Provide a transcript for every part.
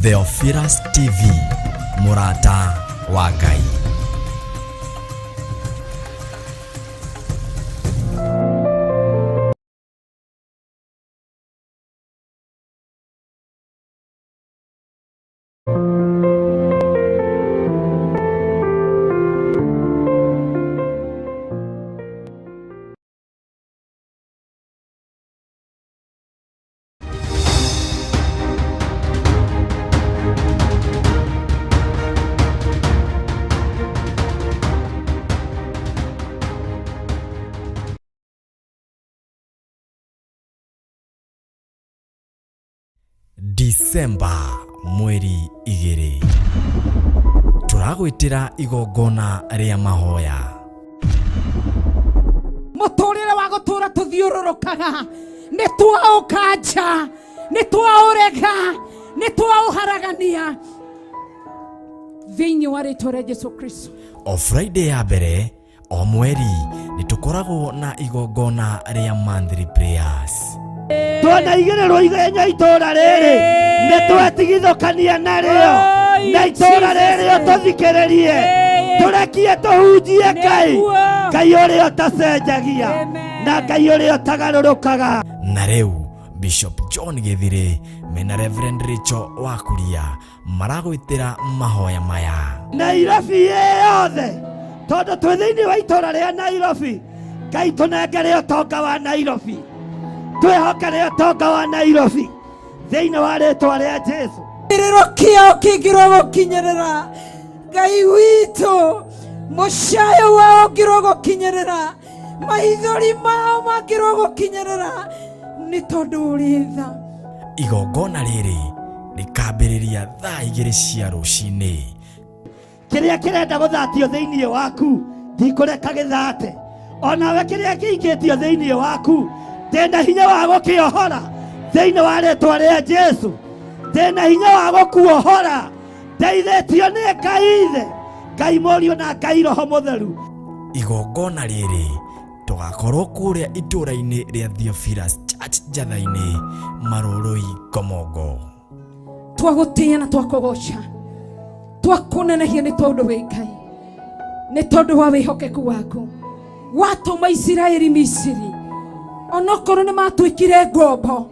Theophilus TV, Murata wa Ngai. Disemba mweri 2 turagwitira igongona ria mahoya. Muturire wa gutura tuthiururukaga ni twaukanja ni twaurega ni twauharagania thiini wa ritwa ria Jesu Kristo. O Friday ya mbere o mweri ni tukoragwo na igongona ria monthly prayers. Twana igererwo igenya itora riri ni twetigithokania nario na itora riri tuthikererie turekie tuhunjie Ngai Ngai uria tacenjagia na Ngai uria tagarurukaga. Na riu Bishop John Githire mena Reverend Rachel Wakuria maragwitira mahoya maya. Nairobi yothe tondu twi thiini wa itora ria Nairobi Ngai tunengere utonga wa Nairobi twihokere utonga wa Nairobi thiini wa ritwa ria Jesu. Iriro kiao kingiro gukinyerera Ngai witu mushayo wao ngiro gukinyerera maithori mao mangiro gukinyerera ni tondu uri tha. Igongona riri rikambiriria thaa 2 cia rucini. Kiria kirenda guthatio thiini waku ndikureka githate, onawe kiria kiingitio thiini waku ndenda hinya wa gukiohora thiini wa ritwa ria Jesu. Ndenda hinya wa gukuohora ndeithitio ni Ngai ithe Ngai Murio na Ngai Roho Mutheru. Igongona riri tugakorwo kuria itura-ini ria Theophilus Church Njatha-ini Marurui Komongo. Twagutia na twakugoca twakunenehia ni tondu wi Ngai ni tondu wa wihokeku waku watuma Isiraeli Misiri onokorwo ni matwikire ngombo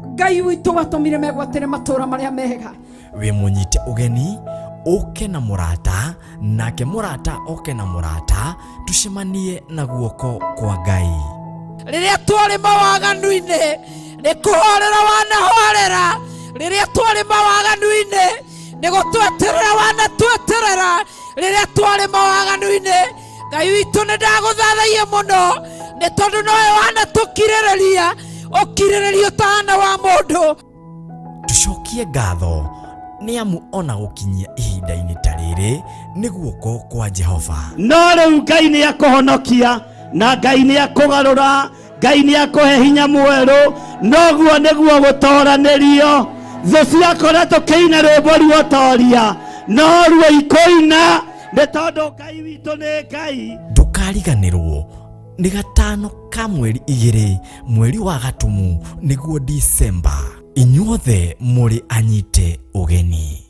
Ngai witu watumire megwatire matura maria mega. We munyite ugeni uke na murata nake murata oke na murata tushimanie na guoko kwa Ngai. Riria twari mawaganu-ini ni kuhorera wanahorera, riria twari mawaganu-ini ni gutweterera wanatweterera, riria twari mawaganu-ini Ngai witu ni ndaguthathaia muno ni tondu nowe wanatukirireria ukirirerio tahana wa mundu. Tucokie ngatho ni amu ona gukinyia ihinda-ini ta riri ni guoko kwa Jehova. No riu Ngai ni akuhonokia na Ngai ni akugarura, Ngai ni akuhe hinya mweru, noguo niguo gutoranirio. Thu ciakora tukiina rwimbo ruotoria no ruo ikoina ni tondu Ngai witu ni Ngai. Ndukariganirwo ni 5 ka mweri 2 mweri wa Gatumu niguo Disemba. Inyuothe muri anyite ugeni.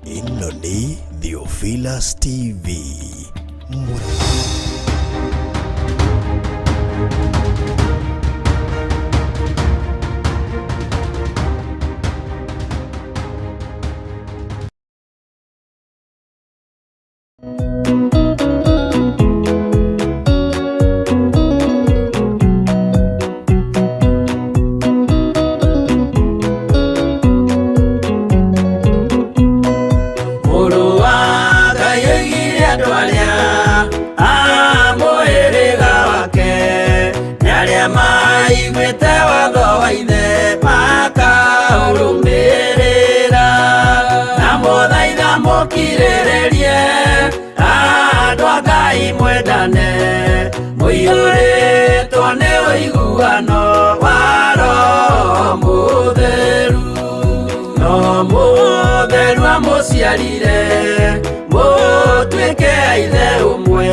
ino ni Theophilus TV. Musiarire mutwike aithe umwe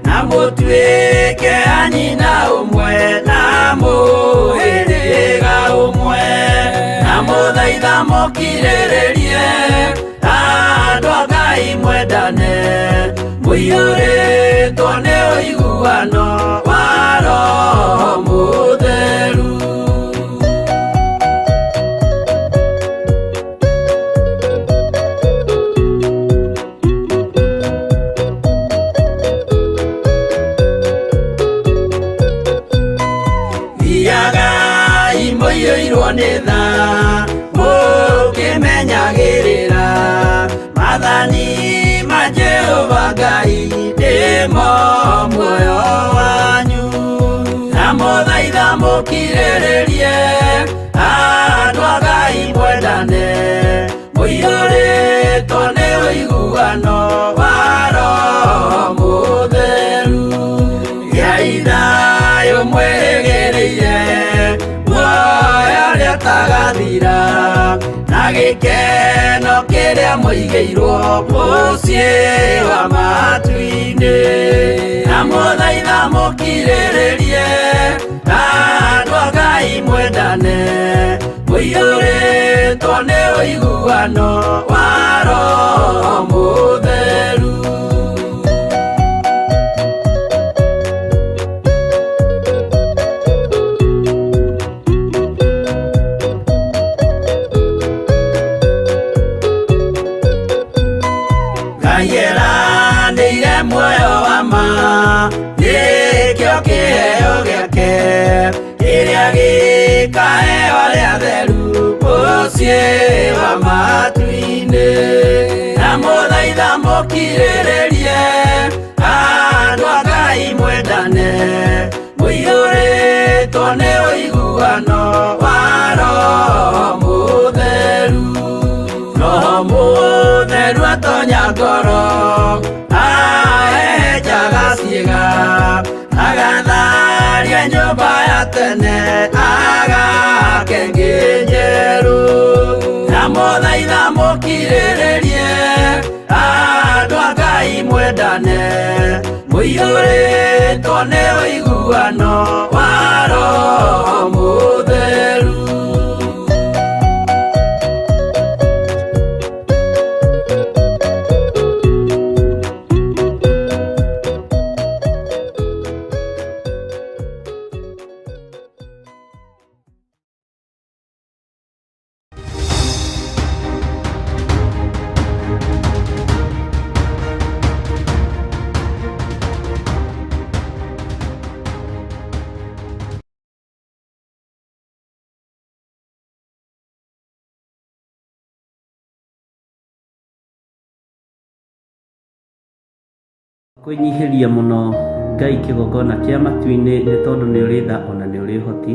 na mutwike anyina umwe na muhiriga umwe na muthaitha mukirĩrĩrie andũ a Ngai mwendane mũiyũrĩtwo nĩ ũiguano wa Roho Mũtheru. Mũkĩmenyagĩrĩra mathani ma Jehova Ngai nĩmo muoyo wanyu na mũthaitha mũkirĩrĩrie andũ a Ngai mwendane mũiyũrĩtwo nĩ ũiguano wa Roho Mũtheru. Gĩai thayũ mwĩrĩgĩrĩire tagathira na gĩkeno kĩrĩa mũigĩirwo mũciĩ wa matu-inĩ na mũthaitha mũkirĩrĩrie andũ a Ngai mwendane mũiyũrĩtwo nĩ ũiguano wa Roho Mũtheru. Ngeranĩire muoyo wa ma gĩkĩo kĩheo gĩake kĩrĩa gĩkaheo arĩa atheru mũciĩ wa matu-inĩ na mũthaitha mũkirĩrĩrie andũ a Ngai mwendane mũiyũrĩtwo nĩ ũiguano wa Roho Mũtheru. Roho Mũtheru atonya ngoro ahejaga ciĩga agatharia nyũmba ya tene agake ngĩ njerũ na mũthaitha mũkirĩrĩrie andũ a Ngai mwendane mũiyũrĩtwo nĩ ũiguano wa Roho Mũtheru. Kwĩnyihĩria mũno Ngai kĩgongona kĩa matu-inĩ nĩ tondũ nĩ ũrĩ tha ona nĩ ũrĩ ũhoti.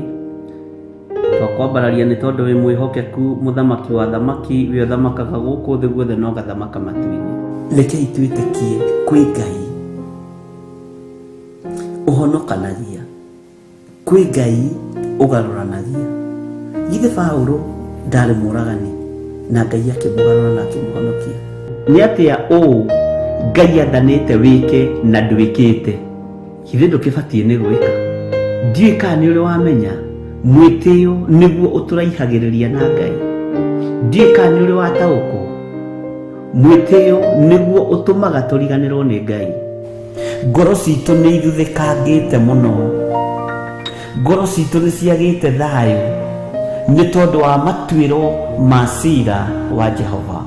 Twakwambararia nĩ tondũ wĩ mwĩhokeku mũthamaki wa thamaki we ũthamakaga gũkũ thĩ guothe no gathamaka matu-inĩ. Rekei twĩtĩkie kwĩ Ngai ũhonokanagia, kwĩ Ngai ũgarũranagia. Githĩ Paũlũ ndarĩ mũragani na Ngai akĩmũgarũra na akĩmũhonokia? Nĩ atĩa ũũ Ngai athanĩte wĩke na ndwĩkĩte? Githĩ ndũkĩbatiĩ nĩ gwĩka? Ndiũĩ kana nĩ ũrĩ wamenya mwĩtĩo nĩguo ũtũraihagĩrĩria na Ngai. Ndiũĩ kana nĩ ũrĩ wataũkwo mwĩtĩo nĩguo ũtũmaga tũriganĩrwo nĩ Ngai. Ngoro citũ nĩ ithuthĩkangĩte mũno, ngoro citũ nĩ ciagĩte thayũ nĩ tondũ wa matuĩro ma ciira wa Jehova.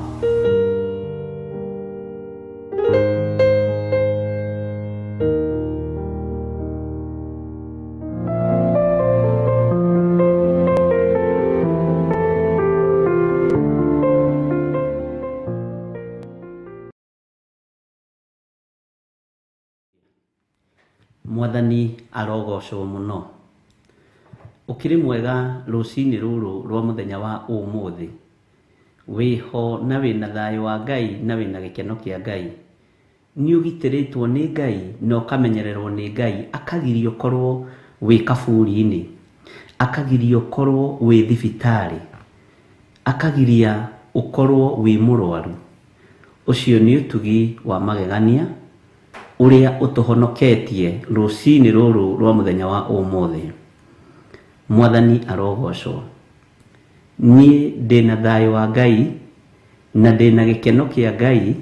Mwathani arogocwo mũno. Ũkĩrĩ mwega rũcinĩ rũrũ rwa mũthenya wa ũmũthĩ, wĩho na wĩna thayũ wa Ngai na wĩna gĩkeno kĩa Ngai. Nĩ ũgitĩrĩtwo nĩ Ngai na ũkamenyererwo nĩ Ngai, akagirio korwo wĩ kaburi-inĩ, akagirio korwo wĩ thibitarĩ, akagiria ũkorwo wĩ mũrwaru. Ũcio nĩ ũtugi wa magegania ũrĩa ũtũhonoketie rũcinĩ rũrũ rwa mũthenya wa ũmũthĩ. Mwathani arogocwo. Niĩ ndĩna thayũ wa Ngai na ndĩna gĩkeno kĩa Ngai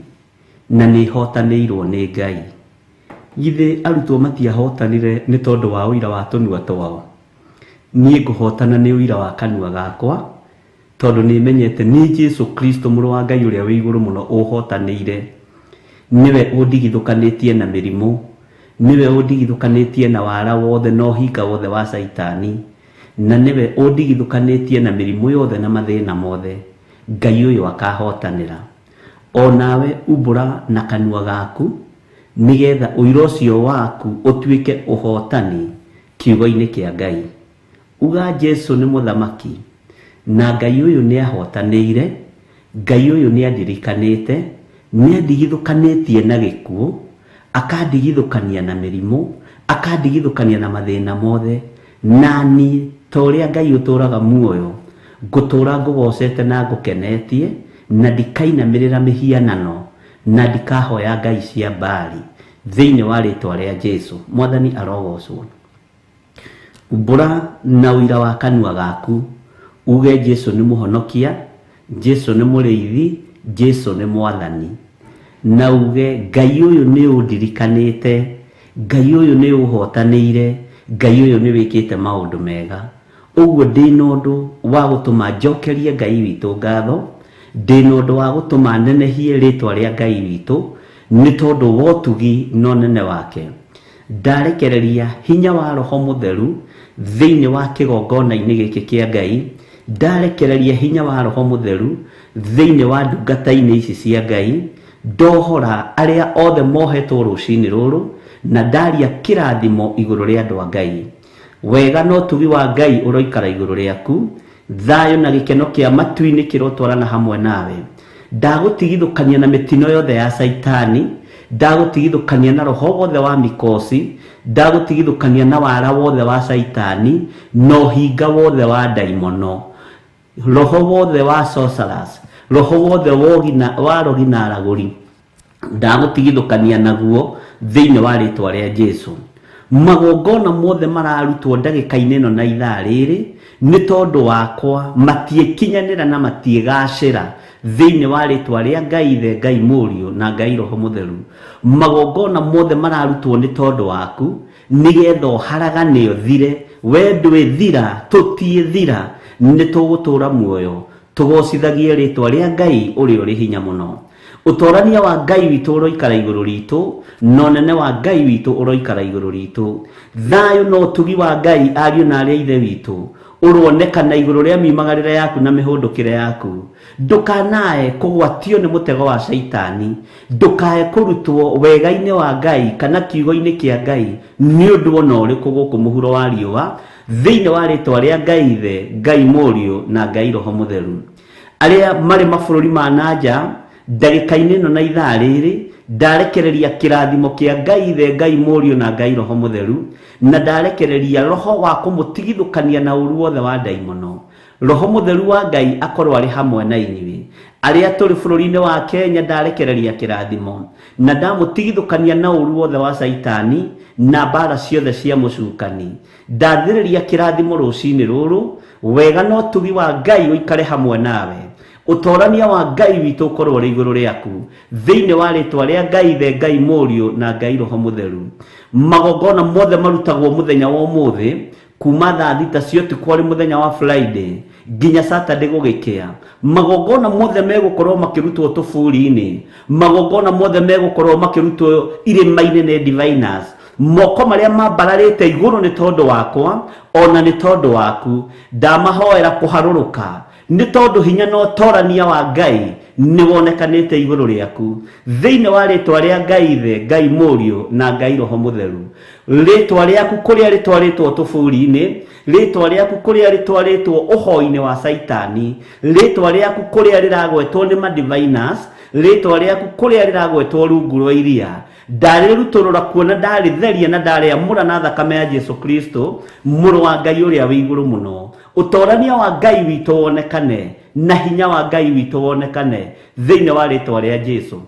na nĩ hotanĩirwo nĩ Ngai. Githĩ arutwo matiahotanire nĩ tondũ wa ũira wa tũnua twao? Niĩ ngũhotana nĩ ũira wa kanua gakwa, tondũ nĩ menyete nĩ Jesũ Kristo mũrũ wa Ngai ũrĩa wĩ igũrũ mũno ũhotanĩire. Niwe ũndigithũkanĩtie na mĩrimũ, niwe ũndigithũkanĩtie na wara wothe na ũhinga wothe wa Saitani, na niwe ũndigithũkanĩtie na mĩrimũ yothe na mathĩna mothe. Ngai ũyũ akahotanĩra. O nawe umbũra na kanua gaku nigetha ũira ũcio waku ũtuĩke ũhotani kiugo-inĩ kĩa Ngai. Uga Jesũ nĩ mũthamaki na Ngai ũyũ nĩ ahotanĩire. Ngai ũyũ nĩ andirikanĩte, nĩ andigithũkanĩtie na gĩkuũ, akandigithũkania na mĩrimũ, akandigithũkania na mathĩna mothe. Na niĩ ta ũrĩa Ngai ũtũraga muoyo, ngũtũra ngũgocete na ngũkenetie, na ndikainamĩrĩra mĩhianano, na ndikahoya ngai cia Baali thĩinĩ wa rĩtwa rĩa Jesũ. Mwathani arogocwo. Umbũra na ũira wa kanua gaku uge Jesũ nĩ mũhonokia, Jesũ nĩ mũrĩithi, Jesũ nĩ mwathani. Na uge Ngai ũyũ nĩ ũndirikanĩte, Ngai ũyũ nĩ ũhotanĩire, Ngai ũyũ nĩ wĩkĩte maũndũ mega. Ũguo ndĩna ũndũ wa gũtũma njokerie Ngai witũ ngatho, ndĩna ũndũ wa gũtũma nenehie rĩtwa rĩa Ngai witũ nĩ tondũ wa ũtugi na ũnene wake. Ndarekereria hinya wa Roho Mũtheru thĩinĩ wa kĩgongona-inĩ gĩkĩ kĩa Ngai, ndarekereria hinya wa Roho Mũtheru thĩinĩ wa ndungata-inĩ ici cia Ngai, ndohora arĩa othe mohetwo rũcinĩ rũrũ, na ndaria kĩrathimo igũrũ rĩa andũ a Ngai. Wega no ũtugi wa Ngai ũroikara igũrũ rĩaku, thayũ na gĩkeno kĩa matu-inĩ kĩrotwarana hamwe nawe. Ndagũtigithũkania na mĩtino yothe ya Saitani, ndagũtigithũkania na roho wothe wa mĩkosi, ndagũtigithũkania na wara wothe wa Saitani, na ũhinga wothe wa ndaimono, roho wothe wa sorcerers, roho wothe wa rogi na aragũri, ndagũtigithũkania naguo thĩinĩ wa rĩtwa rĩa Jesũ. Magongona mothe mararutwo ndagĩka-inĩ ĩno na ithaa rĩrĩ nĩ tondũ wakwa matiĩkinyanĩra na matiĩgacĩra thĩinĩ wa rĩtwa rĩa Ngai Ithe, Ngai Mũriũ na Ngai Roho Mũtheru. Magongona mothe mararutwo nĩ tondũ waku, nĩgetha ũharagane ũthire. We ndwĩthira, tũtiĩthira, nĩ tũgũtũra muoyo tũgocithagie rĩtwa rĩa Ngai ũrĩa ũrĩ hinya mũno. Ũtorania wa Ngai witũ ũroikara igũrũ ritũ, na ũnene wa Ngai witũ ũroikara igũrũ ritũ. Thayũ na ũtugi wa Ngai ariũ na arĩa ithe witũ ũronekana igũrũ rĩa miumagarĩre yaku na mĩhũndũkĩre yaku. Ndũkanae kũgwatio nĩ mũtego wa Saitani, ndũkae kũrutwo wega-inĩ wa Ngai kana kiugo-inĩ kĩa Ngai nĩ ũndũ ona ũrĩkũ gũkũ mũhuro wa riũa, thĩinĩ wa rĩtwa rĩa Ngai Ithe, Ngai Mũriũ na Ngai Roho Mũtheru. Arĩa marĩ mabũrũri ma nanja, ndagĩka-inĩ ĩno na ithaa rĩrĩ ndarekereria kĩrathimo kĩa Ngai Ithe, Ngai Mũriũ na Ngai Roho Mũtheru, na ndarekereria roho wa kũmũtigithũkania na ũru wothe wa ndaimono. Roho Mũtheru wa Ngai akorwo arĩ hamwe na inyuĩ. Arĩa tũrĩ bũrũri-inĩ wa Kenya ndarekereria kĩrathimo na ndamũtigithũkania na ũru wothe wa Saitani na mbara ciothe cia mũcukani. Ndathĩrĩria kĩrathimo rũcinĩ rũrũ, wega na ũtugi wa Ngai ũikare hamwe nawe. utorania wa Ngai witu ukorwo ri iguru riaku thiini wa ritwa ria Ngai the Ngai Mũriũ na Ngai Roho Mũtheru. Magongona mothe marutagwo muthenya wa umuthi kuma thaa thita cia ũtukũ arĩ muthenya wa Friday nginya Saturday gũgĩkĩa. Magongona mothe megũkorwo makĩrutwo tũbũri-inĩ, magongona mothe megũkorwo makĩrutwo irĩma-inĩ nĩ diviners. Moko maria mambararĩte igũrũ nĩ tondũ wakwa ona nĩ tondũ waku ndamahoera kũharũrũka nĩ tondũ hinya na ũtorania wa Ngai nĩ wonekanĩte igũrũ rĩaku thĩinĩ wa rĩtwa rĩa Ngai the Ngai Mũriũ na Ngai Roho Mũtheru. Rĩtwa rĩaku kũrĩa rĩtwarĩtwo tũbũri-inĩ, rĩtwa rĩaku kũrĩa rĩtwarĩtwo ũhoi-inĩ wa Saitani, rĩtwa rĩaku kũrĩa rĩragwetwo nĩ ma-diviners, rĩtwa rĩaku kũrĩa rĩragwetwo rungu rwa iria, ndarĩrutũrũra kuona ndarĩtheria na ndarĩamũra na thakame ya Jesu Kristo mũrũ wa Ngai ũrĩa wĩ igũrũ mũno. Ũtorania wa Ngai witũ wonekane na hinya wa Ngai witũ wonekane thĩinĩ wa rĩtwa rĩa Jesu.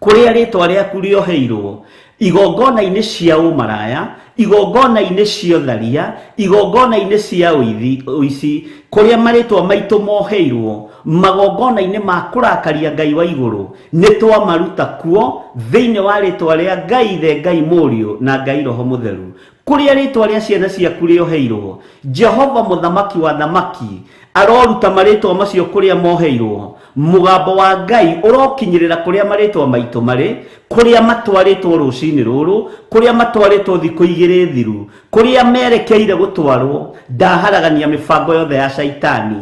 Kũrĩa rĩtwa rĩaku rĩoheirwo igongona-inĩ cia ũmaraya, igongona-inĩ cia ũtharia, igongona-inĩ cia ũici, kũrĩa marĩtwa maitũ moheirwo magongona-inĩ ma kũrakaria Ngai wa igũrũ nĩ twamaruta kuo thĩinĩ wa rĩtwa rĩa Ngai the Ngai Mũriũ na Ngai Roho Mũtheru. Kũrĩa rĩtwa rĩa ciana ciaku rĩoheirwo Jehova mũthamaki wa thamaki aroruta marĩtwa macio kũrĩa moheirwo. Mũgambo wa Ngai ũrokinyĩrĩra kũrĩa marĩtwa maitũ marĩ, kũrĩa matwarĩtwo rũcinĩ rũrũ, kũrĩa matwarĩtwo thikũ igĩrĩ thiru, kũrĩa merekeire gũtwarwo. Ndaharagania mĩbango yothe ya Saitani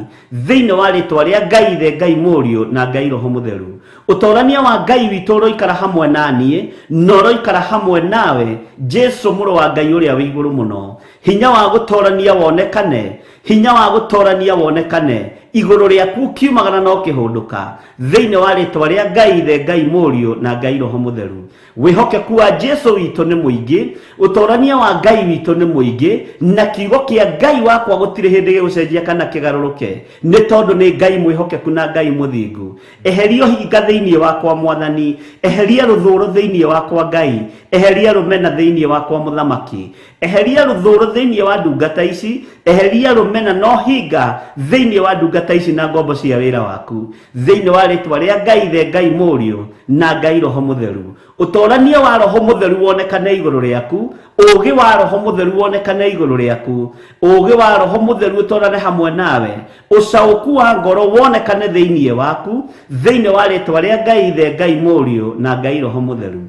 thĩinĩ wa rĩtwa rĩa Ngai the Ngai Mũriũ na Ngai Roho Mũtheru. Ũtorania wa Ngai witũ ũroikara hamwe naniĩ na ũroikara hamwe nawe Jesu mũrũ wa Ngai ũrĩa wĩ igũrũ mũno. Hinya wa gũtorania wonekane, hinya wa gũtorania wonekane igũrũ rĩaku kiumagana no kĩhũndũka thĩinĩ wa rĩtwa rĩa Ngai the Ngai Mũriũ na Ngai Roho Mũtheru. Wĩhokeku wa Jesu witũ nĩ mũingĩ, ũtorania wa Ngai witũ nĩ mũingĩ, na kiugo kĩa Ngai wakwa gũtirĩ hĩndĩ gĩgũcenjia kana kĩgarũrũke nĩ tondũ nĩ Ngai mwĩhokeku na Ngai mũthingu. Eheria ũhinga thĩinĩ wakwa Mwathani, eheria rũthũũro thĩinĩ wakwa Ngai, eheria rũmena thĩinĩ wakwa Mũthamaki, eheria rũthũũro thĩinĩ wa ndungata ici, eheria rũmena no hinga thĩinĩ wa ndungata ici na ngombo cia wĩra waku thĩinĩ wa rĩtwa rĩa Ngai the Ngai Mũriũ na Ngai Roho Mũtheru. Ũtorania wa Roho Mũtheru wonekane igũrũ rĩaku, ũũgĩ wa Roho Mũtheru wonekane igũrũ rĩaku, ũũgĩ wa Roho Mũtheru ũtwarane hamwe nawe, ũcaũku wa ngoro wonekane thĩinĩ waku thĩinĩ wa rĩtwa rĩa Ngai the Ngai Mũriũ na Ngai Roho Mũtheru.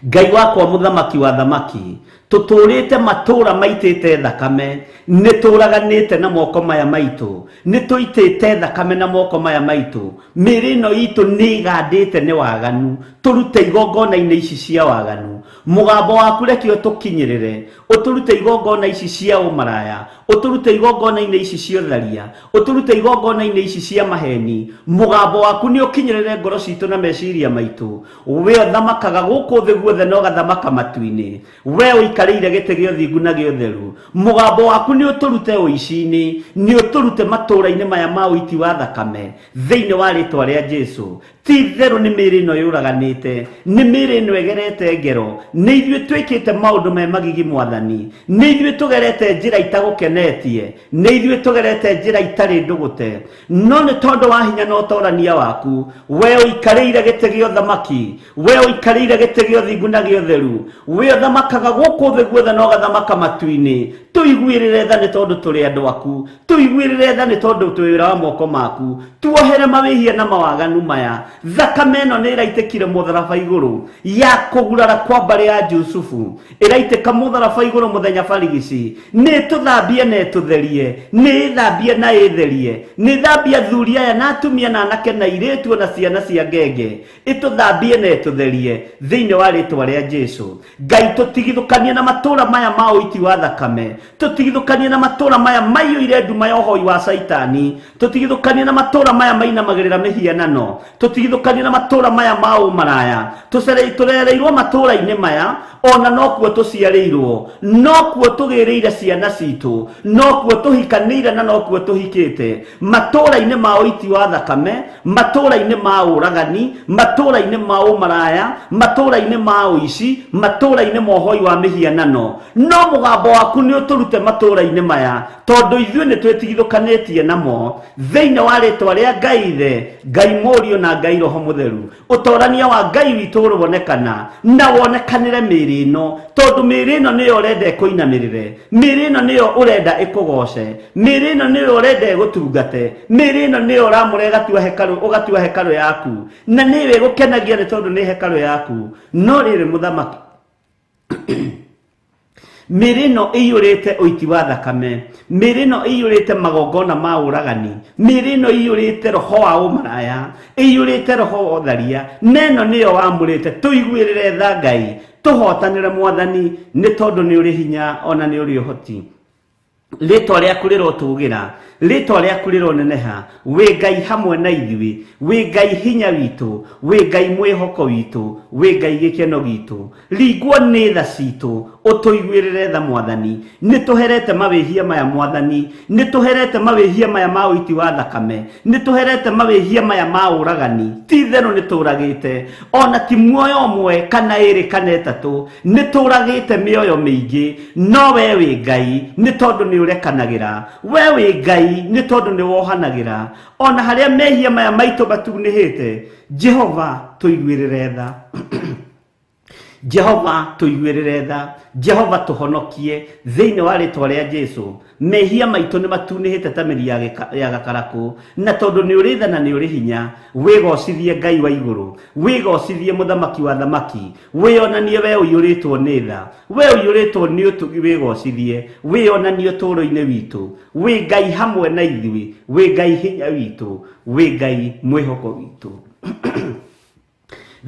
Ngai wakwa mũthamaki wa thamaki, tutũrĩte matũra maitĩte thakame, nĩtũraganĩte na moko maya maitũ, nĩtũitĩte thakame na moko maya maitũ, mĩĩrĩ ĩno itũ nĩĩgandĩte nĩ waganu, tũrute igongona-inĩ ici cia waganu. Mũgambo waku reke ũtũkinyĩrĩre, ũtũrute igongona ici cia ũmaraya, ũtũrute igongona-inĩ ici cia ũtharia, ũtũrute igongona-inĩ ici cia maheni. Mũgambo waku nĩ ũkinyĩrĩre ngoro citũ na meciria maitũ. We ũthamakaga gũkũ thĩ guothe na ũgathamaka matu-inĩ, we ũikarĩire gĩtĩ gĩa ũthingu na gĩa ũtheru. Mũgambo waku nĩ ũtũrute ũici-inĩ, nĩ ũtũrute matũra-inĩ maya ma ũiti wa thakame thĩinĩ wa rĩtwa rĩa Jesu. Ti-itherũ nĩ mĩĩrĩ ĩno yũraganĩte, nĩ mĩĩrĩ ĩno ĩgerete ngero, nĩ ithuĩ twĩkĩte maũndũ me magigi Mwathani, nĩ ithuĩ tũgerete njĩra itagũkenetie, nĩ ithuĩ tũgerete njĩra itarĩ ndũgũte, no nĩ tondũ wa hinya na ũtorania waku, we ũikarĩire gĩtĩ gĩa ũthamaki, we ũikarĩire gĩtĩ gĩa ũthingu na gĩa ũtheru, we ũthamakaga gũkũ thĩ guothe na ũgathamaka matu-inĩ. Tũiguĩrĩre tha nĩ tondũ tũrĩ andũ aku, tũiguĩrĩre tha nĩ tondũ twĩ wĩra wa moko maku, tuohere mawĩhia na mawaganu maya. Thakame ĩno nĩ ĩraitĩkire mũtharaba igũrũ ya kũgurara kwa mbarĩ ya Jusufu, ĩraitĩka mũtharaba igũrũ mũthenya barigici. Nĩ tũthambie na ĩtũtherie, nĩ ĩthambie na ĩtherie, nĩ thambie athuri aya na atumia na anake na airĩtu na ciana cia ngenge, ĩtũthambie na ĩtũtherie thĩinĩ wa rĩtwa rĩa Jesu. Ngai tũtigithũkanie na matũra maya ma ũiti wa thakame, tũtigithũkanie na matũra maya maiyũire nduma ya ũhoi wa Saitani, tũtigithũkanie na matũra maya mainamagĩrĩra mĩhianano, tũtigithũkanie na matũra maya ma ũmaraya. Tũrereirwo matũra-inĩ maya, ona no kuo tũciarĩirwo, no kuo tũgĩrĩire ciana citũ, no kuo tũhikanĩire na no kuo tũhikĩte. Matũra-inĩ ma ũiti wa thakame, matũra-inĩ ma ũragani, matũra-inĩ ma ũmaraya, matũra-inĩ ma ũici, matũra-inĩ ma ũhoi wa mĩhianano. No mũgambo waku nĩ turute matura-inĩ maya tondu ithuĩ nĩ twĩtigithũkanĩtie namo thĩinĩ wa rĩtwa rĩa Ngai Ithe, Ngai Mũriũ na Ngai Roho Mũtheru. Ũtorania wa Ngai witũ ũrobonekana na wonekanĩre mĩĩrĩ ĩno, tondu mĩĩrĩ ĩno nĩyo ũrenda ĩkũinamĩrĩre, mĩĩrĩ ĩno nĩyo ũrenda ĩkũgoce, mĩĩrĩ ĩno nĩyo ũrenda ĩgũtungate, mĩĩrĩ ĩno nĩyo ũramũre ũgatua hekarũ yaku, na nĩyo ĩgũkenagia nĩ tondu nĩ hekarũ yaku. No rĩrĩ mũthamaki, mĩĩrĩ ĩno ĩiyũrĩte ũiti wa thakame, mĩĩrĩ ĩno ĩiyũrĩte magongona ma ũragani, mĩĩrĩ ĩno ĩiyũrĩte roho wa ũmaraya, ĩiyũrĩte roho wa ũtharia, na ĩno nĩyo wamũrĩte tũiguĩrĩre tha Ngai, tũhotanĩre Mwathani nĩ tondu nĩ ũrĩ hinya ona nĩ ũrĩ ũhoti. Rĩtwa rĩaku rĩrotũgĩra, rĩtwa rĩaku rĩroneneha, wĩ Ngai hamwe na ithuĩ, wĩ Ngai hinya witũ, wĩ Ngai mwĩhoko witũ, wĩ Ngai gĩkeno gitũ. Ringwo nĩ tha citũ, ũtũiguĩrĩre tha Mwathani. Nĩ tũherete mawĩhia maya Mwathani, nĩ tũherete mawĩhia maya ma ũiti wa thakame, nĩ tũherete mawĩhia maya ma ũragani. Ti itherũ nĩ tũragĩte, ona ti muoyo ũmwe kana ĩrĩ kana ĩtatũ, nĩ tũragĩte mĩoyo mĩingĩ, no we wĩ Ngai nĩ tondu nĩ ũrekanagĩra, we wĩ Ngai nĩ tondu nĩ wohanagĩra, ona harĩa mehia maya maitũ matunĩhĩte. Jehova tũiguĩrĩre tha Jehova tũiguĩrĩre tha, Jehova tũhonokie thĩinĩ wa rĩtwa rĩa Jesu. Mehia maitũ nĩ matunĩhĩte ta mĩri ya gakarakũ, na tondu nĩ ũrĩ tha na nĩ ũrĩ hinya, wĩgocithie Ngai wa igũrũ, wĩgocithie mũthamaki wa thamaki, wĩonanie we ũiyũrĩtwo nĩ tha, we ũiyũrĩtwo nĩ ũtugi, wĩgocithie, wĩonanie ũtũũro-inĩ witũ, wĩ Ngai hamwe na ithuĩ, wĩ Ngai hinya witũ, wĩ Ngai mwĩhoko witũ.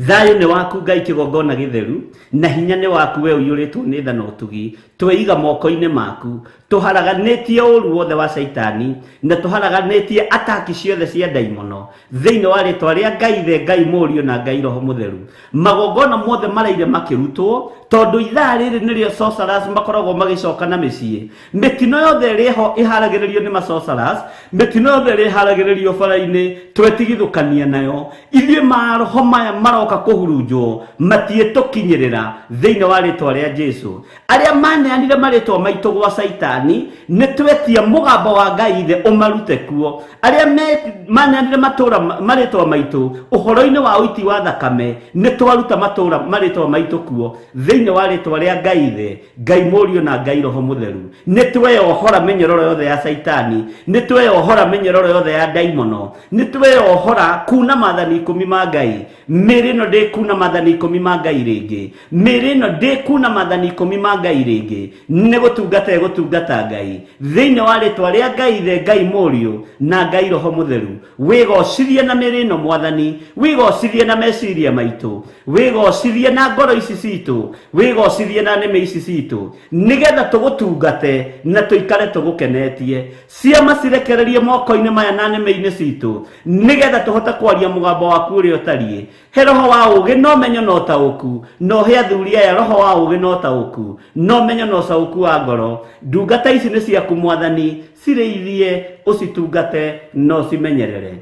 Thayũ nĩ waku Ngai kĩgongona gĩtheru, na hinya nĩ waku we ũiyũrĩtwo nĩ tha na ũtugi. Tweiga moko-inĩ maku, tũharaganĩtie ũũru wothe wa Saitani, na tũharaganĩtie ataki ciothe cia ndaimono thĩinĩ wa rĩtwa rĩa Ngai Ithe, Ngai Mũriũ na Ngai Roho Mũtheru. Magongona mothe maraire makĩrutwo, tondu ithaa rĩrĩ nĩrĩo sorcerers makoragwo magĩcoka na mĩciĩ. Mĩtino yothe ĩrĩ ho ĩharagĩrĩrio nĩ sorcerers, mĩtino yothe ĩrĩ ĩharagĩrĩrio bara-inĩ, twetigithũkania nayo. Ithuĩ maroho maya maroka kũhurunjwo, matiĩtũkinyĩrĩra thĩinĩ wa rĩtwa rĩa Jesu. Arĩa maneanire marĩtwa maitũ gwa Saitani, nĩ twetia mũgambo wa Ngai Ithe ũmarute kuo. Arĩa maneanire marĩtwa maitũ ũhoro-inĩ wa ũiti wa thakame, nĩ twaruta marĩtwa maitũ kuo thĩinĩ wa rĩtwa rĩa Ngai Ithe, Ngai Mũriũ na Ngai Roho Mũtheru. Nĩ tweyohora mĩnyororo yothe ya Saitani, nĩ tweyohora mĩnyororo yothe ya ndaimono, nĩ tweyohora kuna maathani 10 ma Ngai. Mĩĩrĩ ĩno ndĩkuna maathani 10 ma Ngai rĩngĩ, mĩĩrĩ ĩno ndĩkuna maathani 10 ma Ngai rĩngĩ, nĩ gũtungata ĩgũtungata Ngai thĩinĩ wa rĩtwa rĩa Ngai Ithe, Ngai Mũriũ na Ngai Roho Mũtheru. Wĩgocithie na mĩĩrĩ ĩno Mwathani, wĩgocithie na meciria maitũ, wĩgocithie na ngoro ici citũ, wĩgocithie na nĩmĩ ici citũ, nĩgetha tũgũtungate na tũikare tũgũkenetie. Ciama cirekererie moko-inĩ maya na nĩmĩ-inĩ citũ, nĩgetha tũhote kwaria mũgambo waku ũrĩa ũtariĩ. He roho wa ũũgĩ na ũmenyo na ũtaũku, no he athuri aya roho wa ũũgĩ na ũtaũku, no ũmenyo na ũtaũku wa ngoro. Ndungata ici nĩ ciaku Mwathani, cirĩithie, ũcitungate na ũcimenyerere.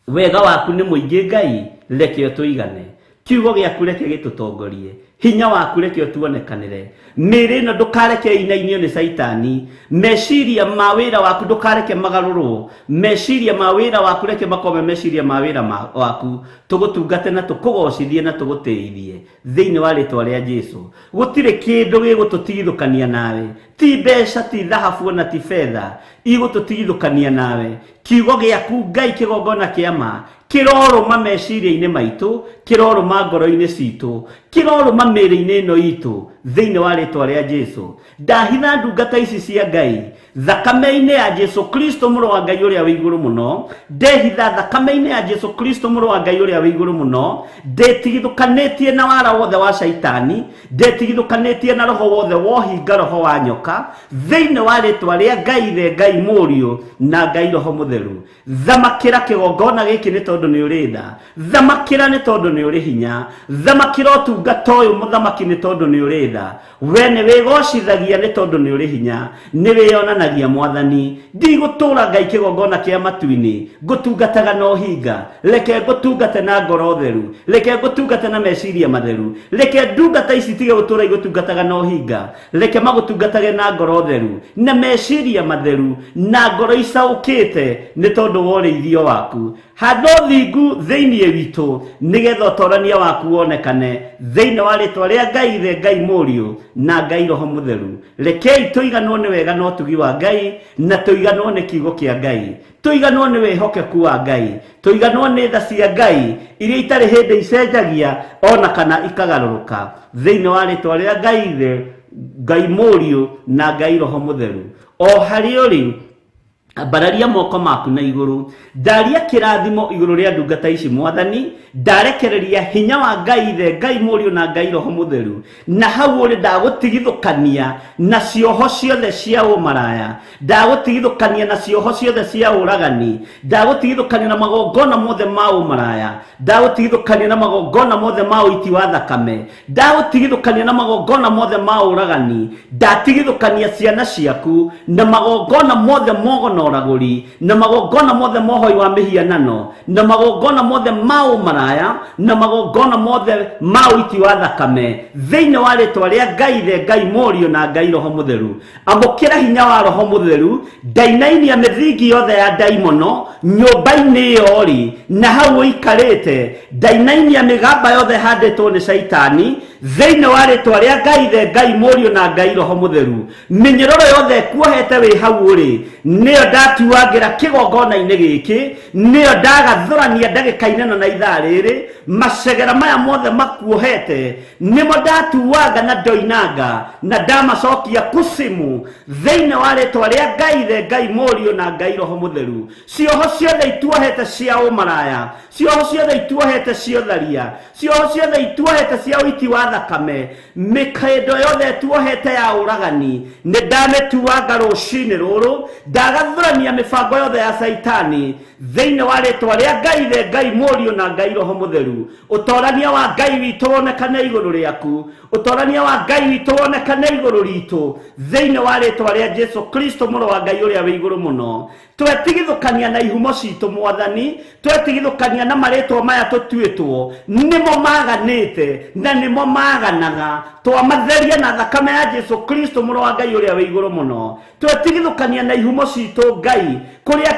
Wega waku nĩ mũingĩ Ngai, reke ũtũigane. Kiugo gĩaku reke gĩtũtongorie, hinya waku reke ũtuonekanĩre. Mĩĩrĩ ĩno ndũkareke ĩinainio nĩ Saitani, meciria ma wĩra waku ndũkareke magarũrwo, meciria ma wĩra waku reke makome meciria ma wĩra waku. Tũgũtungate na tũkũgocithie na tũgũtĩithie thĩinĩ wa rĩtwa rĩa Jesu. Gũtirĩ kĩndũ gĩgũtũtigithũkania nawe, ti mbeca, ti thahabu ona ti fedha igũtũtigithũkania nawe. Kiugo gĩaku Ngai kĩgongona kĩa ma, kĩrorũma meciria-inĩ maitũ, kĩrorũma ngoro-inĩ citũ, kĩrorũma mĩĩrĩ-inĩ ĩno itũ thĩinĩ wa rĩtwa rĩa Jesu. Ndahitha ndungata ici cia Ngai thakame-inĩ ya Jesu Kristo mũrũ wa Ngai ũrĩa wĩ igũrũ mũno, ndehitha thakame-inĩ ya Jesu Kristo mũrũ wa Ngai ũrĩa wĩ igũrũ mũno, ndetigithũkanĩtie na wara wothe wa Saitani, ndetigithũkanĩtie na roho wothe wohinga, roho wa nyoka thĩinĩ wa rĩtwa rĩa Ngai Ithe, Ngai Mũriũ na Ngai Roho Mũtheru. Thamakĩra kĩgongona gĩkĩ nĩ tondũ nĩ ũrĩ tha, thamakĩra nĩ tondũ nĩ ũrĩ hinya, thamakĩra ũtungata ũyũ mũthamaki nĩ tondũ nĩ ũrĩ tha, we nĩ wĩgocithagia nĩ tondũ nĩ ũrĩ hinya, nĩ wĩonanagia ndĩrathanagia Mwathani ndigũtũũra ngai kĩgongona kĩa matu-inĩ ngũtungataga na ũhinga reke ngũtungate na ngoro theru reke ngũtungate na meciria matheru reke ndungata ici tige gũtũũra igũtungataga na ũhinga reke magũtungatage na ngoro theru na meciria matheru na ngoro icaũkĩte nĩ tondũ wa ũrĩithio waku handa ũthingu thĩinĩ witũ nĩgetha ũtonania waku wonekane thĩinĩ wa rĩtwa rĩa Ngai Ithe Ngai Mũriũ na Ngai Roho Mũtheru rekei tũiganwo nĩ wega na ũtugi wa Ngai na tũiganwo nĩ kiugo kĩa Ngai tũiganwo nĩ wĩhokeku wa Ngai tũiganwo nĩ tha cia Ngai iria itarĩ hĩndĩ icenjagia ona kana ikagarũrũka thĩinĩ wa rĩtwa rĩa Ngai Ithe Ngai Mũriũ na Ngai Roho Mũtheru o harĩ ũrĩ ambararia moko maku na iguru ndaria kirathimo iguru ria ndungata ici Mwathani ndarekereria hinya wa Ngai Ithe Ngai Mũriũ na Ngai Roho Mũtheru na hau uri ndagũtigithũkania na cioho ciothe cia ũmaraya ndagũtigithũkania na cioho ciothe cia ũragani ndagũtigithũkania na magongona mothe ma ũmaraya ndagũtigithũkania na magongona mothe ma ũiti wa thakame ndagũtigithũkania na magongona mothe ma ũragani ndatigithũkania ciana ciaku na magongona mothe mogono oraguri na magongona mothe mohoi wa mihianano na magongona mothe ma ũmaraya na magongona mothe ma ũiti wa thakame thĩinĩ wa rĩtwa rĩa Ngai Ithe Ngai Mũriũ na Ngai Roho Mũtheru amũkĩra hinya wa Roho Mũtheru ndainainia mĩthingi yothe ya ndaimono nyũmba-inĩ ĩyo rĩ na hau ũikarĩte ndainainia mĩgamba yothe handĩtwo nĩ Saitani thĩinĩ wa rĩtwa rĩa Ngai Ithe Ngai Mũriũ na Ngai Roho Mũtheru mĩnyororo yothe kuohete wĩ hau ũrĩ nĩyo ndatuagĩra kĩgongona-inĩ gĩkĩ nĩyo ndagathũrania ndagĩka-inĩ na ithaa rĩrĩ macegera maya mothe makuohete nĩmo ndatuanga na ndoinanga na ndamacokia kusimu thĩinĩ wa rĩtwa rĩa Ngai Ithe Ngai Mũriũ na Ngai Roho Mũtheru cioho ciothe ituohete cia ũmaraya cioho ciothe ituohete cia ũtharia cioho ciothe ituohete cia ũiti wa thakame mĩkĩndo yothe ituohete ya ũragani nĩ ndamĩtuanga rũcinĩ rũrũ ndagathũrania mĩbango yothe ya Saitani thĩinĩ wa rĩtwa rĩa Ngai Ithe Ngai Mũriũ na Ngai Roho Mũtheru ũtorania wa Ngai witũ wonekane igũrũ rĩaku ũtorania wa Ngai witũ wonekane igũrũ ritũ thĩinĩ wa rĩtwa rĩa Jesu Kristo mũrũ wa Ngai ũrĩa wĩ igũrũ mũno twetigithũkania na ihumo citũ Mwathani twetigithũkania na marĩtwa maya tũtuĩtwo nĩmo maganĩte na nĩmo maganaga twamatheria na thakame ya Jesu Kristo mũrũ wa Ngai ũrĩa wĩ igũrũ mũno twetigithũkania na ihumo citũ Ngai kũrĩa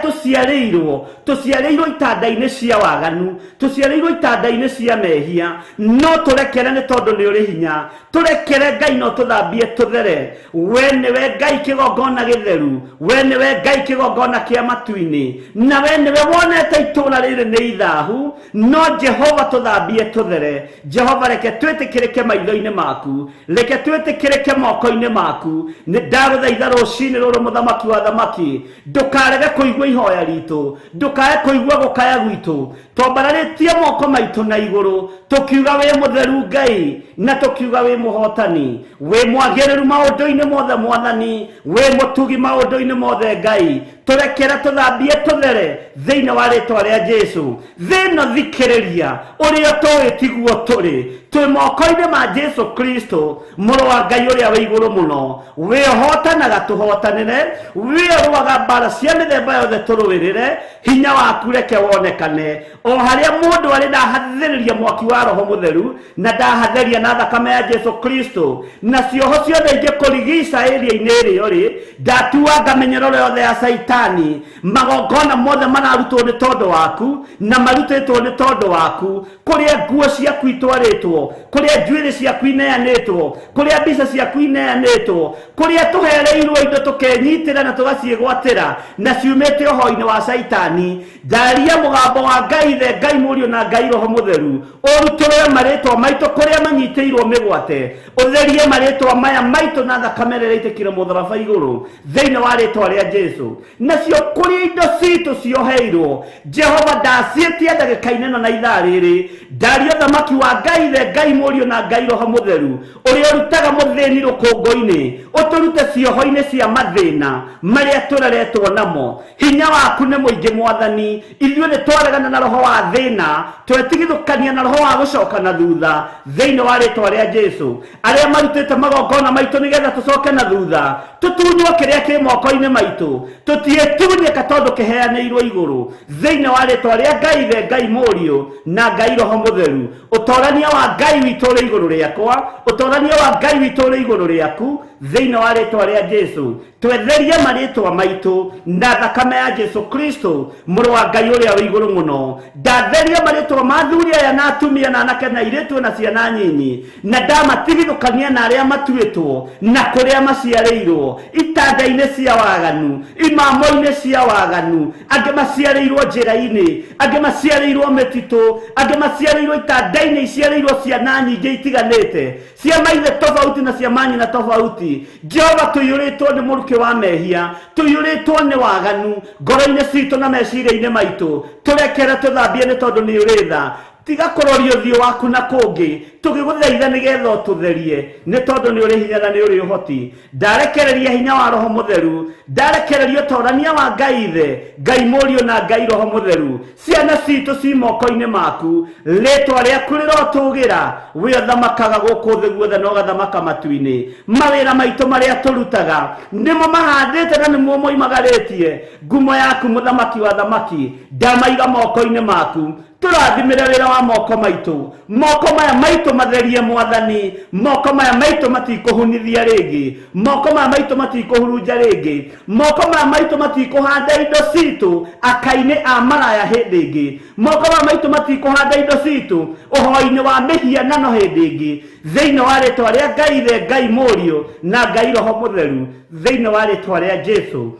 tũciarĩirwo itanda-inĩ cia waganu tũciarĩirwo itanda-inĩ cia mehia no tũrekere nĩ tondũ nĩ ũrĩ hinya tũrekere Ngai no tũthambie tũthere we nĩwe Ngai kĩgongona gĩtheru we nĩwe Ngai kĩgongona kĩa matu-inĩ na we nĩwe wonete itũũra rĩrĩ nĩ ithahu no Jehova tũthambie tũthere Jehova reke twĩtĩkĩrĩke maitho-inĩ maku reke twĩtĩkĩrĩke moko-inĩ maku nĩ ndagũthaitha rũcinĩ rũrũ mũthamaki wa thamaki ndũkarege kũigua ihoya ritũ ndũkae kũigua gũkaya gwitũ twambararĩtie moko maitũ na igũrũ tũkiuga wĩ mũtheru Ngai na tũkiuga wĩ mũhotani wĩ mwagĩrĩru maũndũ-inĩ mothe Mwathani wĩ mũtugi maũndũ-inĩ mothe Ngai tũrekere tũthambie tũthere thĩinĩ wa rĩtwa rĩa Jesu thĩno thikĩrĩria ũrĩa tũĩ tiguo tũrĩ twĩ moko-inĩ ma Jesu Kristo mũrũ wa Ngai ũrĩa wĩ igũrũ mũno we ũhotanaga tũhotanĩre we ũrũaga mbara cia mĩthemba yothe tũrũĩrĩre hinya waku reke wonekane o harĩa mũndũ arĩ ndahathĩrĩria mwaki wa Roho Mũtheru na ndahatheria na thakame ya Jesu Kristo na cioho ciothe ingĩkũrigica ĩrĩa-inĩ ĩrĩo rĩ ndatuanga mĩnyororo yothe ya Saitani magongona mothe mararutwo nĩ tondũ waku na marutĩtwo nĩ tondũ waku kũrĩa nguo ciaku itwarĩtwo kũrĩa njuĩrĩ ciaku ineanĩtwo kũrĩa mbica ciaku ineanĩtwo kũrĩa tũhereirwo indo tũkenyitĩra na tũgaciĩgwatĩra na ciumĩte ũhoro-inĩ wa Saitani ndaria mũgambo wa Ngai Ithe Ngai Mũriũ na Ngai Roho Mũtheru ũrutũrũre marĩtwa maitũ kũrĩa manyitĩirwo mĩgwate ũtherie marĩtwa maya maitũ na thakame ĩrĩa ĩitĩkire mũtharaba igũrũ thĩinĩ wa rĩtwa rĩa Jesu nacio kũrĩa indo citũ cioheirwo Jehova ndaciĩtie ndagĩka-inĩ na ithaa rĩrĩ ndaria thamaki wa Ngai Ithe Ngai Mũriũ na Ngai Roho Mũtheru ũrĩa ũrutaga mũthĩni rũkũngũ-inĩ ũtũrute cioho-inĩ cia mathĩna marĩa tũreretwo namo hinya waku nĩ mũingĩ Mwathani ithuĩ nĩ twaregana na roho wa thĩna twetigithũkania na roho wa gũcoka na thutha thĩinĩ wa rĩtwa rĩa Jesu arĩa marutĩte magongona maitũ nĩgetha tũcoke na thutha tutunywo kiria ki moko-ini maitu tutietunyeka tondu kiheanirwo iguru thiini wa ritwa ria Ngai the Ngai Mũriũ na Ngai Roho Mũtheru. Utorania wa Ngai witũ uri iguru riakwa, utorania wa Ngai witũ uri iguru riaku thiini wa ritwa ria Jesu. Twetherie maritwa maitu na thakame ya Jesu Kristo mũrũ wa Ngai uria wi iguru muno. Ndatheria maritwa ma athuri aya na atumia na anake na airĩtu na ciana nyinyi, na ndamatigithũkania na aria matuĩtwo na kuria maciarĩirwo itanda-inĩ cia waganu, imamo-inĩ cia waganu. Angĩ maciarĩirwo njĩra-inĩ, angĩ maciarĩirwo mĩtitũ, angĩ maciarĩirwo itanda-inĩ iciarĩirwo ciana nyingĩ itiganĩte, cia maithe tofauti na cia manyina tofauti. Jehova, tũiyũrĩtwo nĩ mũrukĩ wa mehia, tũiyũrĩtwo nĩ waganu ngoro-inĩ citũ na meciria-inĩ maitũ. Tũrekere tũthambie nĩ tondũ nĩ ũrĩ tha. Tiga kuroria ũthiũ waku na kũngĩ, tũgĩgũthaitha nĩgetha ũtũtherie nĩ tondũ nĩ ũrĩ hinya na nĩ ũrĩ ũhoti. Ndarekereria hinya wa Roho Mũtheru, ndarekereria ũtorania wa Ngai Ithe, Ngai Mũriũ na Ngai Roho Mũtheru. Ciana citũ ci moko-inĩ maku, rĩtwa rĩaku rĩrotũgĩra, we ũthamakaga gũkũ thĩ guothe na ũgathamaka matu-inĩ. Mawĩra maitũ marĩa tũrutaga nĩmo mahandĩte na nĩmo moimagarĩtie ngumo yaku, mũthamaki wa thamaki. Ndamaiga moko-inĩ maku, tũrathimĩre wĩra wa moko maitũ. Moko maya maitũ matherie Mwathani, moko maya maitũ matikũhunithia rĩngĩ, moko maya maitũ matikũhurunja rĩngĩ, moko maya maitũ matikũhanda indo citũ aka-inĩ a maraya hĩndĩ ĩngĩ, moko maya maitũ matikũhanda indo citũ ũhoi-inĩ wa mĩhianano hĩndĩ ĩngĩ. Thĩinĩ wa rĩtwa rĩa Ngai the Ngai Mũriũ na Ngai Roho Mũtheru, thĩinĩ wa rĩtwa rĩa Jesu,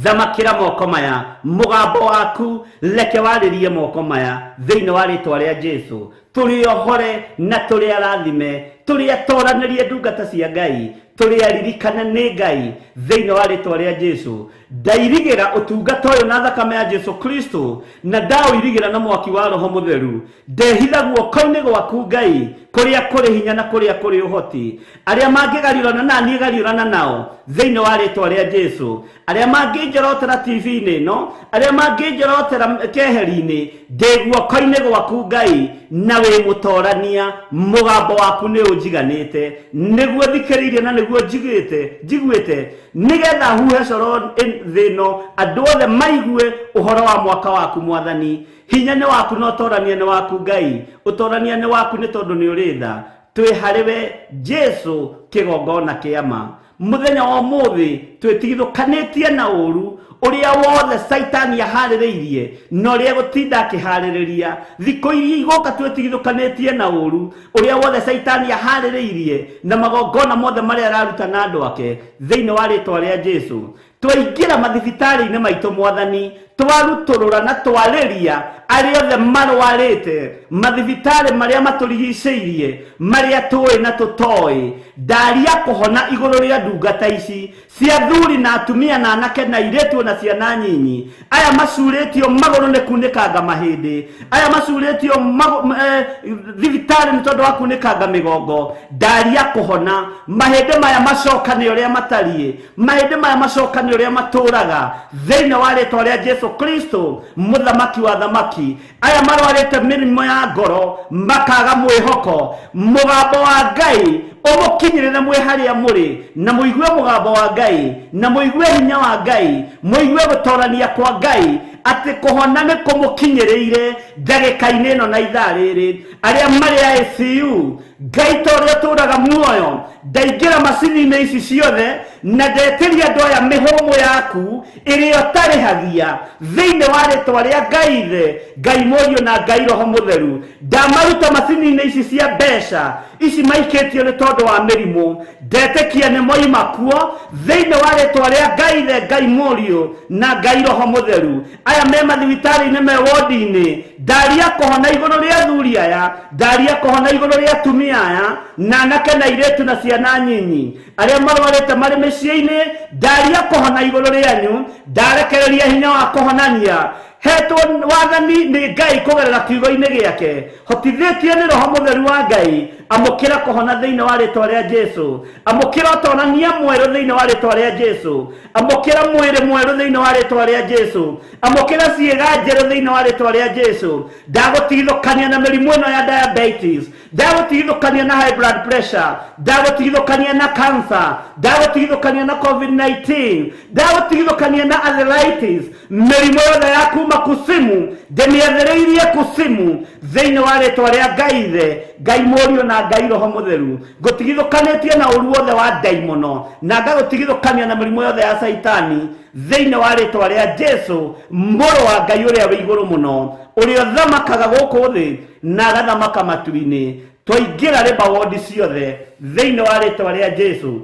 thamakĩra moko maya. Mũgambo waku reke warĩrie moko maya thĩinĩ wa rĩtwa rĩa Jesu. Tũrĩ ohore na tũrĩ arathime, tũrĩ atoranĩrie ndungata cia Ngai, tũrĩ aririkane nĩ Ngai thĩinĩ wa rĩtwa rĩa Jesu. Ndairigĩra ũtungata ũyũ na thakame ya Jesu Kristo, na ndaũirigĩra na mwaki wa Roho Mũtheru. Ndehitha guoko-inĩ gwaku Ngai, kũrĩa kũrĩ hinya na kũrĩa kũrĩ ũhoti. Arĩa mangĩgariũrana na niĩ gariũrana nao thĩinĩ wa rĩtwa rĩa Jesu. Arĩa mangĩnjorotera TV-inĩ ĩno, arĩa mangĩnjorotera keheri-inĩ, ndĩ guoko-inĩ gwaku Ngai, na wĩ mũtorania. Mũgambo waku nĩ ũnjiganĩte, nĩguo thikĩrĩirie na nĩguo njiguĩte, nĩgetha huhe coro thĩ ĩno, andũ othe maigue ũhoro wa mwaka waku Mwathani. Hinya nĩ waku na ũtorania nĩ waku Ngai, ũtorania nĩ waku nĩ tondũ nĩ ũrĩ tha. Twĩ harĩwe Jesu kĩgongona kĩama. Mũthenya wa ũmũthĩ twĩtigithũkanĩtie na ũru ũrĩa wothe Saitani aharĩrĩirie na ũrĩa gũtinda akĩharĩrĩria. Thikũ iria igoka twĩtigithũkanĩtie na ũru ũrĩa wothe Saitani aharĩrĩirie na magongona mothe marĩa araruta na andũ ake thĩinĩ wa rĩtwa rĩa Jesu. Twaingĩra mathibitarĩ-inĩ maitũ Mwathani, twarutũrũra na twarĩria arĩa othe marwarĩte mathibitarĩ marĩa matũrigicĩirie, marĩa tũĩ na tũtoĩ. Ndaria kũhona igũrũ rĩa ndungata ici cia thuri na atumia na anake na airĩtu na ciana nyinyi. Aya macurĩtio magũrũ nĩ kunĩkanga mahĩndĩ, aya macurĩtio thibitarĩ nĩ tondũ wa kunĩkanga mĩgongo. Ndaria kũhona mahĩndĩ maya macokane ũrĩa matariĩ, mahĩndĩ maya macokane ũrĩa matũraga thĩinĩ wa rĩtwa rĩa Jesu Kristo, mũthamaki wa thamaki. Aya marwarĩte mĩrimũ ya ngoro makaga mwĩhoko, mũgambo wa Ngai ũmũkinyĩrĩre mwĩ harĩa mũrĩ, na mũigue mũgambo wa Ngai, na mũigue hinya wa Ngai, mũigue gũtorania kwa Ngai, atĩ kũhona nĩ kũmũkinyĩrĩire ndagĩka-inĩ ĩno na ithaa rĩrĩ. Arĩa marĩ ICU, Ngai ta ũrĩa ũtũraga muoyo, ndaingĩra macini-inĩ ici ciothe na ndetĩria andũ aya mĩhũmũ yaku ĩrĩa ũtarĩhagia thĩinĩ wa rĩtwa rĩa Ngai Ithe, Ngai Mũriũ na Ngai Roho Mũtheru. Ndamaruta macini-inĩ ici cia mbeca ici maikĩtio nĩ tondũ wa mĩrimũ, ndetĩkia nĩ moima kuo thĩinĩ wa rĩtwa rĩa Ngai Ithe, Ngai Mũriũ na Ngai Roho Mũtheru. Aya me mathibitarĩ-inĩ me wodi-inĩ, ndaria kũhona igũrũ rĩa athuri aya, ndaria kũhona igũrũ rĩa atumia aya na anake na airĩtu na ciana nyinyi. Arĩa marwarĩte marĩ mĩciĩ-inĩ, ndaria kũhona igũrũ rĩanyu, ndarekereria hinya wa kũhonania. Hetwo wathani nĩ Ngai kũgerera kiugo-inĩ gĩake, hotithĩtie nĩ Roho Mũtheru wa Ngai amukira kuhona thiini wa ritwa ria Jesu, amukira utonania mweru thiini wa ritwa ria Jesu, amukira mwiri mweru thiini wa ritwa ria Jesu, amukira ciiga njeru thiini wa ritwa ria Jesu. Ndagutithukania na mirimu ino ya diabetes, ndagutithukania na high blood pressure, ndagutithukania na cancer, ndagutithukania na COVID-19, ndagutithukania na arthritis, mirimu yothe ya kuma kusimu ndemiathereirie kusimu thiini wa ritwa ria Ngai Ithe, Ngai Murio na Ngai Roho Mutheru. Ngutigithukanitie na uru wothe wa daimono na ngagutigithukania na mirimu yothe ya saitani thiini wa ritwa ria Jesu, muru wa Ngai uria wi iguru muno, uria thamakaga guku thi na gathamaka matu-ini. Twaingira riba wodi ciothe thiini wa ritwa ria Jesu.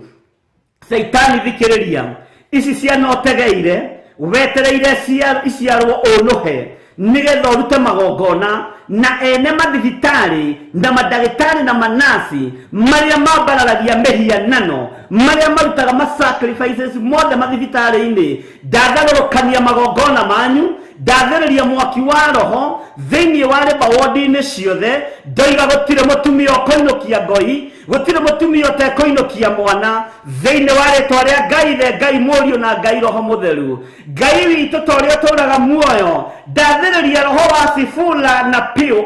Saitani thikiriria, ici ciana utegeire wetereire iciarwo unuhe nigetha urute magongona na ene mathibitari na madagitari na manasi maria mabararagia mehianano maria marutaga masacrifices mothe mathibitari-ini. Ndatharũrũkania magongona manyu, ndathĩrĩria mwaki wa roho thĩinĩ wa riba wodi-inĩ ciothe. Ndoiga gũtirĩ mũtumia ũkũinũkia ngoi, gũtirĩ mũtumia ũtekũinũkia mwana thĩinĩ wa ritwa ria Ngai Ithe, Ngai Murio na Ngai Roho Mutheru. Ngai witũ ta ũrĩa ũtũũraga muoyo, ndathĩrĩria roho wa Sifula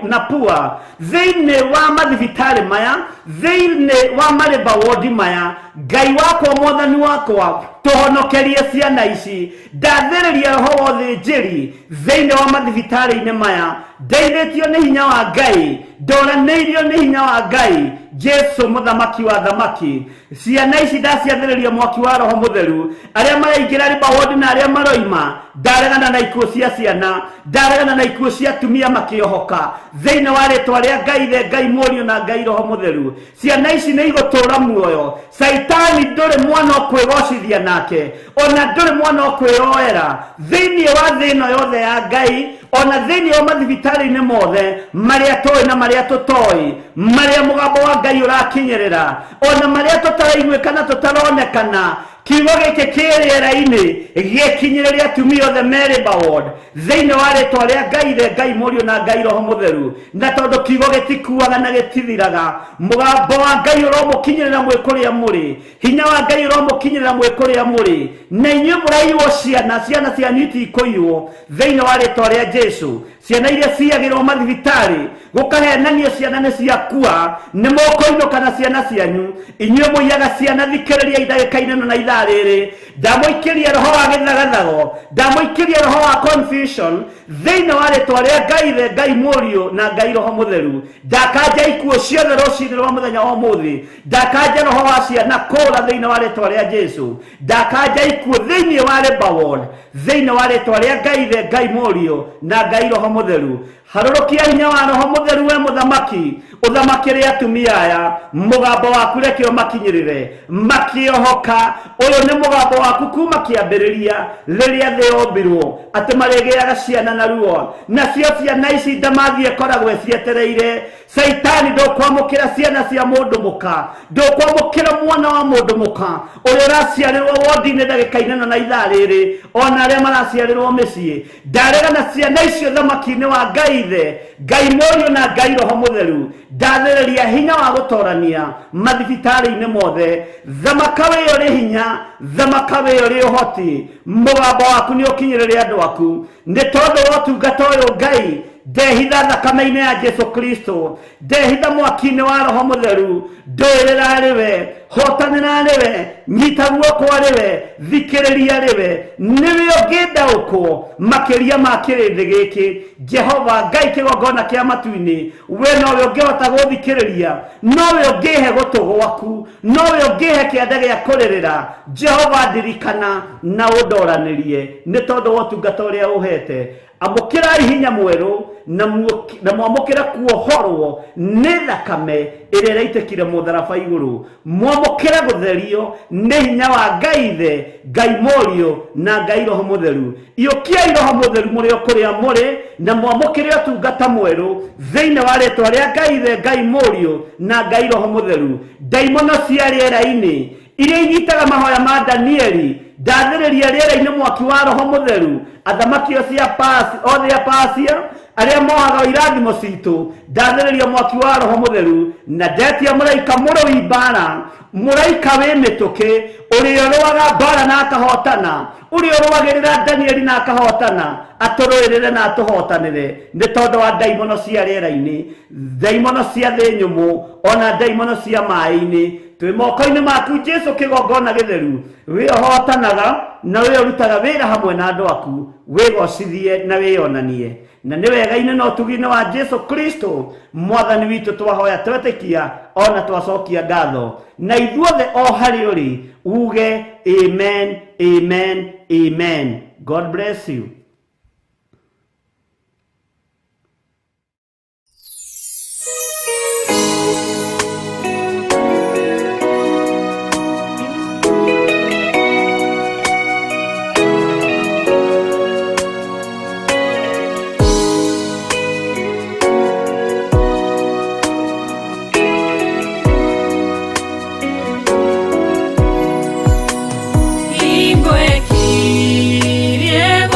na Pua thĩinĩ wa mathibitari maya, thĩinĩ wa mariba wodi maya. Ngai wakwa, mwathani wakwa, tuhonokerie ciana ici. Ndathĩrĩria roho wa ũthĩnjĩri thĩinĩ wa mathibitari-inĩ maya, ndeithĩtio nĩ hinya wa Ngai, ndoranĩirio nĩ hinya wa Ngai Jesu muthamaki wa thamaki. Ciana ici ndaciathĩrĩria mwaki wa Roho Mutheru. Arĩa maraingĩra riba wodi na arĩa maroima, ndaregana na ikuũ cia ciana, ndaregana na ikuũ cia atumia makĩohoka thĩinĩ wa ritwa ria Ngai Ithe, Ngai Murio na Ngai Roho Mutheru. Ciana ici nĩ igũtũũra muoyo. Saitani ndũrĩ mwana ũkwĩgocithia nake, ona ndũrĩ mwana ũkwĩyoera thĩinĩ wa thĩ ĩno yothe ya Ngai, ona thĩinĩ wa mathibitari-inĩ mothe marĩa tũĩ na marĩa tũtoĩ, marĩa mũgambo wa Ngai ũrakinyĩrĩra, ona marĩa tũtaraiguĩka na tũtaronekana. Kiugo gĩkĩ kĩ rĩera-inĩ gĩkinyĩrĩria atumia othe me riba ward thĩinĩ wa ritwa ria Ngai Ithe, Ngai Murio na Ngai Roho Mutheru. Na tondũ kiugo gĩtikuaga na gĩtithiraga, mũgambo wa Ngai ũromũkinyĩrĩra mwĩ kũrĩa mũrĩ, hinya wa Ngai ũromũkinyĩrĩra mwĩ kũrĩa mũrĩ, na inyuĩ mũraiywo ciana cianyu itikũiywo thĩinĩ wa ritwa ria Jesu. Ciana iria ciagĩrwo mathibitari gũkahenanio ciana nĩ ciakua, nĩ mũkũinũka na ciana cianyu. Inyuĩ mũiyaga ciana, thikĩrĩria ndagĩka-inĩ na ithaa rĩrĩ. Ndamũikĩria roho wa gĩthagathago, ndamũikĩria roho wa confusion thĩinĩ wa ritwa ria Ngai Ithe, Ngai Murio na Ngai Roho Mutheru. Ndakanja ikuũ ciothe rũcinĩ rwa mũthenya wa ũmũthĩ, ndakanja roho wa ciana kũũra thĩinĩ wa ritwa ria Jesu. Ndakanja ikuũ thĩinĩ wa riba ward thĩinĩ wa ritwa ria Ngai Ithe, Ngai Murio na Ngai Roho Mutheru. Harũrũkia hinya wa Roho Mutheru we mũthamaki, ũthamakĩre atumia aya. Mũgambo waku reke ũmakinyĩrĩre makĩohoka. Ũyũ nĩ mũgambo waku kuma kĩambĩrĩria rĩrĩa thĩ yombirwo, atĩ marĩgĩaga ciana na ruo, nacio ciana ici ndamathiĩ koragwo cietereire. Saitani ndũkwamũkĩra ciana cia mũndũ mũka, ndũkwamũkĩra mwana wa mũndũ mũka ũrĩa ũraciarĩrwo wodi-inĩ ndagĩka-inĩ na ithaa rĩrĩ, ona arĩa maraciarĩrwo mĩciĩ. Ndaregana ciana icio thamaki-inĩ wa Ngai Ithe, Ngai Murio na Ngai Roho Mutheru. Ndathĩrĩria hinya wa gũtorania mathibitari-inĩ mothe. Thamaka wĩ ũrĩ hinya, thamaka wĩ ũrĩ ũhoti. Mũgambo waku nĩ ũkinyĩrĩre andũ aku. Nĩ tondũ wa ũtungata ũyũ Ngai, ndehitha thakame-inĩ ya Jesu Kristo, ndehitha mwaki-inĩ wa Roho Mutheru. Ndũĩrĩra arĩ we, hotanĩra arĩ we, nyita guoko arĩ we, thikĩrĩria arĩ we. Nĩwe ũngĩndaũkwo makĩria ma kĩrĩndĩ gĩkĩ. Jehova Ngai kĩgongona kĩa matu-inĩ, we nowe ũngĩhota gũthikĩrĩria, nowe ũngĩhe gũtũ gwaku, nowe ũngĩhe kĩanda gĩa kũrĩrĩra. Jehova ndirikana na ũndoranĩrie nĩ tondũ wa ũtungata ũrĩa ũhete. Amũkĩrai hinya mwerũ na mwamũkĩra kuohorwo nĩ thakame ĩrĩa ĩraitĩkire mũtharaba igũrũ. Mwamũkĩra gũtherio nĩ hinya wa Ngai Ithe, Ngai Murio na Ngai Roho Mutheru. Iyũkiai Roho Mutheru mũrĩ o kũrĩa mũrĩ na mwamũkĩre ũtungata mwerũ thĩinĩ wa rĩtwa rĩa Ngai Ithe, Ngai Murio na Ngai Roho Mutheru. Ndaimono cia rĩera-inĩ iria inyitaga mahoya ma Danieli, ndathĩrĩria rĩera-inĩ mwaki wa Roho Mutheru. Athamaki othe a Persia, aria mohaga irathimo citu ndathĩrĩria mwaki wa roho mũtheru na ndetia mũraika mũrũi mbara mũraika wĩ mĩtũkĩ ũrĩa ũrũaga mbara na akahotana ũrĩa ũrũagĩrĩra Danieli na akahotana atũrũĩrĩre na atũhotanĩre nĩ tondũ wa ndaimono cia rĩera-inĩ ndaimono cia thĩ nyũmũ ona ndaimono cia maĩ-inĩ twĩ moko-inĩ maku Jesu kĩgongona gĩtheru wĩ ũhotanaga na wĩ ũrutaga wĩra hamwe na andũ aku wĩgocithie na wĩonanie na nĩ wega-inĩ na ũtugi-inĩ wa Jesu Kristo mwathani witũ twahoya twetĩkia ona twacokia ngatho na ithuothe o harĩ ũrĩ uge amen amen amen. God bless you. Kirie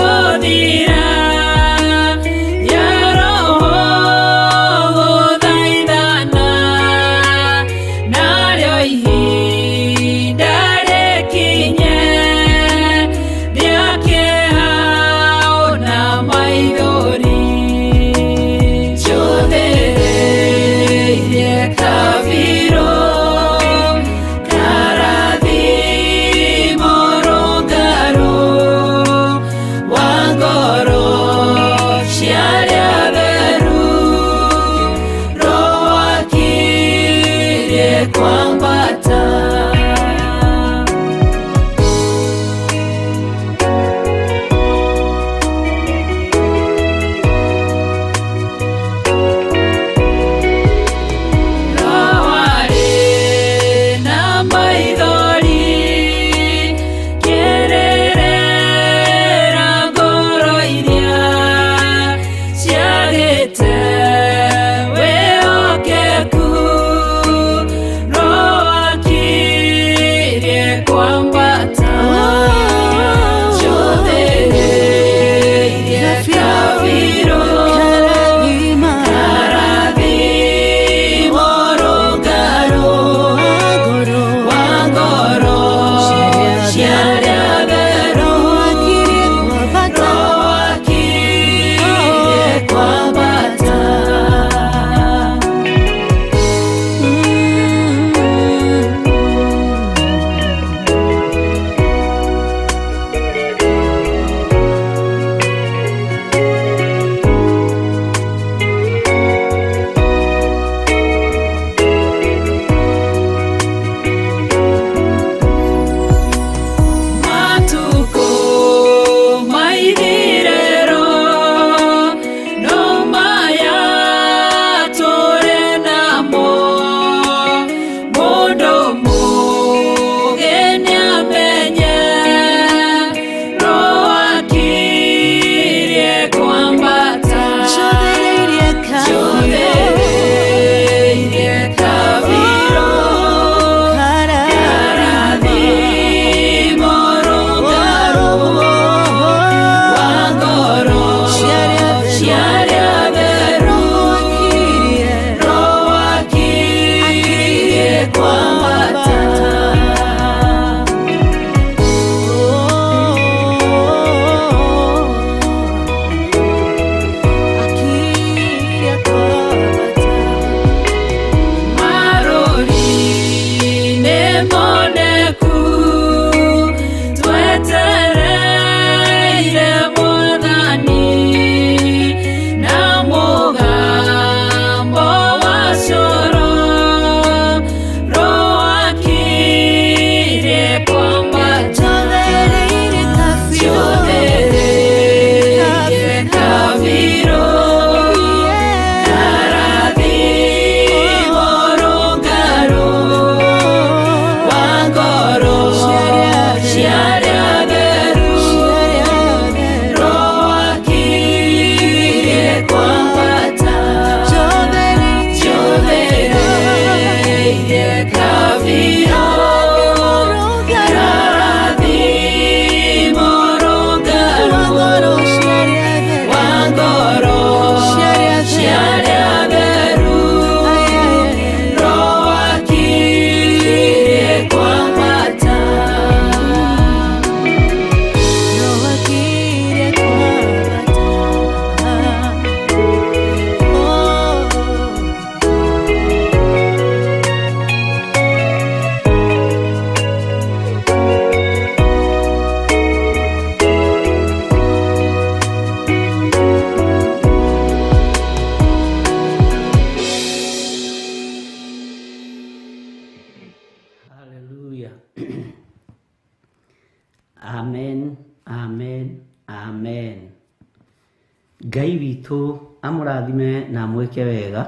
Ngai witũ amũrathime na mwĩke wega,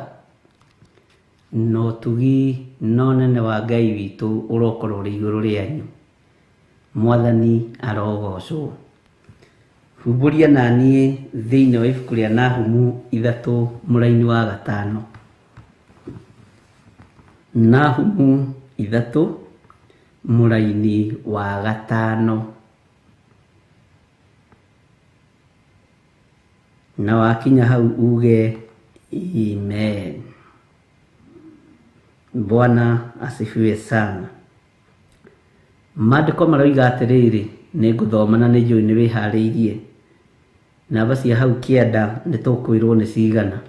no tugi no nene wa Ngai witũ ũrokorwo ũrĩ igũrũ rĩanyu. Mwathani arogocwo. Humbũria naniĩ thĩinĩ wa ibuku rĩa Nahumu 3 mũraini wa 5. Nahumu 3 mũraini wa 5. Na wakinya hau uge amen. Bwana asifiwe sana. Maandĩko maroiga atĩrĩrĩ, nĩngũthoma na nĩnjũĩ nĩ wĩharĩirie. Namba cia hau kĩanda nĩtũkwĩrwo nĩ cigana.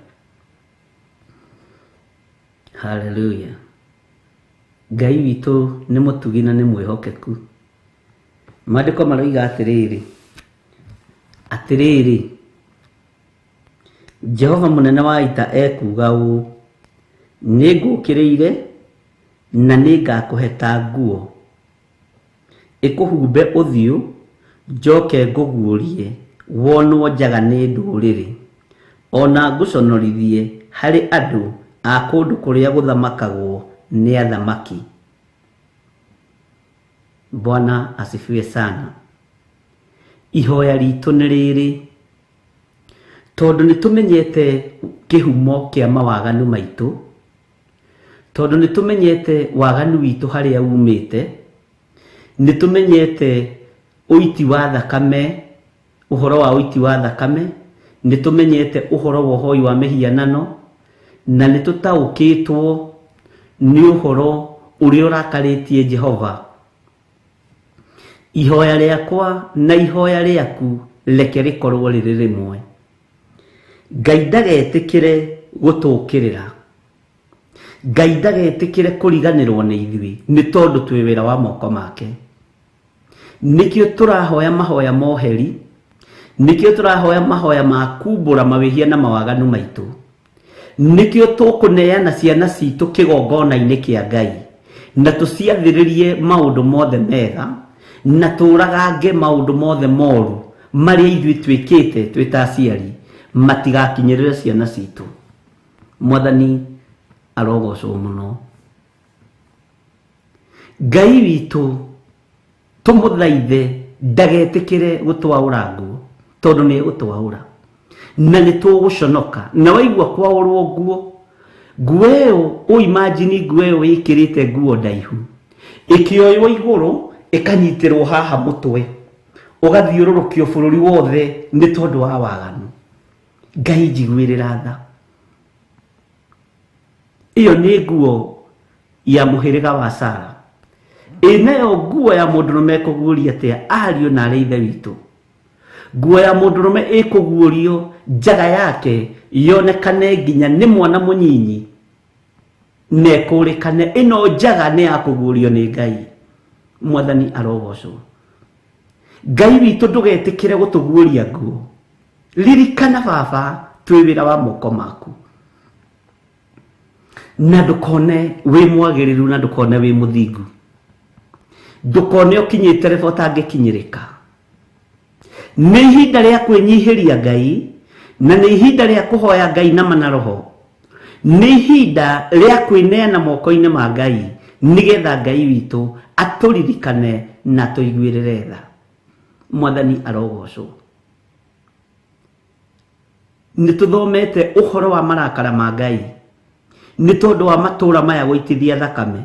Hallelujah. Ngai witũ nĩ mũtugi na nĩ mwĩhokeku. Maandĩko maroiga atĩrĩrĩ, Jehova mũnene wa ita ekuga ũũ, nĩngũkĩrĩire na nĩngakũheta nguo ĩkũhumbe ũthiũ, njoke ngũguũrie wonwo njaga nĩ ndũrĩrĩ, ona ngũconorithie harĩ andũ a kũndũ kũrĩa gũthamakagwo nĩ athamaki. Bwana asifiwe sana. Ihoya ritũ nĩ rĩrĩ, tondũ nĩtũmenyete kĩhumo kĩa mawaganu maitũ, tondũ nĩtũmenyete waganu witũ harĩa umĩte, nĩtũmenyete ũiti wa thakame, ũhoro wa ũiti wa thakame, nĩtũmenyete ũhoro wa ũhoi wa mĩhianano, na nĩtũtaũkĩtwo nĩ ũhoro ũrĩa ũrakarĩtie Jehova. Ihoya rĩakwa na ihoya rĩaku reke rĩkorwo rĩrĩ rĩmwe. Ngai ndagetĩkĩre gũtũũkĩrĩra, Ngai ndagetĩkĩre kũriganĩrwo nĩ ithuĩ nĩ tondũ twĩ wĩra wa moko make. Nĩkĩo tũrahoya mahoya moheri, nĩkĩo tũrahoya mahoya ma kumbũra mawĩhia na mawaganu maitũ, nĩkĩo tũkũneana ciana citũ kĩgongona-inĩ kĩa Ngai, na tũciathĩrĩrie maũndũ mothe mega, na tũragange maũndũ mothe moru marĩa ithuĩ twĩkĩte twĩ ta aciari matigakinyĩrĩre ciana citũ. Mwathani arogocwo mũno. Ngai witũ tũmũthaithe ndagetĩkĩre gũtwaũra nguo, tondũ nĩ gũtwaũra na nĩtũgũconoka. Na waigua kwaũrwo nguo, nguo ĩyo ũimagine nguo ĩyo wĩkĩrĩte nguo ndaihu, ĩkĩoywo igũrũ ĩkanyitĩrwo haha mũtwe, ũgathiũrũrũkio bũrũri wothe nĩ tondũ wa waganu. Ngai njiguĩrĩra tha. Iyo nĩ nguo ya mũhĩrĩga wa Sara. Nayo nguo ya mũndũrũme ĩkũguũria atĩa ariũ na arĩ ithe witũ? Nguo ya mũndũrũme ĩkũguũrio njaga yake yonekane nginya nĩ mwana mũnyinyi, na ĩkũrĩkane ĩno njaga nĩ ya kũguũrio nĩ Ngai. Mwathani arogocwo. Ngai witũ ndũgetĩkĩre gũtũguũria nguo. Ririkana baba, twĩ wĩra wa moko maku. Na ndũkone wĩ mwagĩrĩru na ndũkone wĩ mũthingu, ndũkone ũkinyĩte rebo ũtangĩkinyĩrĩka. Nĩ ihinda rĩa kwĩnyihĩria Ngai, na nĩ ihinda rĩa kũhoya Ngai na ma na roho. Nĩ ihinda rĩa kwĩneana moko-inĩ ma Ngai, nĩgetha Ngai witũ atũririkane na tũiguĩrĩre tha. Mwathani arogocwo. Nĩtũthomete ũhoro wa marakara ma Ngai, nĩ tondũ wa matũũra maya gũitithia thakame,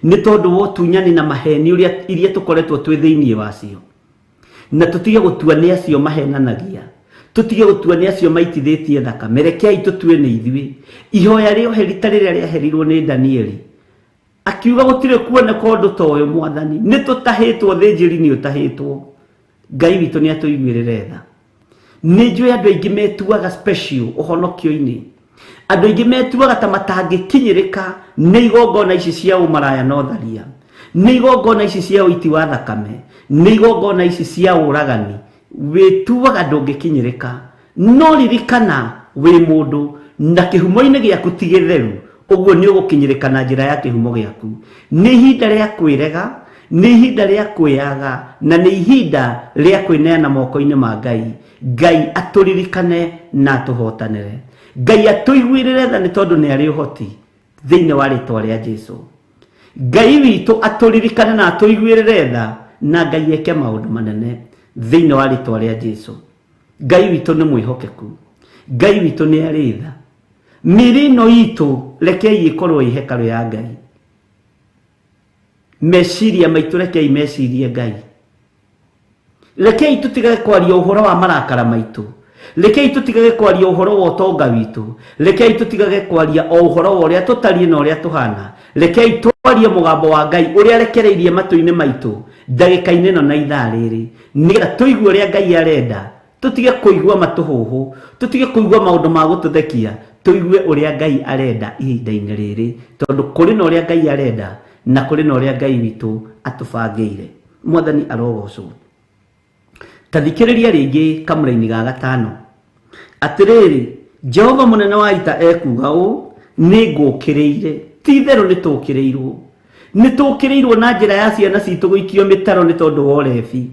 nĩ tondũ wa ũtunyani na maheni iria tũkoretwo twĩ thĩinĩ wacio. Na tũtige gũtua nĩ acio mahenanagia, tũtige gũtua nĩ acio maitithĩtie thakame. Rekei tũtue nĩ ithuĩ. Ihoya rĩoheri ta rĩrĩa rĩaherirwo nĩ Danieli, akiuga gũtirĩ kuoneka ũndũ ta ũyũ. Mwathani, nĩ tũtahĩtwo, thĩnjĩri nĩ ũtahĩtwo. Ngai witũ nĩ atũiguĩrĩre tha. Nĩ njũĩ andũ aingĩ metuaga special ũhonokio-inĩ, andũ aingĩ metuaga ta matangĩkinyĩrĩka nĩ igongona ici cia ũmaraya na ũtharia, nĩ igongona ici cia ũiti wa thakame, nĩ igongona ici cia ũragani. Wĩtuaga ndũngĩkinyĩrĩka, no ririkana wĩ mũndũ na kĩhumo-inĩ gĩaku ti gĩtheru, ũguo nĩ ũgũkinyĩrĩka na njĩra ya kĩhumo gĩaku. Nĩ ihinda rĩa kwĩrega, nĩ ihinda rĩa kwĩyaga na nĩ ihinda rĩa kwĩneana moko-inĩ ma Ngai. Ngai atũririkane na atũhotanĩre. Ngai atũiguĩrĩre tha nĩ tondũ nĩ arĩ ũhoti thĩinĩ wa rĩtwa rĩa Jesũ. Ngai witũ atũririkane na atũiguĩrĩre tha na Ngai eke maũndũ manene thĩinĩ wa rĩtwa rĩa Jesũ. Ngai witũ nĩ mwĩhokeku. Ngai witũ nĩ arĩ tha. Mĩĩrĩ ĩno itũ rekei ĩkorwo ĩ hekarũ ya Ngai. Meciria maitũ rekei mecirie Ngai. Rekei tũtigage kwaria ũhoro wa marakara maitũ. Rekei tũtigage kwaria ũhoro wa ũtonga witũ. Rekei tũtigage kwaria o ũhoro wa ũrĩa tũtariĩ na ũrĩa tũhana. Rekei twarie mũgambo wa Ngai ũrĩa arekereirie matũ-inĩ maitũ ndagĩka-inĩ ĩno na ithaa rĩrĩ, nĩgetha tũigue ũrĩa Ngai arenda. Tũtige kũigua matũhũhũ, tũtige kũigua maũndũ ma gũtũthekia, tũigue ũrĩa Ngai arenda ihinda-inĩ rĩrĩ, tondũ kũrĩ na ũrĩa Ngai arenda na kũrĩ na ũrĩa Ngai witũ atũbangĩire. Mwathani arogocwo. Ta thikĩrĩria rĩngĩ kamũra-inĩ ga gatano. Atĩrĩrĩ, Jehova mũnene wa ita ekuga ũũ, nĩ ngũkĩrĩire. Ti itherũ nĩ tũkĩrĩirwo. Nĩ tũkĩrĩirwo na njĩra ya ciana citũ gũikio mĩtaro nĩ tondũ wa ũrebi.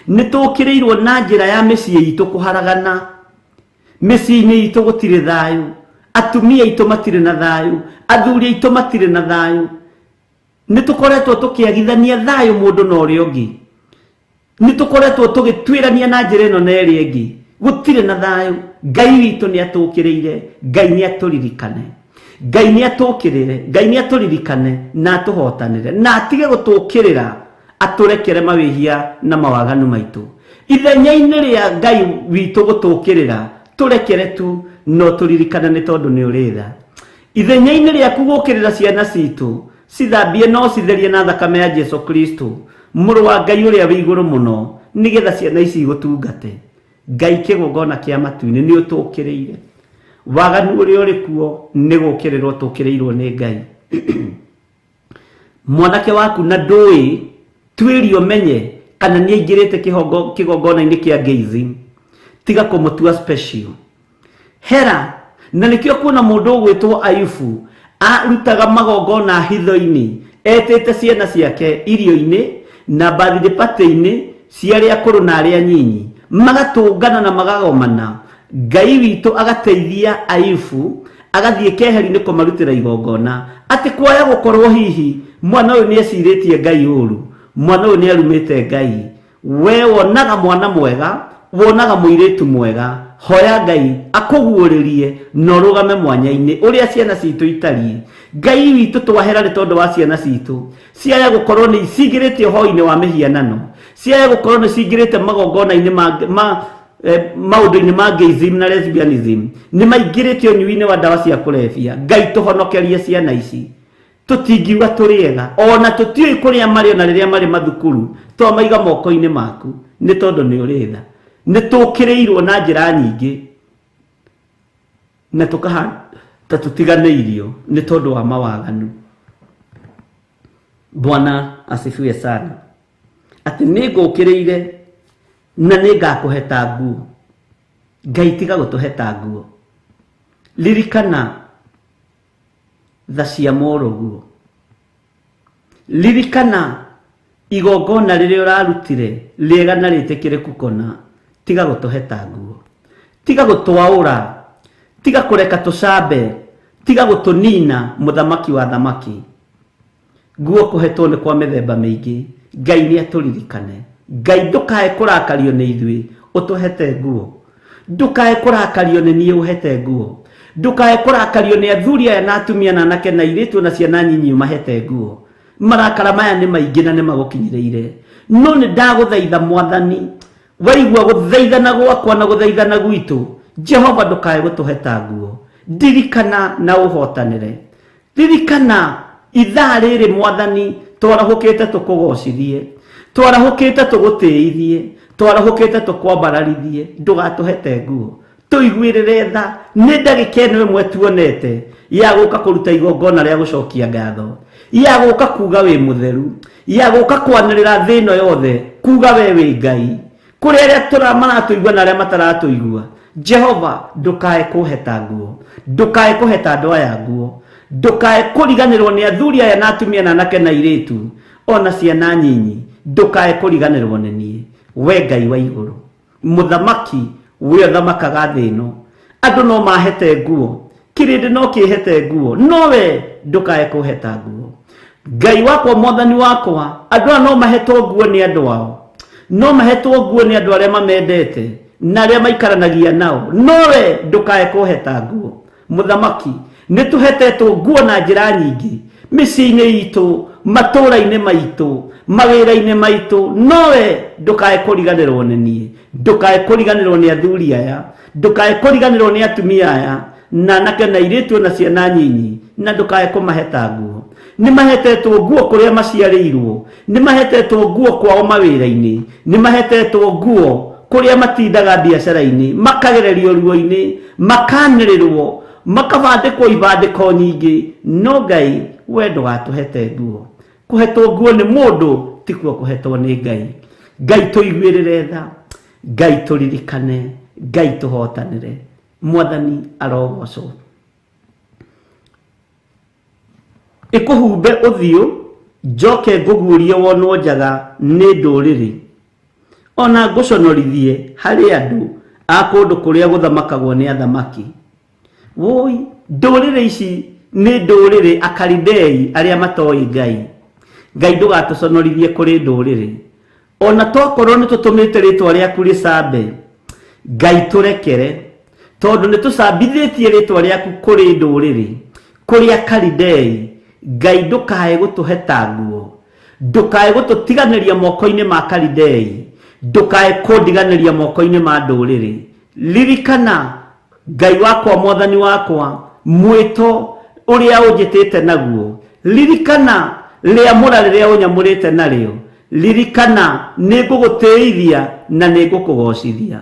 Nĩ tũkĩrĩirwo na njĩra ya mĩciĩ itũ kũharagana. Mĩciĩ-inĩ itũ gũtirĩ thayũ. Atumia itũ matirĩ na thayũ. Athuri aitũ matirĩ na thayũ. Nĩ tũkoretwo tũkĩagithania thayũ mũndũ na ũrĩa ũngĩ. Nĩ tũkoretwo tũgĩtuĩrania na njĩra ĩno na ĩrĩa ĩngĩ. Gũtirĩ na thayũ. Ngai witũ nĩ atũkĩrĩire. Ngai nĩ atũririkane. Ngai nĩ atũkĩrĩre. Ngai nĩ atũririkane na atũhotanĩre. Na atige gũtũkĩrĩra atũrekere mawĩhia na mawaganu maitũ. Ithenya-inĩ rĩa Ngai witũ gũtũkĩrĩra, tũrekere tu no tũririkane nĩ tondũ nĩ ũrĩ tha. Ithenya-inĩ rĩaku gũkĩrĩra ciana citũ, cithambie no citherie na thakame ya Jesũ Kristo, mũrũ wa Ngai ũrĩa wĩ igũrũ mũno, nĩgetha ciana ici igũtungate. Ngai kĩgongona kĩa matu-inĩ nĩ ũtũkĩrĩire. Waganu ũrĩa ũrĩ kuo nĩ gũkĩrĩrwo tũkĩrĩirwo nĩ Ngai. Mwanake waku na ndũĩ, tuĩrio menye kana nĩ aingĩrĩte kĩgongona-inĩ kĩa ngeithi. Tiga kũmũtua special. Hera, na nĩkĩo kuona mũndũ ũgwĩtwo Ayubu arutaga magongona hitho-inĩ, etĩte ciana ciake irio-inĩ na birthday party-inĩ cia arĩa akũrũ na arĩa nyinyi, magatũngana na magagomana. Ngai witũ agateithia Ayubu, agathiĩ keheri-inĩ kũmarutĩra igongona. Atĩ kuoya gũkorwo hihi mwana ũyũ nĩ ecirĩtie Ngai ũru, mwana ũyũ nĩ arumĩte Ngai. We wonaga mwana mwega, wonaga mũirĩtu mwega, hoya Ngai akũguũrĩrie na ũrũgame mwanya-inĩ ũrĩa ciana citũ itariĩ. Ngai witũ twahera nĩ tondũ wa ciana citũ ciaya gũkorwo nĩ cingĩrĩte ũhoro-inĩ wa mĩhianano, ciaya gũkorwo nĩ cingĩrĩte magongona-inĩ maũndũ-inĩ ma gayism na lesbianism, nĩ maingĩrĩte ũnyui-inĩ wa ndawa cia kũrebia. Ngai tũhonokerie ciana ici. Tũtingiuga tũrĩega, ona tũtiũĩ kũrĩa marĩ ona rĩrĩa marĩ mathukuru, twamaiga moko-inĩ maku nĩ tondũ nĩ ũrĩ tha. Nĩ tũkĩrĩirwo na njĩra nyingĩ na tũkahana ta tũtiganĩirio nĩ tondũ wa mawaganu. Bwana asifiwe sana. Atĩ nĩ ngũkĩrĩire na nĩ ngakũhe ta nguo. Ngai tiga gũtũhe ta nguo. Ririkana tha cia mũrũguo. Ririkana igongona rĩrĩa ũrarutire rĩega na rĩtĩkĩrĩku kũna. Tiga gũtũhe ta nguo. Tiga gũtwaũra. Tiga kũreka tũcambe. Tiga gũtũnina mũthamaki wa thamaki. Nguo kũhetwo nĩ kwa mĩthemba mĩingĩ. Ngai nĩ atũririkane. Ngai ndũkae kũrakario nĩ ithuĩ ũtũhete nguo. Ndũkae kũrakario nĩ niĩ ũhete nguo. Ndũkae kũrakario nĩ athuri aya na atumia na anake na airĩtu na ciana nyinyi mahete nguo. Marakara maya nĩ maingĩ na nĩ magũkinyĩrĩire. No nĩ ndagũthaitha Mwathani, waigua gũthaithana gwakwa na gũthaithana gwitũ, Jehova ndũkae gũtũhe ta nguo. Ndirikana na ũhotanĩre. Ndirikana ithaa rĩrĩ Mwathani twarahũkĩte tũkũgocithie, twarahũkĩte tũgũtĩithie, twarahũkĩte tũkwambararithie. Ndũgatũhete nguo. Tũiguĩrĩre tha. Nĩ ndagĩka ĩno ĩmwe tuonete ya gũka kũruta igongona rĩa gũcokia ngatho, ya gũka kuga wĩ mũtheru, ya gũka kwanĩrĩra thĩ ĩno yothe kuga we wĩ Ngai kũrĩ arĩa maratũigua na arĩa mataratũigua. Jehova ndũkae kũhe ta nguo. Ndũkae kũhe ta andũ aya nguo. Ndũkae kũriganĩrwo nĩ athuri aya na atumia na anake na airĩtu ona ciana nyinyi ndukae kuriganirwo ni nie we Ngai wa iguru muthamaki we thamakaga thĩ ĩno andũ no mahete nguo kirindi no kĩhete nguo nowe ndukae kũheta nguo Ngai wakwa mwathani wakwa andũ no mahetwo nguo ni andũ ao no mahetwo nguo ni andũ arĩa mamendete na arĩa maikaranagia nao nowe ndukae kũheta nguo muthamaki nĩ tũhetetwo nguo na njĩra nyingĩ mĩciĩ-inĩ itũ matũũra-inĩ maitũ mawĩra-inĩ maitũ nowe ndukae kũriganĩrwo nĩ niĩ ndukae kũriganĩrwo nĩ athuri aya ndukae kũriganĩrwo nĩ atumia aya na anake na airĩtu na ciana nyinyi na ndukae kũmaheta nguo nĩ mahetetwo nguo kũrĩa maciarĩirwo nĩ mahetetwo nguo kwao mawĩra-inĩ nĩ mahetetwo nguo kũrĩa matindaga biacara-inĩ makagererio ruo-inĩ makanĩrĩrwo makabandĩkwo ibandĩko nyingĩ no Ngai we ndũgatũhete nguo kũhetwo nguo nĩ mũndũ tikuo kũhetwo nĩ Ngai Ngai tũiguĩrĩre tha Ngai tũririkane Ngai tũhotanĩre mwathani arogocwo ĩkũhumbe ũthiũ njoke ngũguũrie wonwo njaga nĩ ndũrĩrĩ ona ngũconorithie harĩ andũ a kũndũ kũrĩa gũthamakagwo nĩ athamaki woi ndũrĩrĩ ici nĩ ndũrĩrĩ akaridei arĩa matoĩ Ngai Ngai ndũgatũconorithie kũrĩ ndũrĩrĩ ona twakorwo nĩ tũtũmĩte rĩtwa rĩaku rĩcambe Ngai tũrekere tondũ nĩ tũcambithĩtie rĩtwa rĩaku kũrĩ ndũrĩrĩ kũrĩ akaridei Ngai ndũkae gũtũheta nguo ndũkae gũtũtiganĩria moko-inĩ ma akaridei ndũkae kũndiganĩria moko-inĩ ma ndũrĩrĩ ririkana Ngai wakwa mwathani wakwa mwĩto ũrĩa ũnjĩtĩte naguo ririkana rĩamũra rĩrĩa ũnyamũrĩte narĩo ririkana nĩ ngũgũtĩithia na nĩ ngũkũgocithia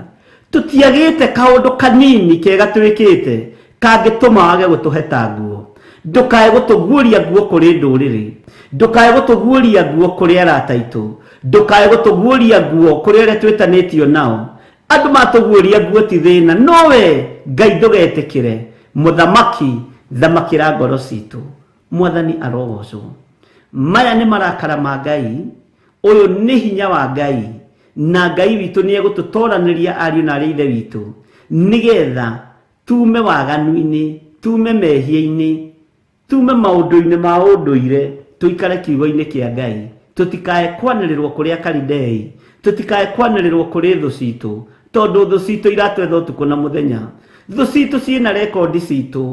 tũtiagĩte kaũndũ kanini kega twĩkĩte kangĩtũma wage gũtũheta nguo ndũkae gũtũguũria nguo kũrĩ ndũrĩrĩ ndũkae gũtũguũria nguo kũrĩ arata aitũ ndũkae gũtũguũria nguo kũrĩ arĩa twĩtanĩtio nao andũ matũguũria nguo ti thĩna nowe Ngai ndũgetĩkĩre muthamaki thamakĩra ngoro citũ mwathani arogocwo maya nĩ marakara ma Ngai ũyũ nĩ hinya wa Ngai na Ngai witũ nĩ egũtũtoranĩria ariũ na arĩa ithe witũ nĩgetha tume waganu-inĩ tume mehia-inĩ tume maũndũ-inĩ ma ũndũire tũikare kiugo-inĩ kĩa Ngai tũtikae kwanĩrĩrwo kũrĩ akaridei tũtikae kwanĩrĩrwo kũrĩ thũ citũ tondũ thũ citũ iratwetha ũtukũ na mũthenya thũ citũ ciĩna rekondi citũ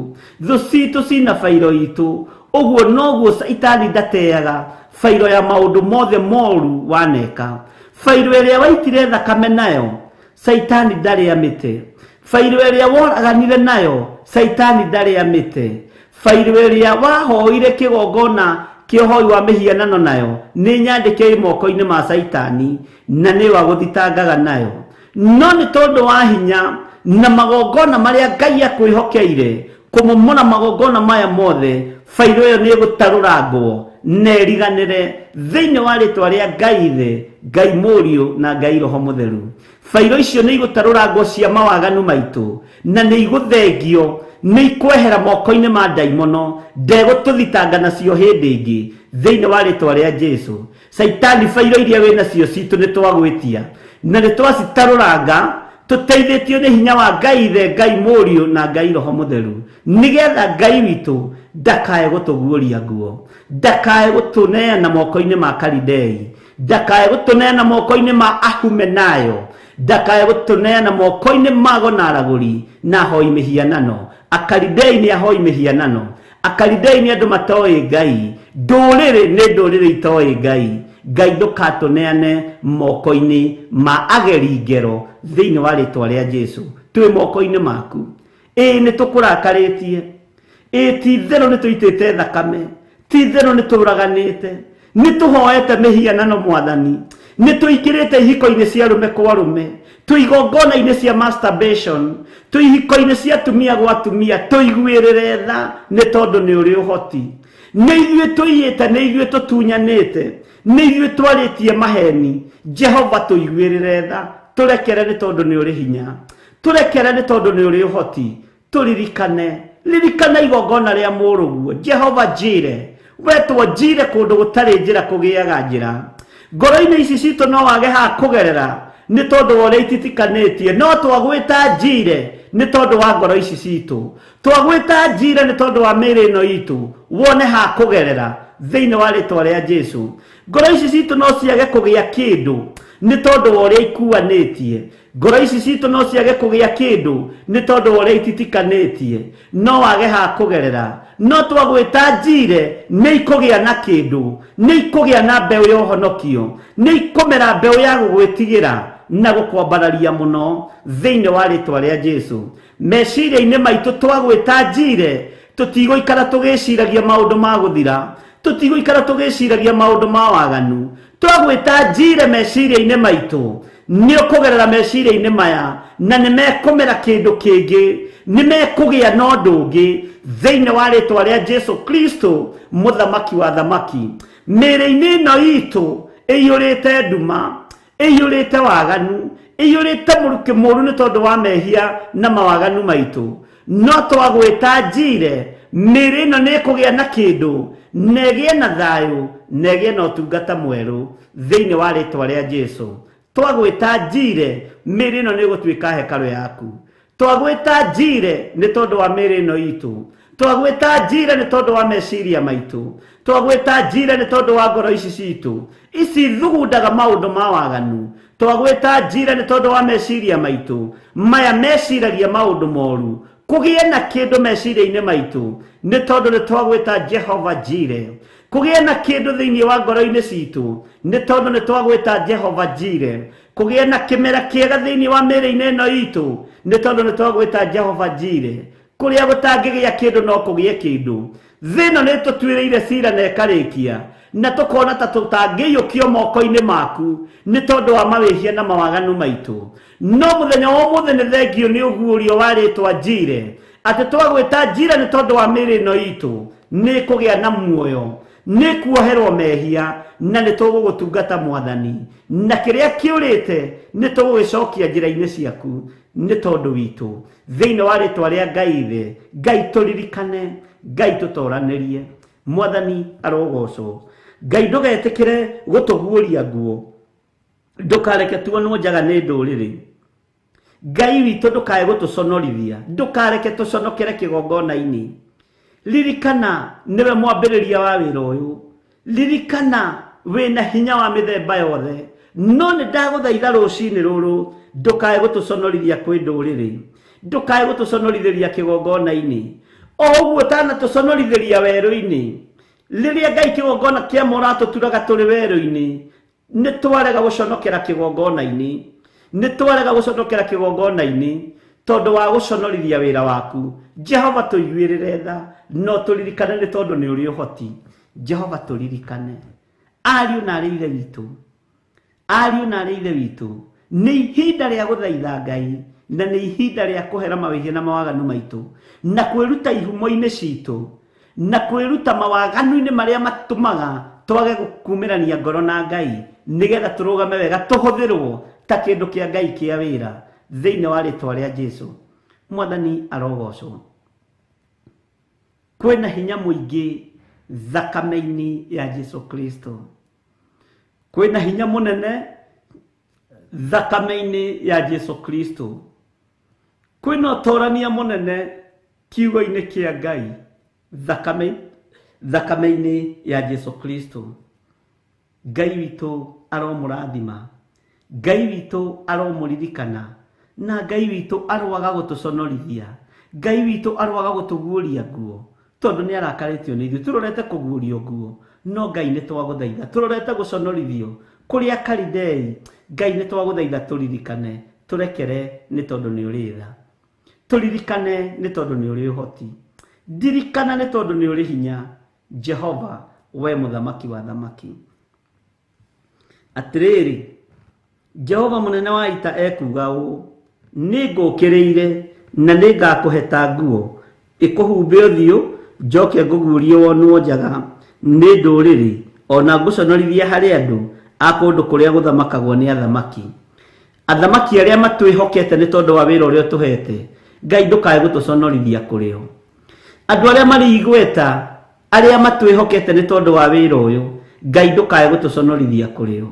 thũ citũ ciĩna bairo itũ ũguo noguo Saitani ndateaga bairo ya maũndũ mothe moru waneka bairo ĩrĩa waitire thakame nayo Saitani ndarĩ amĩte bairo ĩrĩa woraganire nayo Saitani ndarĩ amĩte bairo ĩrĩa wahoire kĩgongona kĩohoi wa mĩhianano nayo nĩ nyandĩke moko-inĩ ma Saitani na nĩ wa gũthitangaga nayo no nĩ tondũ wa hinya na magongona marĩa Ngai akwĩhokeire kũmomora magongona maya mothe bairo ĩyo nĩ gũtarũrangwo na ĩriganĩre thĩinĩ wa rĩtwa rĩa Ngai ithe Ngai mũriũ na Ngai roho mũtheru bairo icio nĩ igũtarũrangwo cia mawaganu maitũ na nĩ igũthengio nĩ ikwehera moko-inĩ ma ndaimono ndegũtũthitanga nacio hĩndĩ ĩngĩ thĩinĩ wa rĩtwa rĩa Jesũ Saitani bairo iria wĩ nacio citũ nĩ twagwĩtia na nĩ twacitarũranga tũteithĩtio nĩ hinya wa Ngai ithe Ngai mũriũ na Ngai roho mũtheru nĩgetha Ngai witũ ndakae gũtũguũria nguo ndakae gũtũneana moko-inĩ ma akaridei ndakae gũtũneana moko-inĩ ma ahumenayo ndakae gũtũneana moko-inĩ ma gonaragũri na ahoi mĩhianano akaridei nĩ ahoi mĩhianano akaridei nĩ andũ matoĩ Ngai ndũrĩrĩ nĩ ndũrĩrĩ itoĩ Ngai Ngai ndũkatũneane moko-inĩ ma ageri ngero thĩinĩ wa rĩtwa rĩa Jesũ twĩ moko-inĩ maku nĩ tũkũrakarĩtie ti itherũ nĩ tũitĩte thakame ti itherũ nĩ tũraganĩte nĩ tũhoete mĩhianano mwathani nĩ tũingĩrĩte ihiko-inĩ cia rũme kwa rũme tũigongona-inĩ cia masturbation tũihiko-inĩ cia atumia gwa atumia tũiguĩrĩre tha nĩ tondũ nĩ ũrĩ ũhoti nĩ ithuĩ tũiyĩte nĩ ithuĩ tũtunyanĩte nĩ ithuĩ twarĩtie maheni Jehova tũiguĩrĩre tha tũrekere nĩ tondũ nĩ ũrĩ hinya tũrekere nĩ tondũ nĩ ũrĩ ũhoti tũririkane ririkana igongona rĩa mũrũguo Jehova Jire wetwo njire kundu gutari njira kugiaga njira ngoro-ini ici citũ no wage ha kugerera nĩ tondũ wa ũrĩa ititikanĩtie no twagwĩta njire nĩ tondũ wa ngoro ici citũ twagwĩta njire nĩ tondũ wa mĩĩrĩ ĩno itũ wone ha kugerera thĩinĩ wa rĩtwa rĩa Jesũ ngoro ici citũ no ciage kũgĩa kĩndũ nĩ tondũ wa ũrĩa ikuanĩtie ngoro ici citũ no ciage kũgĩa kĩndũ nĩ tondũ wa ũrĩa ititikanĩtie no wage ha kugerera no twagwĩta njire nĩ ikũgĩa na kĩndũ nĩ ikũgĩa na mbeũ ya ũhonokio nĩ ikũmera mbeũ ya gũgwĩtigĩra na gũkwambararia mũno thĩinĩ wa rĩtwa rĩa Jesũ meciria-inĩ maitũ twagwĩta njire tũtigũikara tũgĩciragia maũndũ ma gũthira tũtigũikara tũgĩciragia maũndũ ma waganu twagwĩta njire meciria-inĩ maitũ nĩ ũkũgerera meciria-inĩ maya na nĩ mekũmera kĩndũ kĩngĩ nĩ mekũgĩa na ũndũ ũngĩ thĩinĩ wa rĩtwa rĩa Jesũ Kristo mũthamaki wa thamaki mĩĩrĩ-inĩ ĩno itũ ĩiyũrĩte nduma ĩiyũrĩte waganu ĩiyũrĩte mũrukĩ mũru nĩ tondũ wa mehia na mawaganu maitũ no twagwĩta njire mĩĩrĩ ĩno nĩ ĩkũgĩa na kĩndũ na ĩgĩe na thayũ na ĩgĩe na ũtungata mwerũ thĩinĩ wa rĩtwa rĩa Jesũ twagwĩta njire mĩĩrĩ ĩno nĩ ĩgũtuĩka hekarũ yaku twagwĩta njire nĩ tondũ wa mĩĩrĩ ĩno itũ twagwĩta njire nĩ tondũ wa meciria maitũ twagwĩta njire nĩ tondũ wa ngoro ici citũ ici thugundaga maũndũ ma waganu twagwĩta njire nĩ tondũ wa meciria maitũ maya meciragia maũndũ moru kũgĩe na kĩndũ meciria-inĩ maitũ nĩ tondũ nĩ twagwĩta Jehova njire kũgĩe na kĩndũ thĩinĩ wa ngoro-inĩ citũ nĩ tondũ nĩ twagwĩta Jehova njire kũgĩe na kĩmera kĩega thĩinĩ wa mĩĩrĩ-inĩ ĩno itũ nĩ tondũ nĩ twagwĩta Jehova njire kũrĩa gũtangĩgĩa kĩndũ no kũgĩe kĩndũ thĩno nĩ tũtuĩrĩire cira na ĩkarĩkia na tũkona ta tũtangĩiyũkio moko-inĩ maku nĩ tondũ wa mawĩhia na mawaganu maitũ no mũthenya wa ũmũthĩ nĩ thengio nĩ ũguũrio wa rĩtwa njire atĩ twagwĩta njire nĩ tondũ wa mĩĩrĩ ĩno itũ nĩ kũgĩa na muoyo nĩ kuoherwo mehia na nĩ tũgũgũtungata Mwathani na kĩrĩa kĩũrĩte nĩ tũgũgĩcokia njĩra-inĩ ciaku nĩ tondũ witũ thĩinĩ wa rĩtwa rĩa Ngai thĩ Ngai tũririkane Ngai tũtoranĩrie Mwathani arogocwo Ngai ndũgetĩkĩre gũtũguũria nguo ndũkareke tuonwo njaga nĩ ndũrĩrĩ Ngai witũ ndũkae gũtũconorithia ndũkareke tũconokere kĩgongona-inĩ ririkana nĩwe mwambĩrĩria wa wĩra ũyũ ririkana wĩna hinya wa mĩthemba yothe no nĩ ndagũthaitha rũcinĩ rũrũ ndũkae gũtũconorithia kwĩ ndũrĩrĩ ndũkae gũtũconorithĩria kĩgongona-inĩ o ũguo ũtanatũconorithĩria werũ-inĩ rĩrĩa Ngai kĩgongona kĩa mũratũturaga tũrĩ werũ-inĩ nĩ twarega gũconokera kĩgongona-inĩ nĩ twarega gũconokera kĩgongona-inĩ tondũ wa gũconorithia wĩra waku Jehova tũiguĩrĩre tha no tũririkane nĩ tondũ nĩ ũrĩ ũhoti Jehova tũririkane ariũ na arĩ ithe witũ ariũ na arĩ ithe witũ nĩ ihinda rĩa gũthaitha Ngai na nĩ ihinda rĩa kũhera mawĩhia na mawaganu maitũ na kwĩruta ihumo-inĩ citũ na kwĩruta mawaganu-inĩ marĩa matũmaga twage kumĩrania ngoro na Ngai nĩgetha tũrũgame wega tũhũthĩrwo ta kĩndũ kĩa Ngai kĩa wĩra thĩinĩ wa rĩtwa rĩa Jesũ Mwathani arogocwo kwĩna hinya mũingĩ thakame-inĩ ya Jesũ Kristo kwĩna hinya mũnene thakame-inĩ ya Jesũ Kristo kwĩna ũtorania mũnene kiugo-inĩ kĩa Ngai thakame-inĩ ya Jesũ Kristo Ngai witũ aromũrathima Ngai witũ aromũririkana na Ngai witũ arwaga gũtũconorithia Ngai witũ arwaga gũtũguũria nguo tondũ nĩ arakarĩtio nĩ ithuĩ tũrorete kũguũrio nguo no Ngai nĩ twagũthaitha tũrorete gũconorithio kũrĩa Kalidei Ngai nĩ twagũthaitha tũririkane tũrekere nĩ tondũ nĩ ũrĩ tha tũririkane nĩ tondũ nĩ ũrĩ ũhoti ndirikana nĩ tondũ nĩ ũrĩ hinya Jehova we mũthamaki wa thamaki atĩrĩrĩ Jehova mũnene wa ita ekuga ũũ nĩ ngũkĩrĩire na nĩ ngakũheta nguo ĩkũhumbe ũthiũ njoke ngũguũrie wonwo njaga nĩ ndũrĩrĩ ona ngũconorithia harĩ andũ a kũndũ kũrĩa gũthamakagwo nĩ athamaki athamaki arĩa matwĩhokete nĩ tondũ wa wĩra ũrĩa tũhete Ngai ndũkae gũtũconorithia kũrĩo andũ arĩa marĩ igweta aria matwihokete ni tondu wa wira uyu Ngai ndukae gutuconorithia kuri o,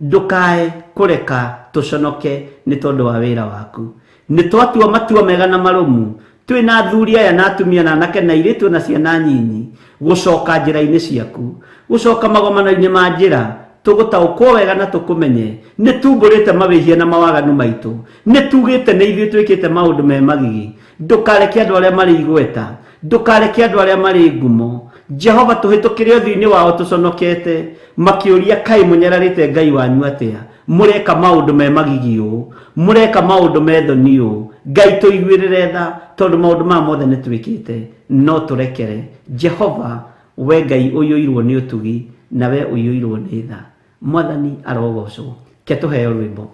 ndukae kureka tuconoke ni tondu wa wira waku. Ni twatua matua mega na marumu twina athuri aya na atumia na anake na iritu na ciana nyinyi gucoka njira-ini ciaku, gucoka magomano-ini ma njira, tugutaukwo wega na tukumenye ni tumburite mawihia na mawaganu maitu, ni tugite ni ithuĩ twikite maundu me magigi. Ndukareke andu aria mari igweta, ndukareke andu aria mari ngumo Jehova tuhitukire uthini wao tuconokete makiuria kai munyararite Ngai wanyu atia, mureka maundu me magigi u, mureka maundu me thoni u. Ngai tuiguirire tha tondu maundu ma mothe ni twikite, no turekere. Jehova we Ngai uyuirwo ni utugi, na we uyuirwo ni tha. Mwathani arogocwo. Ke tuheo rwimbo.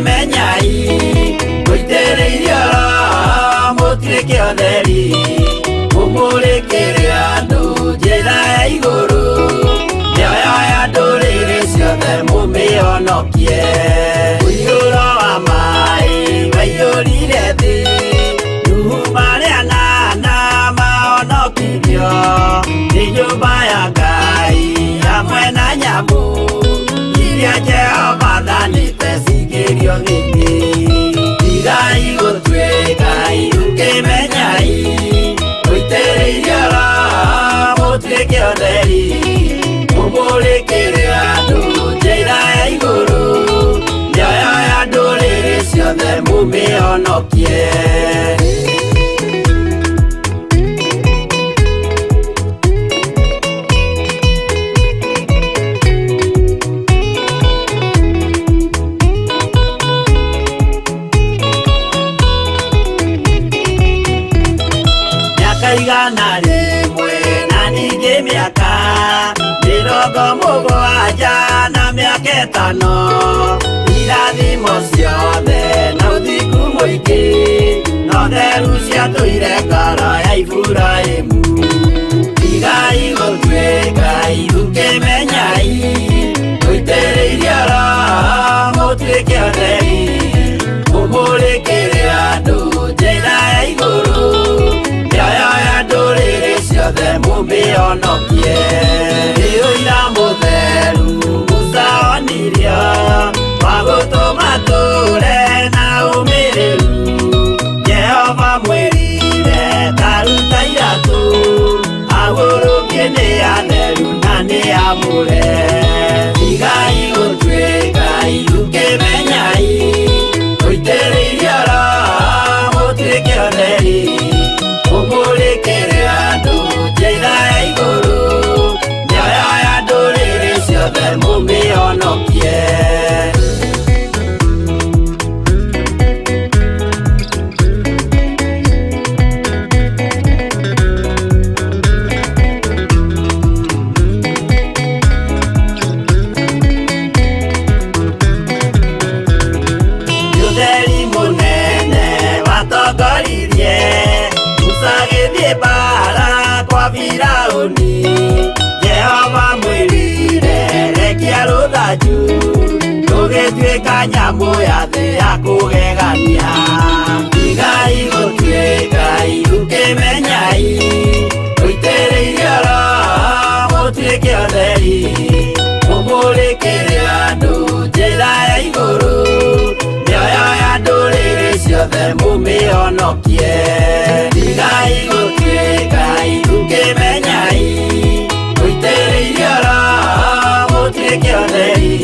Menyai goitereirio mutuike otheri mumurikire andu njira ya iguru nioyo ya nduriri ciothe mumionokie uiyuro wa mai waiyurire thi Nuhu maria na maonokirio ni nyumba ya Ngai hamwe na nyamu iria Jehova thanite cigerio thĩinĩ. Tigai gũtuĩka iruke menyai gũitĩrĩirio mũtuĩke ũtheri mũmũrĩkĩre andũ njĩra ya igũrũ mĩoyo ya ndũrĩrĩ ciothe mũmĩonokie. Igana rimwe na ningĩ mĩaka 70 na mĩaka 5 irathimo ciothe na ũthingu mũingĩ na ũtheru ciatũire ngoro ya Iburahĩmu. Tigai gũtuĩka iruke menyai gũitĩrĩirio mũtuĩke ũtheri mũmũrĩkĩre andũ njĩra ya igũrũ ciothe mumionokie. Rĩũira mũtheru Musa onirio wa gũtũma tũre na ũmĩrĩru. Jehova mwĩrire taruta iratũ agũrũkie nĩ atheru na nĩ amũre. Tigai gũtuĩka iruke menyai gũitĩrĩirio mũtuĩke ũtheri mũmũrĩkĩre andũ njĩra ya igũrũ mĩoyo ya ndũrĩrĩ ciothe mũmĩonokie. Ũtheri mũnene watongoririe Musa bara kwa Firaũni. Jehova mwĩrire rekia rũthanju rũgĩtuĩka nyamũ ya thĩ ya kũgegania. Tigai gũtuĩka iruke menyai gũitĩrĩirio mũtuĩke ũtheri mũmũrĩkĩre andũ njĩra ya igũrũ mĩoyo ya ndũrĩrĩ ciothe mũmĩonokie. Tigai gũtuĩka iruke menyai gũitĩrĩirio mũtuĩke ũtheri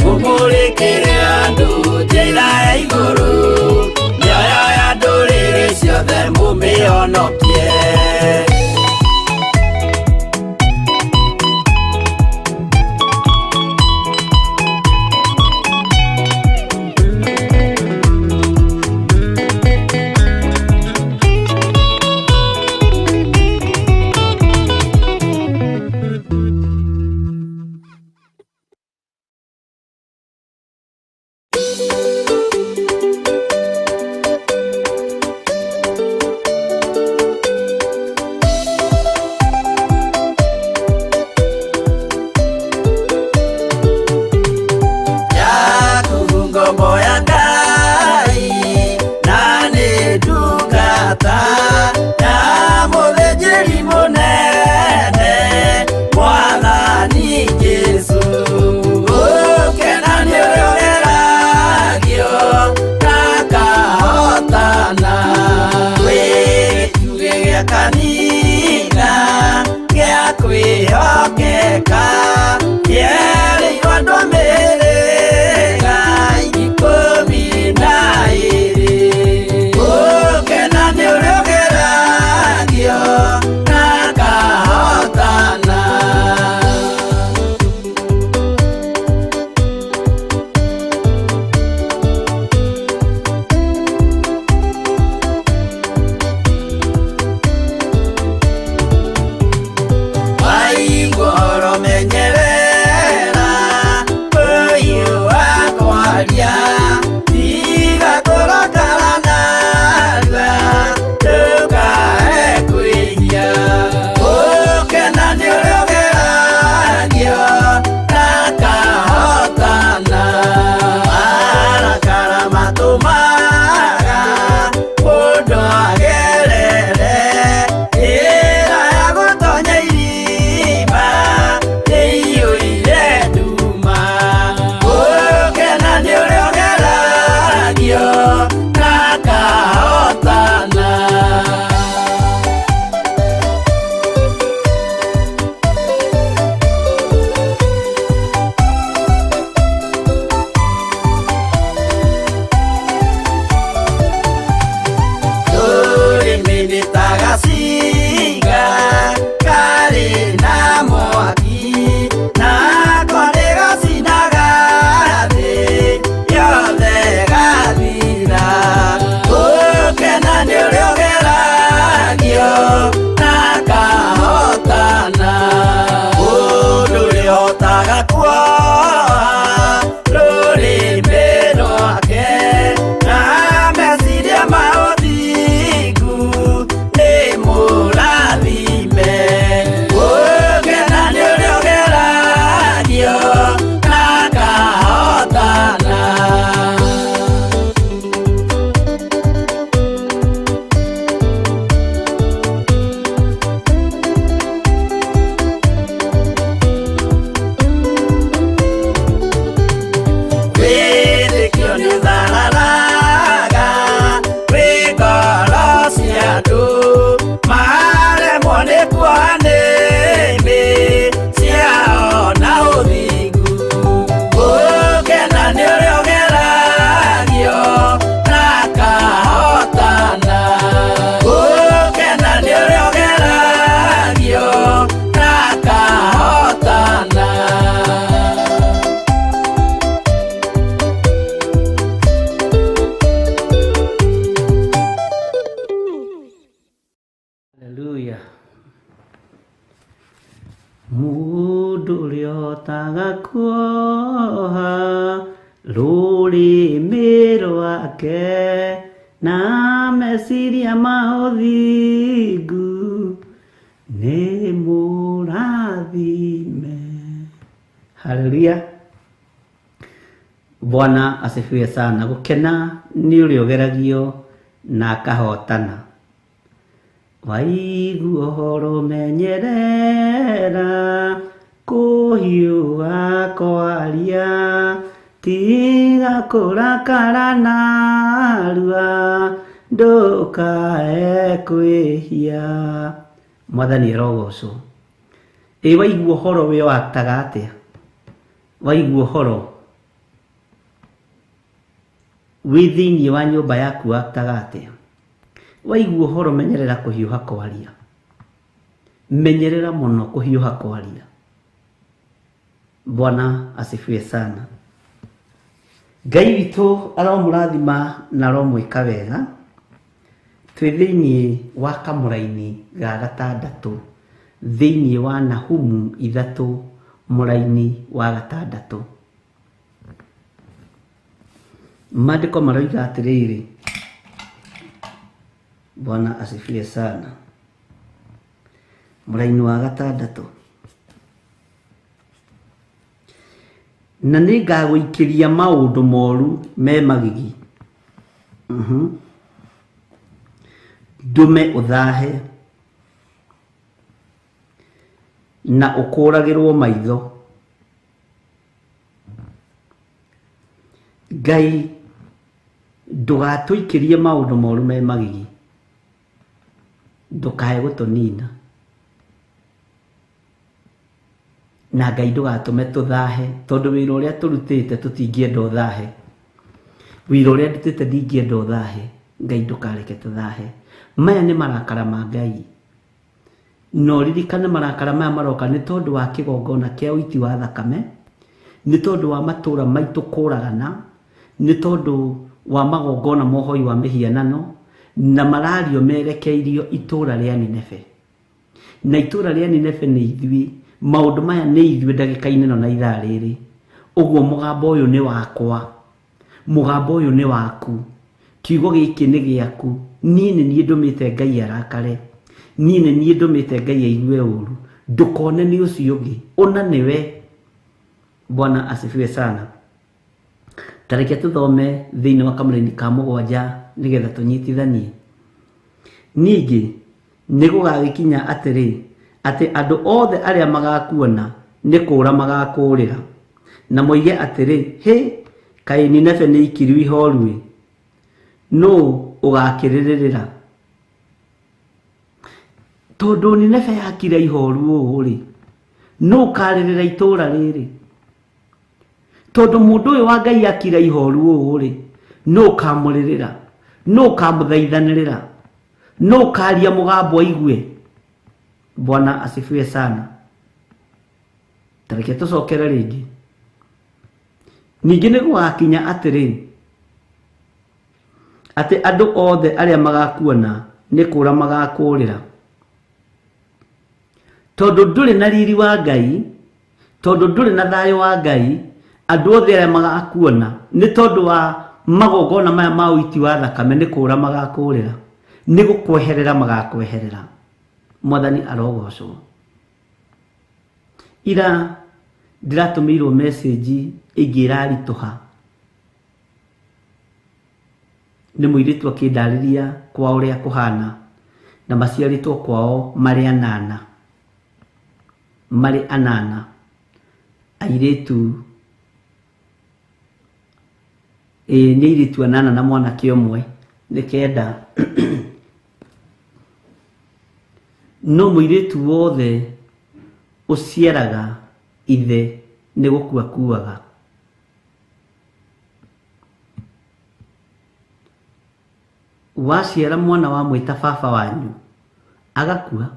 mũmũrĩkĩre andũ njĩra ya igũrũ mĩoyo ya ndũrĩrĩ ciothe mũmĩonokie. kwĩhokeka yerĩirwo ndũmĩrĩra ikũmi na ĩrĩ. Gũkena nĩ ũrĩa ũgeragio na akahotana. Waigua menyerera ũyũ wakwaria tiga kũrakara narua ndũkae kwĩhia. Gũkena nĩ ũrĩa ũgeragio na akahotana. Marakara matũmaga mũndũ agerere njĩra ya gũtonya irima ĩiyũire nduma. Gũkena nĩ ũrĩa ũgeragio na akahotana. Ndũrĩmĩ nĩ ta gacinga karĩ na mwaki, nako nĩ gacinaga thĩ yothe gathira. Gũkena nĩ ũrĩa ũgeragio na akahotana. Mũndũ ũrĩa ũhotaga kuoha rũrĩmĩ rwake na meciria ma ũthingu nĩ mũrathime. Gũkena nĩ ũrĩa ũgeragio na akahotana. Wĩtĩkio nĩ ũthararaga wĩ ngoro cia andũ, maremwo nĩ kuoha nĩmĩ ciao na ũthingu. Gũkena nĩ ũrĩa ũgeragio na akahotana. Gũkena nĩ ũrĩa ũgeragio na akahotana. Haleluya. Mũndũ ũrĩa ũhotaga kuoha rũrĩmĩ rwake na meciria ma ũthingu nĩ mũrathime. Haleluya. Bwana asifiwe sana. Gũkena nĩ ũrĩa ũgeragio na akahotana. Waigua ũhoro menyerera kũhiũha kwaria tiga kũrakara narua ndũkae kwĩhia. Mwathani arogocwo. Waigua ũhoro wĩ wataga atĩa? Waigua ũhoro wĩ thĩinĩ wa nyũmba yaku wataga atĩa? Waigua ũhoro menyerera kũhiũha kwaria. Menyerera mũno kũhiũha kwaria. Bwana asifiwe sana. Ngai witũ aromũrathima na aromwĩka wega. Twĩ thĩinĩ wa kamũraini ga gatandatũ thĩinĩ wa Nahumu 3 mũraini wa gatandatũ. Maandĩko maroiga atĩrĩrĩ. Bwana asifiwe sana. Mũraini wa gatandatũ. Na nĩngagũikĩria maũndũ moru me magigi. Ndume ũthahe na ũkũragĩrwo maitho. Ngai ndũgatũikĩrie maũndũ moru me magigi. Ndũkae gũtũnina. na Ngai ndugatume tuthahe tondu wira uria turutite tutingienda uthahe wira uria ndutite ndingienda uthahe Ngai ndukareke tuthahe maya ni marakara ma Ngai no ririkane marakara maya maroka ni tondu wa kigongona kia uiti wa thakame ni tondu wa matura maitu kuragana ni tondu wa magongona mohoi wa mihianano na marario merekeirio itura ria Nineve na itura ria Nineve ni ithui maundu maya ni ithui ndagika-ini no na ithaa riri uguo mugambo uyu ni wakwa mugambo uyu ni waku kiugo giki ni giaku nie ni ndumite Ngai arakare nie ni ndumite Ngai aigue uru ndukone ni ucio ungi ona niwe. Bwana asifiwe sana. Tareke tuthome thiini wa kamureni ka mugwanja nigetha tunyitithanie. Ningi ni gugagikinya atiri ati andu othe aria magakuona ni kura magakurira na moige atiri he kai Nineve ni ikiru ihorui no ugakiririra tondu Nineve yakira ihoru uri no karirira itura riri tondu mundu uyu wa Ngai akira ihoru uri no kamuririra no kamuthaithanirira no karia mugambo aigue. Bwana asifiwe sana. Tareke tucokere ringi. Ningi ni gugakinya atiri ati andu othe aria magakuona ni kura magakurira tondu nduri na riri wa Ngai tondu nduri na thayo wa Ngai andu othe aria magakuona ni tondu wa magongona maya ma uiti wa thakame ni kura magakurira ni gukweherera magakweherera. Mwathani arogocwo. Ira ndiratumĩirwo message ĩngĩrarituha nĩ mũirĩtu akĩndarĩria kwa ũrĩa kũhana na maciarĩtwo kwao marĩ anana airĩtu nĩ airĩtu anana na mwanake ũmwe nĩkenda no mũirĩtu wothe uciaraga ithe ni gukua kuaga. Waciara mwana wa mwita baba wanyu agakua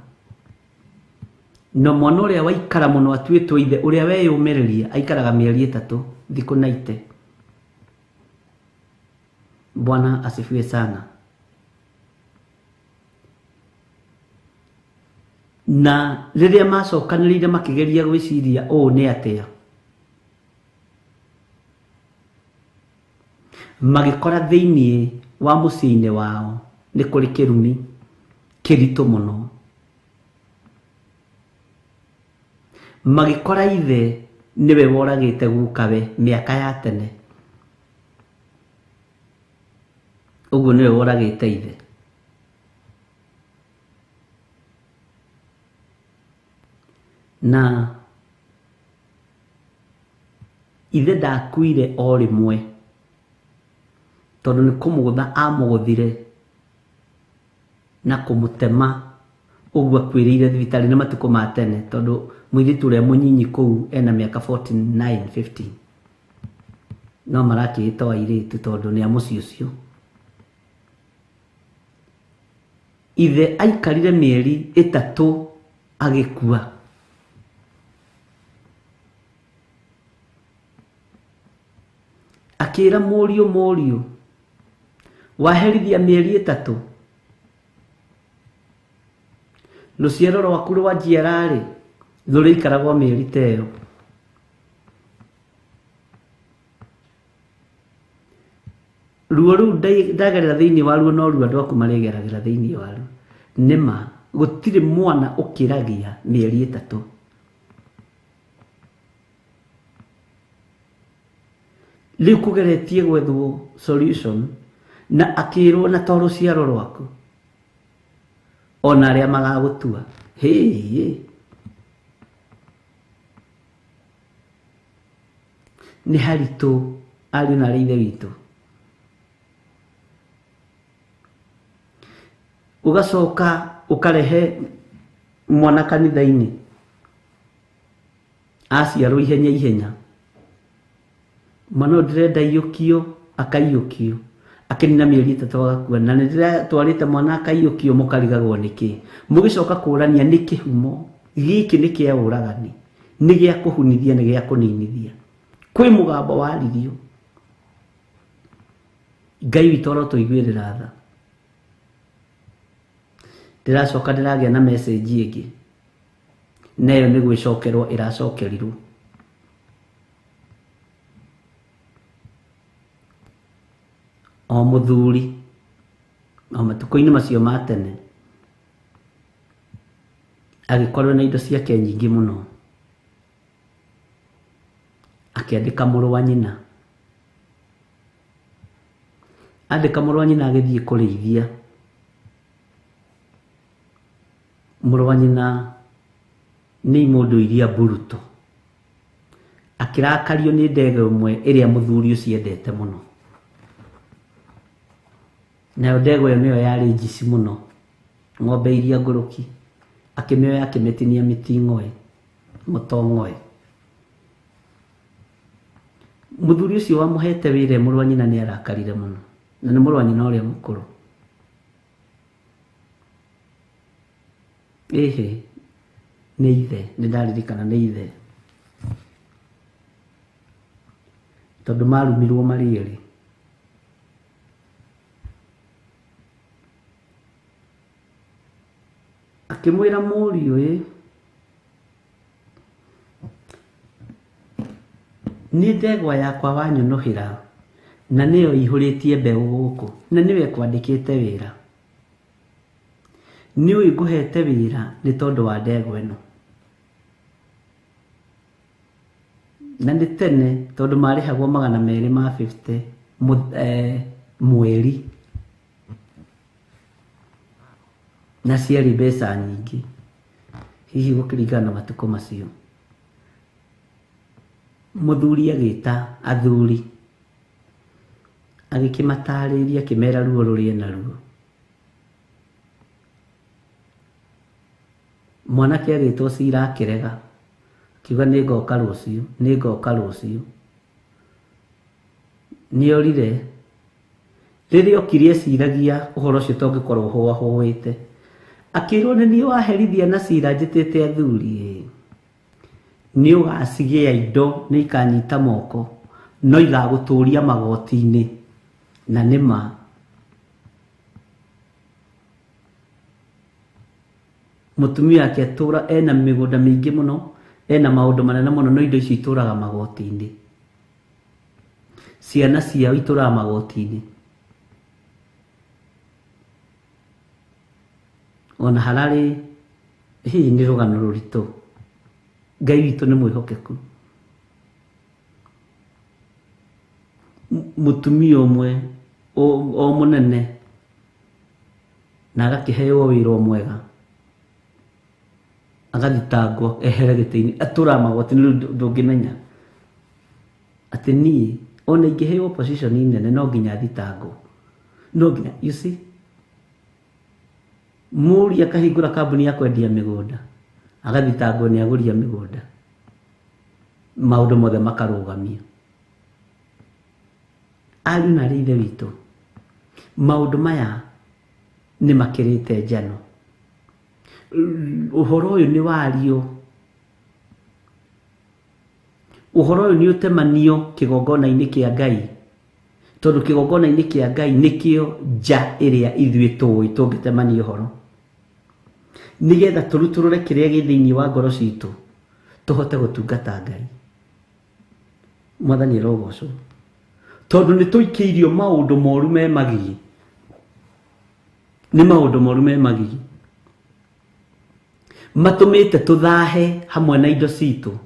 no mwana uria waikara muno atuĩtwo ithe uria weyumĩrĩria aikaraga mĩeri 3 thikũ 90. Bwana asifiwe sana. Na riria macokanĩrĩire makigeria gwiciria ni atia magikora thiini wa muciĩ-inĩ wao ni kuri kirumi kiritu muno. Magikora ithe niwe woragite gukawe miaka ya tene, uguo niwe woragite ithe. Na ithe ndakuire o rimwe tondu ni kumugutha amuguthire na kumutema uguo akwirire thibitari na matuko ma tene tondu muiritu uria munyinyi kuu ena miaka 49 50 no marakĩte wairitu tondu ni amuci ucio. Ithe aikarire mieri 3 agikua. Akira morio waherithia mieri 3 ruciaro rwaku rwanjiararĩ rũrĩikaragwo mĩeri ta ĩyo. Ruo rũu ndagerera thĩinĩ waruo no ruo andũ aku marĩgeragĩra thĩinĩ waruo. Nĩma gũtirĩ mwana ũkĩragia mĩeri 3. Rĩu kũgeretie gwethwo solution na akĩrwo na to rũciaro rwaku ona arĩa magagũtua nĩ haritũ ariũ na ithe witũ. Ugacoka ukarehe mwana kanitha-inĩ aciarwo ihenya ihenya mwana ndirenda iyukio akaiyukio akinina mieri 3 agakua na ndirenda twarite mwana akaiyukio mukarigagwo niki mugicoka kurania niki humo giki niki ya uragani ni gya kuhunithia ni gya kuninithia kwi mugambo waririo Ngai witoro tuiguirira tha ndiracoka ndiragia na message ingi nayo ni gwicokerwo iracokerirwo o muthuri o matuko-ini macio ma tene agikorwo na indo ciake nyingi muno akiandika muru wa nyina andika muru wa nyina agithie kurithia muru wa nyina ni mundu iria buruto akirakario ni ndege umwe iria muthuri ucio endete muno na ndege niyo yari njisi muno ng'ombe iria nguruki akimioya akimetinia mitingoe mutongoe muthuri ucio wamuhete wire muru wa nyina ni arakarire muno na ni muru wa nyina uria mukuru ehe ni ithe ni ndaririkana ni ithe tondu marumirwo mari eri akimwira murio ni ndegwa yakwa wanyonohira na niyo ihuritie mbeu guku na niwe kwandikite wira ni uiguhete wira ni tondu wa ndegwa ino na ni tene tondu marihagwo 250 mweri na ciari mbeca nyingi hihi gukiringana na matuko macio muthuri agita athuri agikimatariria kimera ruo rurie na ruo mwanake agitwo cira akirega kiuga ningoka rucio niorire riria okirie ciragia uhoro ucio tongikorwo hwahuite akirwo ni waherithia na cira njitite athuri ni ugacigia indo ni ikanyita moko no igaguturia magoti-ini na nima mutumia yake atura ena migunda mingi muno ena maundu manene muno no indo ici ituraga magoti-ini ciana ciao ituraga magoti-ini ona harari hii ni rugano ruritu Ngai witu ni mwihokeku mutumia umwe o munene na agakiheo wira mwega agathitangwo ehere gitini atura magoti ndungimenya ati ni ona ingiheo position nene no nginya thitangwo no nginya you see muri akahingura kambuni ya kwendia migunda agathitangwo ni aguria migunda maundu mothe makarugamio ari na rithe witu maundu maya ni makirite njano uhoro uyu ni wario uhoro uyu ni utemanio kigongona-ini kia Ngai tondu kigongona-ini kia Ngai nikio nja iria ithui tui tungitemanio uhoro nigetha turuturure kiria githiini wa ngoro citu tuhote gutungata Ngai mwathani rogocwo tondu ni tuikiirio maundu moru me magigi ni maundu moru me magigi matumite tuthahe hamwe na indo citu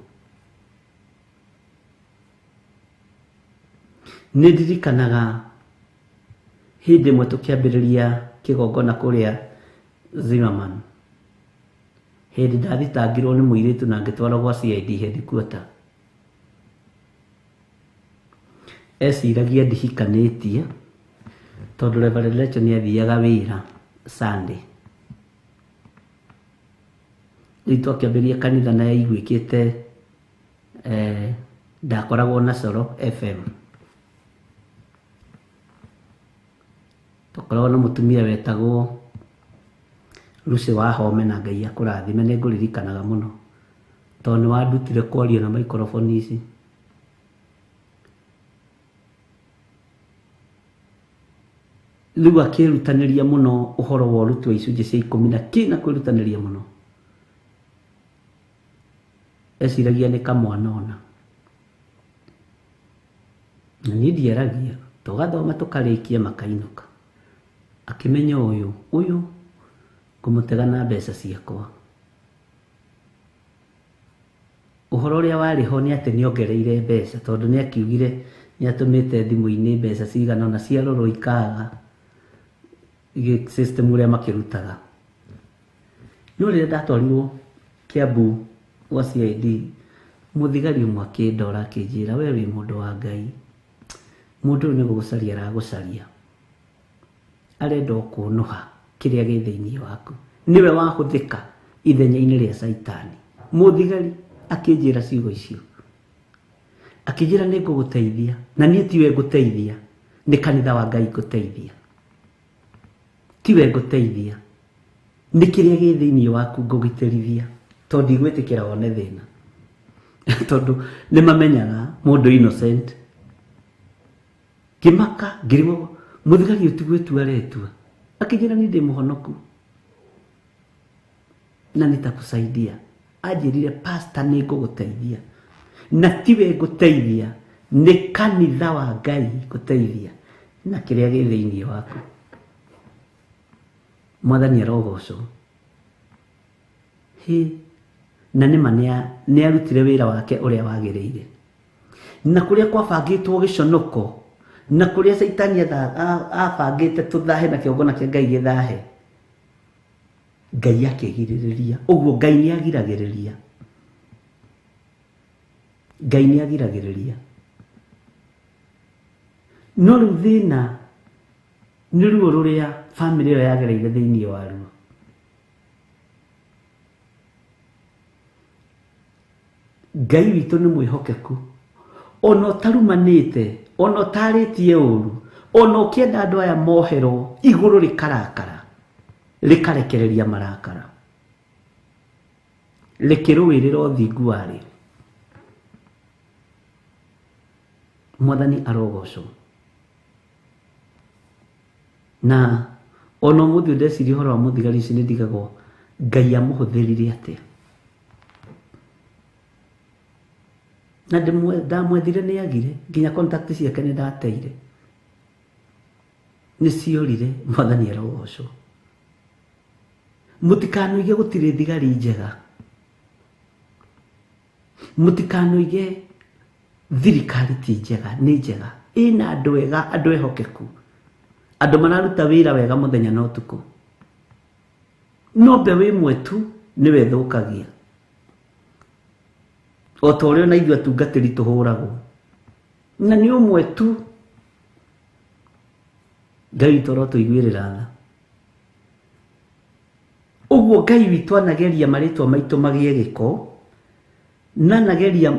ni ndirikanaga hindi mwe tukiambiriria kigongona kuria Zimmerman hindi ndathitangirwo ni muiritu na ngitwarwo gwa CID headquarter esiragia ndihikanitie tondu Reverend Lecho ni athiaga wira Sunday ritu akiambiria kanitha na igwikite ndakoragwo na Coro FM. Tukoragwo na mutumia wetagwo Lucy Wahome, na Ngai akũrathime. Nĩ ngũririkanaga mũno tondũ nĩ wandutire kwaria na microphone ici. Rĩu akĩrutanĩria mũno ũhoro wa ũruti wa icunjĩ cia 10 na kĩna kwĩrutanĩria mũno. Eciragia nĩ kamwana ona. Na niĩ ndiaragia, tũgathoma tũkarĩkia makainũka. Akĩmenya ũyũ kũmũtega na mbeca ciakwa. Ũhoro ũrĩa warĩ ho nĩ atĩ nĩongereire mbeca tondũ nĩ akiugire nĩ atũmĩte thimũ-inĩ mbeca cigana ona ciarorwo ikaga system ũrĩa makĩrutaga. No rĩrĩa ndatwarirwo Kiambu gwa CID, mũthigari ũmwe akĩndora akĩnjĩra, we wĩ mũndũ wa Ngai, mũndũ ũyũ nĩ gũgũcaria aragũcaria, arenda kũnũha kĩrĩa gĩ thĩinĩ waku, niwe wahũthĩka ithenya-inĩ rĩa Saitani. Mũthigari akĩnjĩra ciugo icio, akĩnjĩra nĩ ngũgũteithia, na niĩ tiwe ngũteithia, nĩ kanitha wa Ngai ngũteithia, tiwe ngũteithia, nĩ kĩrĩa gĩ thĩinĩ waku ngũgĩterithia, tondũ ndigwĩtĩkĩra wone thĩna. Tondũ nĩ mamenyaga mũndũ innocent. Kĩmaka ngĩrigwo mũthigari ũyũ ti gwĩtua aretua. Akĩnjĩra niĩ ndĩ mũhonoku na nĩtakũsaidia. Anjĩrire pastor nĩ ngũgũteithia, na tiwe ngũteithia, nĩ kanitha wa Ngai ngũteithia na kĩrĩa gĩ thĩinĩ waku. Mwathani arogocwo. Na nĩma nĩ arutire wĩra wake ũrĩa wagĩrĩire. Na kũrĩa kwabangĩtwo gĩconoko, na kũrĩa Saitani abangĩte tũthahe na kĩongona kĩa Ngai gĩthahe, Ngai akĩgirĩrĩria. Ũguo Ngai nĩ agiragĩrĩria. Ngai nĩ agiragĩrĩria. No rĩu thĩna nĩ ruo rũrĩa famĩlĩ ĩyo yagereire thĩinĩ waruo. Ngai witũ nĩ mwĩhokeku. Ona ũtarumanĩte, ona ũtarĩtie ũru, ona ũkĩenda andũ aya moherwo, igũrũ rĩkarakara, rĩkarekereria marakara, rĩkĩrũĩrĩra ũthingu warĩo. Mwathani arogocwo. Na ona ũmũthĩ ndeciria ũhoro wa mũthigari ũcio, nĩ ndigagwo Ngai amũhũthĩrire atĩa. Na ndamwethire nĩ agire, nginya contact ciake nĩ ndateire, nĩ ciorire. Mwathani arogocwo. Mũtikanoige gũtirĩ thigari njega, mũtikanoige thirikari ti njega. Nĩ njega, ĩna andũ ega, andũ ehokeku, andũ mararuta wĩra wega mũthenya na ũtukũ. No mbe wĩ mwetu nĩwe thũkagia. O ta ũrĩa na ithuĩ atungatĩri tũhũragwo, na nĩ ũmwe tu. Ngai witũ arotũiguĩrĩra tha. Ũguo Ngai witũ anageria marĩtwa maitũ magĩe gĩko, na anageria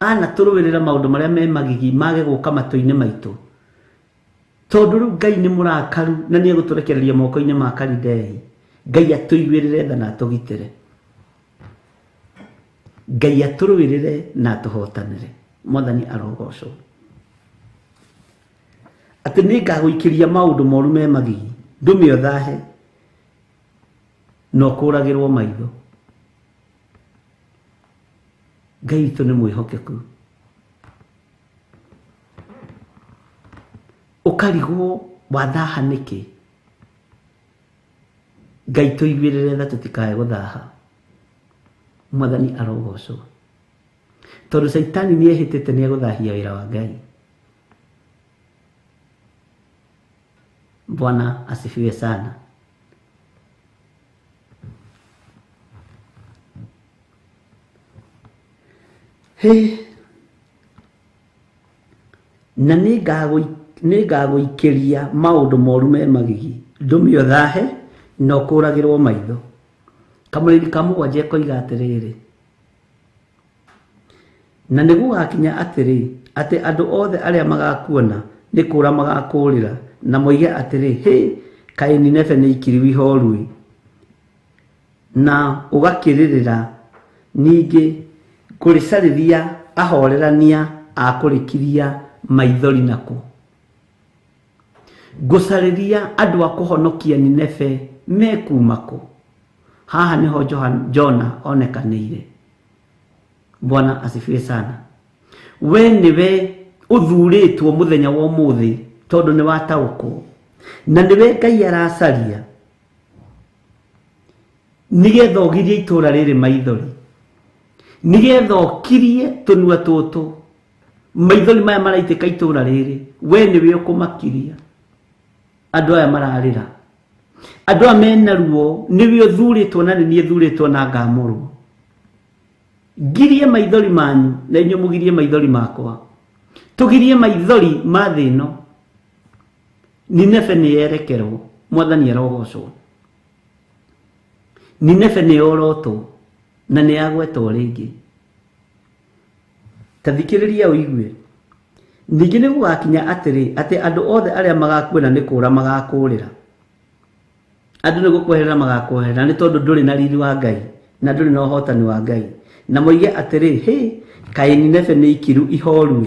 anatũrũĩrĩra maũndũ marĩa me magigi mage gũka matũ-inĩ maitũ, tondũ rĩu Ngai nĩ mũrakaru na nĩ egũtũrekereria moko-inĩ ma Kalidei. Ngai atũiguĩrĩre tha na atũgitĩre. Ngai atũrũĩrĩre na atũhotanĩre. Mwathani arogocwo. Atĩ nĩ ngagũikĩria maũndũ moru me magigi, ndũme ũthahe na ũkũragĩrwo maitho. Ngai witũ nĩ mwĩhokeku. Ũkarigwo wathaha nĩkĩ? Ngai tũiguĩrĩre tha tũtikae gũthaha. Mwathani arogocwo. Tondũ Saitani nĩ ehĩtĩte nĩ egũthahia wĩra wa Ngai. Bwana asifiwe sana. Na nĩ ngagũikĩria maũndũ moru me magigi, ndũme ũthahe na ũkũragĩrwo maitho. Kamũrĩri ka mũgwanja koiga atĩrĩrĩ, na nĩgũgakinya atĩrĩ atĩ andũ othe arĩa magakuona nĩ kũũra magakũũrĩra na moige atĩrĩ hĩ kaĩ Nineve nĩ ikiru ihooru na ũgakĩrĩrĩra ningĩ kũrĩcarĩria ahorerania a kũrĩkiria maithori nako ngũcarĩria andũ a kũhonokia Nineve mekumako haha niho Jona onekanĩire. Bwana asifiwe sana. We niwe ũthurĩtwo mũthenya wa ũmũthĩ tondũ nĩ wataũkwo na niwe Ngai aracaria nigetha ũgirie itũũra rĩrĩ maithori, nigetha ũkirie tũnua tũtũ maithori maya maraitĩka itũũra rĩrĩ. We niwe ũkũmakiria andũ aya mararĩra, andũ aya mena ruo niwe ũthurĩtwo na nĩ thurĩtwo na ngamũrwo. Ngirie maithori manyu na inyuĩ mũgirie maithori makwa, tugirie maithori ma thĩ ĩno. Nineve nĩ yerekerwo, Mwathani arogocwo. Nineve nĩ yorotwo na nĩ yagwetwo rĩngĩ. Ta thikĩrĩria ũigue. Ningĩ nĩ gũgakinya atĩ andũ othe arĩa magakuona nĩ kũũra magakũũrĩra. Andũ nĩ gũkweherera magakweherera nĩ tondũ ndũrĩ na riri wa Ngai na ndũrĩ na ũhotani wa Ngai. Na moige atĩrĩ hĩ kaĩ Nineve nĩ ikiru ihooru.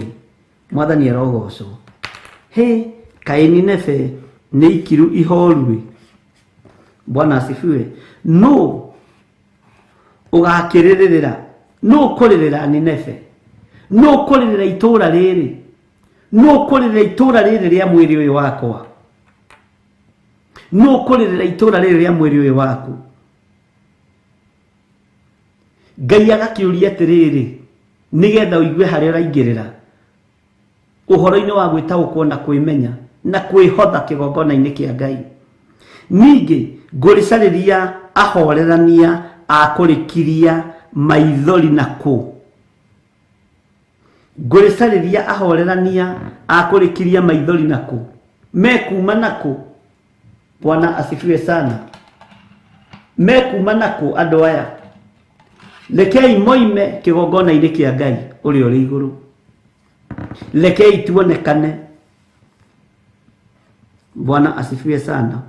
Mwathani arogocwo. Hĩ kaĩ Nineve nĩ ikiru ihooru. Bwana asifiwe. No ũgakĩrĩrĩra, no ũkũrĩrĩra Nineve, no ũkũrĩrĩra itũũra rĩrĩ, no ũkũrĩrĩra itũũra rĩrĩ rĩa mwĩrĩ ũyũ wakwa, no ũkũrĩrĩra itũũra rĩrĩ rĩa mwĩrĩ ũyũ waku. Ngai agakĩũria atĩrĩrĩ nigetha ũigue harĩa ũraingĩrĩra ũhoro-inĩ wa gwĩtaũkwo na kwĩmenya na kwĩhotha kĩgongona-inĩ kĩa Ngai. Ningĩ ngũrĩcarĩria ahorerania a kũrĩkiria maithori nako, ngũrĩcarĩria ahorerania a kũrĩkiria maithori nako, mekuma nako. Bwana asifiwe sana. Mekuma nako andũ aya. Lekei moime kĩgongona-inĩ kĩa Ngai ũrĩa ũrĩ igũrũ. Lekei tuonekane. Bwana asifiwe sana.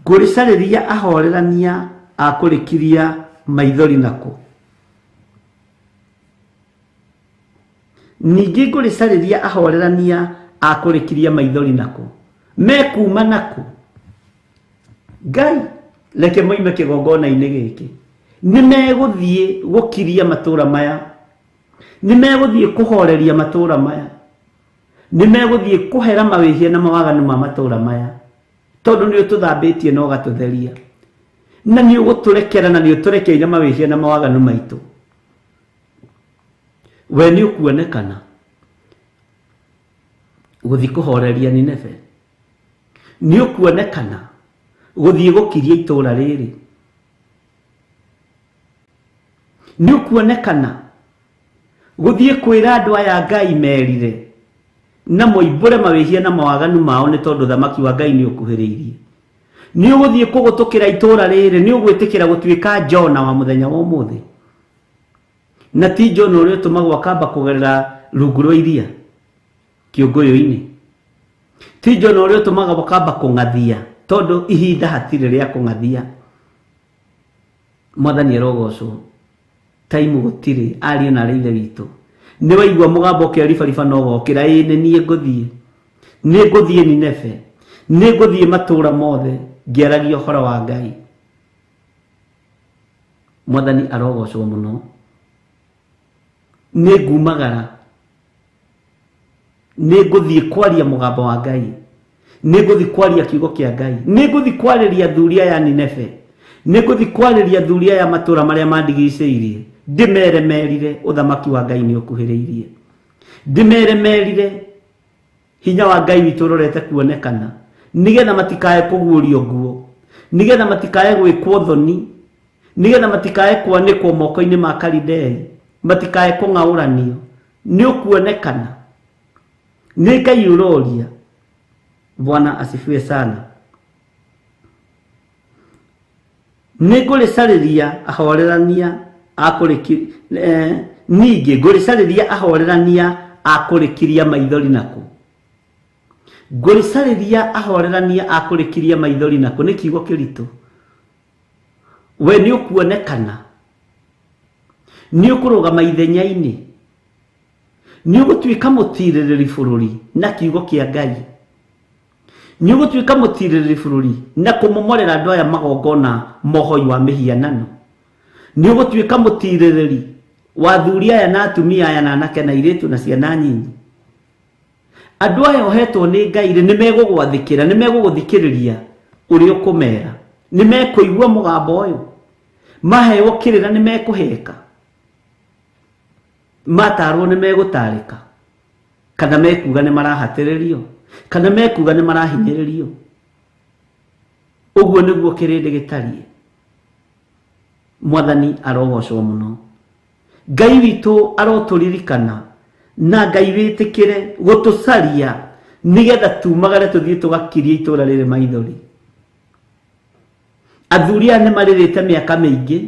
Ngũrĩcarĩria ahorerania a kũrĩkiria maithori nako. Ningĩ ngũrĩcarĩria ahorerania a kũrĩkiria maithori nako, mekuma nako. Ngai leke moime kĩgongona-inĩ gĩkĩ. Nĩ megũthiĩ gũkiria matũũra maya, nĩ megũthiĩ kũhoreria matũũra maya, nĩ megũthiĩ kũhera mawĩhia na mawaganu ma matũũra maya, tondũ nĩ ũtũthambĩtie na ũgatũtheria, na nĩ ũgũtũrekera na nĩ ũtũrekeire mawĩhia na mawaganu maitũ. We nĩ ũkuonekana gũthiĩ kũhoreria Nineve, nĩ ũkuonekana gũthiĩ gũkiria itũũra rĩrĩ, nĩ ũkuonekana gũthiĩ kwĩra andũ aya Ngai merire na moimbũre mawĩhia na mawaganu mao nĩ tondũ thamaki wa Ngai nĩ ũkuhĩrĩirie. Nĩ ũgũthiĩ kũgũtũkĩra itũũra rĩrĩ, nĩ ũgwĩtĩkĩra gũtuĩka Jona wa mũthenya wa ũmũthĩ, na ti Jona ũrĩa ũtũmagwo akamba kũgerera rungu rwa iria kĩũngũyũ-inĩ, ti Jona ũrĩa ũtũmaga akamba kũng'athia tondũ ihinda hatirĩ rĩa kũng'athia. Mwathani arogocwo. Taimu gũtirĩ, ariũ na arĩ ithe witũ. Nĩ waigua mũgambo ũkĩaribariba no gokĩra, ĩĩ nĩ niĩ ngũthiĩ, nĩ ngũthiĩ Nineve, nĩ ngũthiĩ matũũra mothe ngĩaragia ũhoro wa Ngai. Mwathani arogocwo mũno. Nĩ ngumagara, nĩ ngũthiĩ kwaria mũgambo wa Ngai, nĩ ngũthiĩ kwaria kiugo kĩa Ngai, nĩ ngũthiĩ kwarĩria thuria ya Nineve, nĩ ngũthiĩ kwarĩria thuria ya matũũra marĩa mandigicĩirie, ndĩmere merire ũthamaki wa Ngai nĩ ũkuhĩrĩirie, ndĩmere merire hinya wa Ngai witũ ũrorete kuonekana, nigetha matikae kũguũrio nguo, nigetha matikae gwĩkwo thoni, nigetha matikae kwanĩkwo moko-inĩ ma Kalidei, matikae kũng'aũranio. Nĩ ũkuonekana, nĩ Ngai ũroria. Bwana asifiwe sana. Nĩ ngũrĩcarĩria ahorerania ningĩ ngũrĩcarĩria ahorerania akũrĩkiria maithori naku. Ngũrĩcarĩria ahorerania akũrĩkiria maithori naku nĩ kiugo kĩritũ. We nĩ ũkuonekana, nĩ ũkũrũgama ithenya-inĩ, nĩ ũgũtuĩka mũtirĩrĩri bũrũri na kiugo kĩa Ngai, nĩ ũgũtuĩka mũtirĩrĩri bũrũri na kũmomorera andũ aya magongona mohoi wa mĩhianano, nĩ ũgũtuĩka mũtirĩrĩri wa athuri aya na atumia aya na anake na airĩtu na ciana nyinyi. Andũ aya ohetwo nĩ Ngai nĩ megũgwathĩkĩra, nĩ megũgũthikĩrĩria ũrĩa ũkũmera, nĩ mekũigua mũgambo ũyũ, maheo kĩrĩra nĩ mekũheka, matarwo nĩ megũtarĩka, kana mekuga nĩ marahatĩrĩrio, kana mekuga nĩ marahinyĩrĩrio. Ũguo nĩguo kĩrĩndĩ gĩtariĩ. Mwathani arogocwo mũno. Ngai witũ arotũririkana na Ngai wĩtĩkĩre gũtũcaria nĩgetha tumagare tũthiĩ tũgakirie itũra rĩrĩ maithori. Athuri aya nĩ marĩrĩte mĩaka mĩingĩ,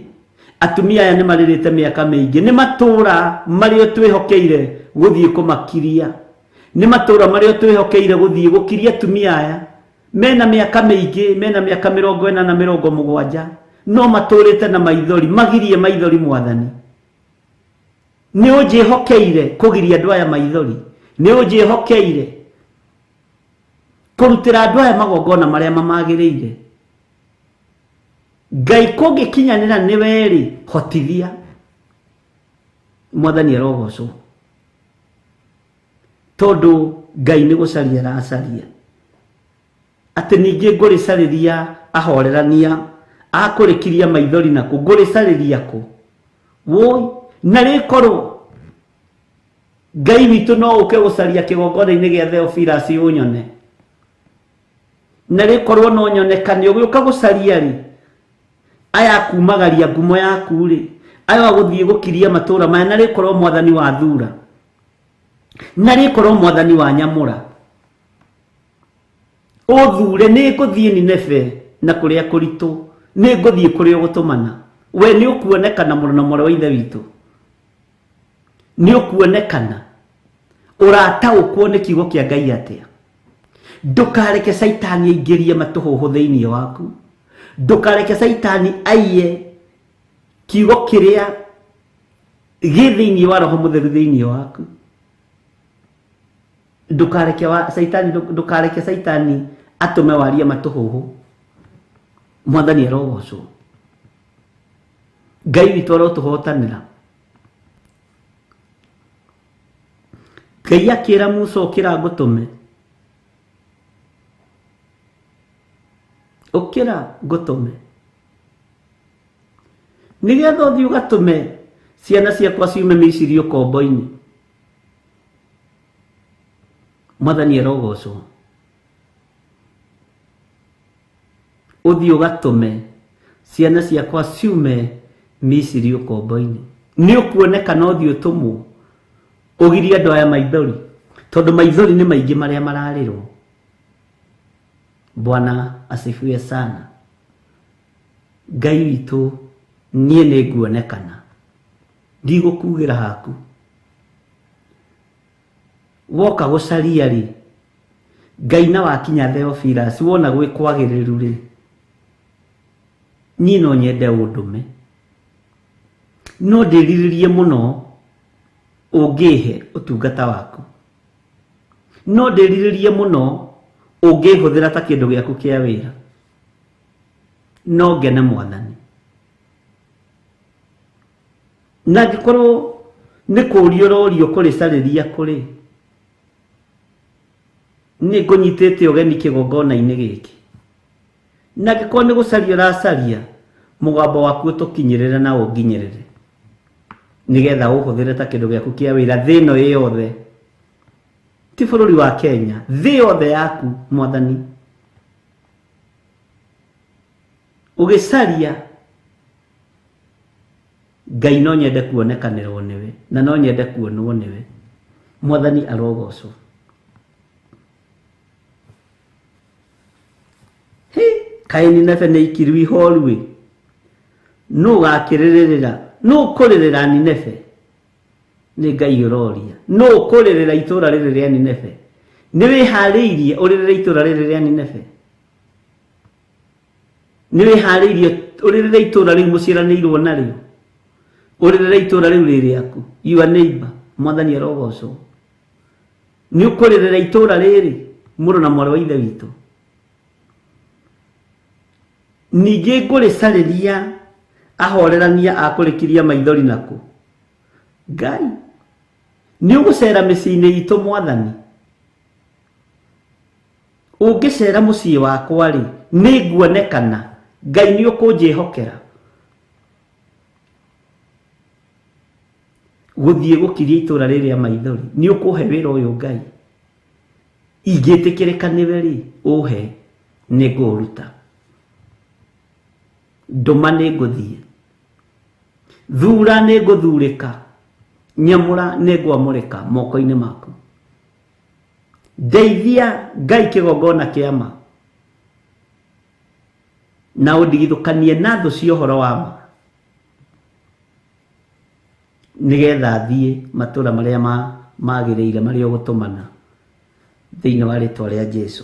atumia aya nĩ marĩrĩte mĩaka mĩingĩ, nĩ matũra marĩa twĩhokeire gũthiĩ kũmakiria, nĩ matũra marĩa twĩhokeire gũthiĩ gũkiria atumia aya mena mĩaka mĩingĩ, mena mĩaka 40 na 70, no matũrĩte na maithori, magirie maithori Mwathani. Nĩ ũnjĩhokeire kũgiria andũ aya maithori, nĩ ũnjĩhokeire kũrutĩra andũ aya magongona marĩa mamagĩrĩire. Ngai kũngĩkinyanĩra nĩ werĩ hotithia. Mwathani arogocwo, tondũ Ngai nĩ gũcaria aracaria. Atĩ ningĩ ngũrĩcarĩria ahorerania akũrĩkiria maithori naku, ngũrĩcarĩria kũ? Woi, na rĩkorwo Ngai witũ no ũke gũcaria kĩgongona-inĩ gĩa Theophilus ũnyone, na rĩkorwo no nyonekane ũgĩũka gũcaria rĩ, aya kumagaria ngumo yaku rĩ, aya gũthiĩ gũkiria matũra maya, na rĩkorwo Mwathani wa thura, na rĩkorwo Mwathani wa nyamũra, ũthure nĩ ngũthiĩ Nineve na kũrĩa kũritũ, nĩ ngũthiĩ kũrĩa ũgũtũmana. We nĩ ũkuonekana mũrũ na mwarĩ wa ithe witũ, nĩ ũkuonekana, ũrataũkwo nĩ kiugo kĩa Ngai atĩa. Ndũkareke Saitani aingĩrie matũhũhũ thĩinĩ waku, ndũkareke Saitani aiye kiugo kĩrĩa gĩ thĩinĩ wa Roho Mũtheru thĩinĩ waku. Ndũkareke Saitani atũme warie matũhũhũ. Mwathani arogocwo. Ngai witũ arotũhotanĩra. Ngai akĩra Musa ũkĩra ngũtũme, ũkĩra ngũtũme, nĩgetha ũthiĩ ũgatũme ciana ciakwa ciume Misiri ũkombo-inĩ. Mwathani arogocwo. Ũthiĩ ũgatũme ciana ciakwa ciume Misiri ũkombo-inĩ. Nĩ ũkuonekana ũthiĩ ũtũmwo ũgirie andũ aya maithori, tondũ maithori nĩ maingĩ marĩa mararĩrwo. Bwana asifiwe sana. Ngai witũ niĩ nĩ nguonekana, ndigũkugĩra haku. Woka gũcaria rĩ, Ngai na wakinya Theophilus, wona gwĩ kwagĩrĩru rĩ, niĩ no nyende ũndũme, no ndĩrirĩrie mũno ũngĩhe ũtungata waku, no ndĩrirĩrie mũno ũngĩhũthĩra ta kĩndũ gĩaku kĩa wĩra, no ngene Mwathani. Na angĩkorwo nĩ kũũrio ũrorio kũrĩcarĩria kũrĩ, nĩ ngũnyitĩte ũgeni kĩgongona-inĩ gĩkĩ, na angĩkorwo nĩ gũcaria ũracaria, mũgambo waku ũtũkinyĩrĩre na ũnginyĩrĩre, nĩgetha ũhũthĩre ta kĩndũ gĩaku kĩa wĩra thĩ ĩno yothe, ti bũrũri wa Kenya, thĩ yothe yaku Mwathani. Ũgĩcaria, Ngai no nyende kuonekanĩrwo nĩwe, na no nyende kuonwo nĩwe. Mwathani arogocwo. Kaĩ Nineve nĩ ikiru ihoru ĩ, nũ ũgakĩrĩrĩra no korerera Nineve nĩ Ngai ũroria no korerera itũũra rĩrĩ rĩa Nineve nĩ wĩharĩirie ũrĩrĩre itũũra rĩrĩ rĩa Nineve nĩ wĩharĩirie ũrĩrĩre itũũra rĩu mũciaranĩirwo narĩo ũrĩrĩre itũũra rĩu rĩ rĩaku your neighbor Mwathani arogocwo nĩ ũkũrĩrĩra itũũra rĩrĩ mũrũ na mwarĩ wa ithe witũ ningĩ ngũrĩcarĩria ahorerania akũrĩkiria maithori naku Ngai nĩ ũgũcera mĩciĩ-inĩ itũ Mwathani ũngĩcera mũciĩ wakwa rĩ nĩ nguonekana Ngai nĩ ũkũnjĩhokera gũthiĩ gũkiria itũũra rĩrĩ rĩa maithori nĩ ũkũhe wĩra ũyũ Ngai ingĩtĩkĩrĩka nĩwe rĩ ũhe nĩ ngũruta ndũma nĩ ngũthiĩ thura nĩ ngũthurĩka nyamũra nĩ ngwamũrĩka moko-inĩ maku ndeithia Ngai kĩgongona kĩa ma na ũndigithũkanie na thũ cia ũhoro wa ma nĩgetha thiĩ matũũra marĩa magĩrĩire marĩa ũgũtũmana thĩinĩ wa rĩtwa rĩa Jesũ.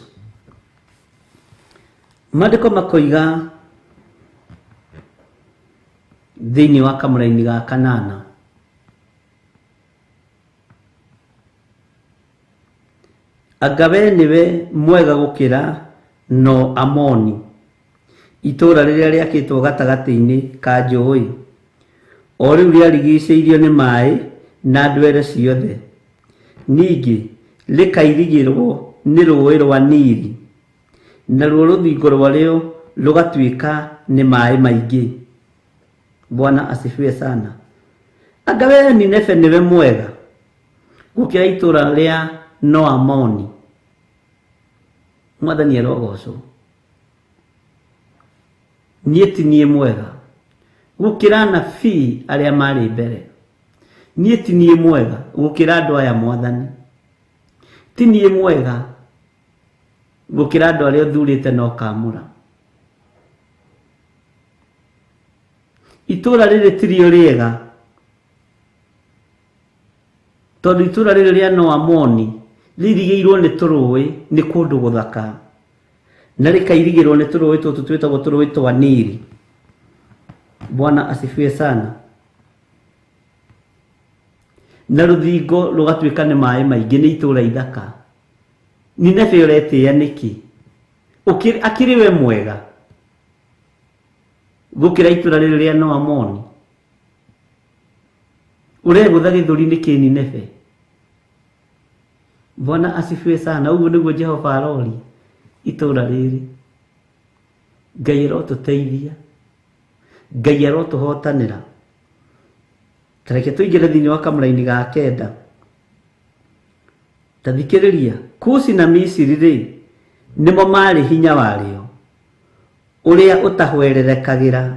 Maandĩko makoiga thĩinĩ wa kamũra-inĩ ga kanana anga we nĩwe mwega gũkĩra no Amoni itũũra rĩrĩa rĩakĩtwo gatagatĩ-inĩ ka njũĩ o rĩu rĩarigicĩirio nĩ maĩ na ndwere ciothe ningĩ rĩkairigĩrwo nĩ rũũĩ rwa Nili naruo rũthingo rwarĩo rũgatuĩka nĩ maĩ maingĩ. Bwana asifiwe sana. Anga we Nineve nĩwe mwega gũkĩra itũũra rĩa no Amoni. Mwathani arogocwo niĩ ti niĩ mwega gũkĩra anabii arĩa marĩ mbere niĩ ti niĩ mwega gũkĩra andũ aya Mwathani ti niĩ mwega gũkĩra andũ arĩa ũthurĩte na ũkamũra. Itũũra rĩrĩ tirio rĩega tondũ itũũra rĩrĩ rĩa no Amoni rĩirigĩirwo nĩ tũrũĩ nĩ kũndũ gũthaka na rĩkairigĩrwo nĩ tũrũĩ tũtũ twĩtagwo tũrũĩ twa Nili. Bwana asifiwe sana. Na rũthingo rũgatuĩka nĩ maĩ maingĩ nĩ itũũra ithaka. Nineve ũretĩĩa nĩkĩ akĩrĩ we mwega gũkĩra itũũra rĩrĩ rĩa no Amoni? Ũregũtha gĩthũri nĩkĩ Nineve? Bwana asifiwe sana. Ũguo nĩguo Jehova aroria itũũra rĩrĩ. Ngai arotũteithia Ngai arotũhotanĩra. Tareke tũingĩre thĩinĩ wa kamũra-inĩ ga kenda. Tathikĩrĩria Kushi na Misiri rĩ nĩmo marĩ hinya warĩo ũrĩa ũtahwererekagĩra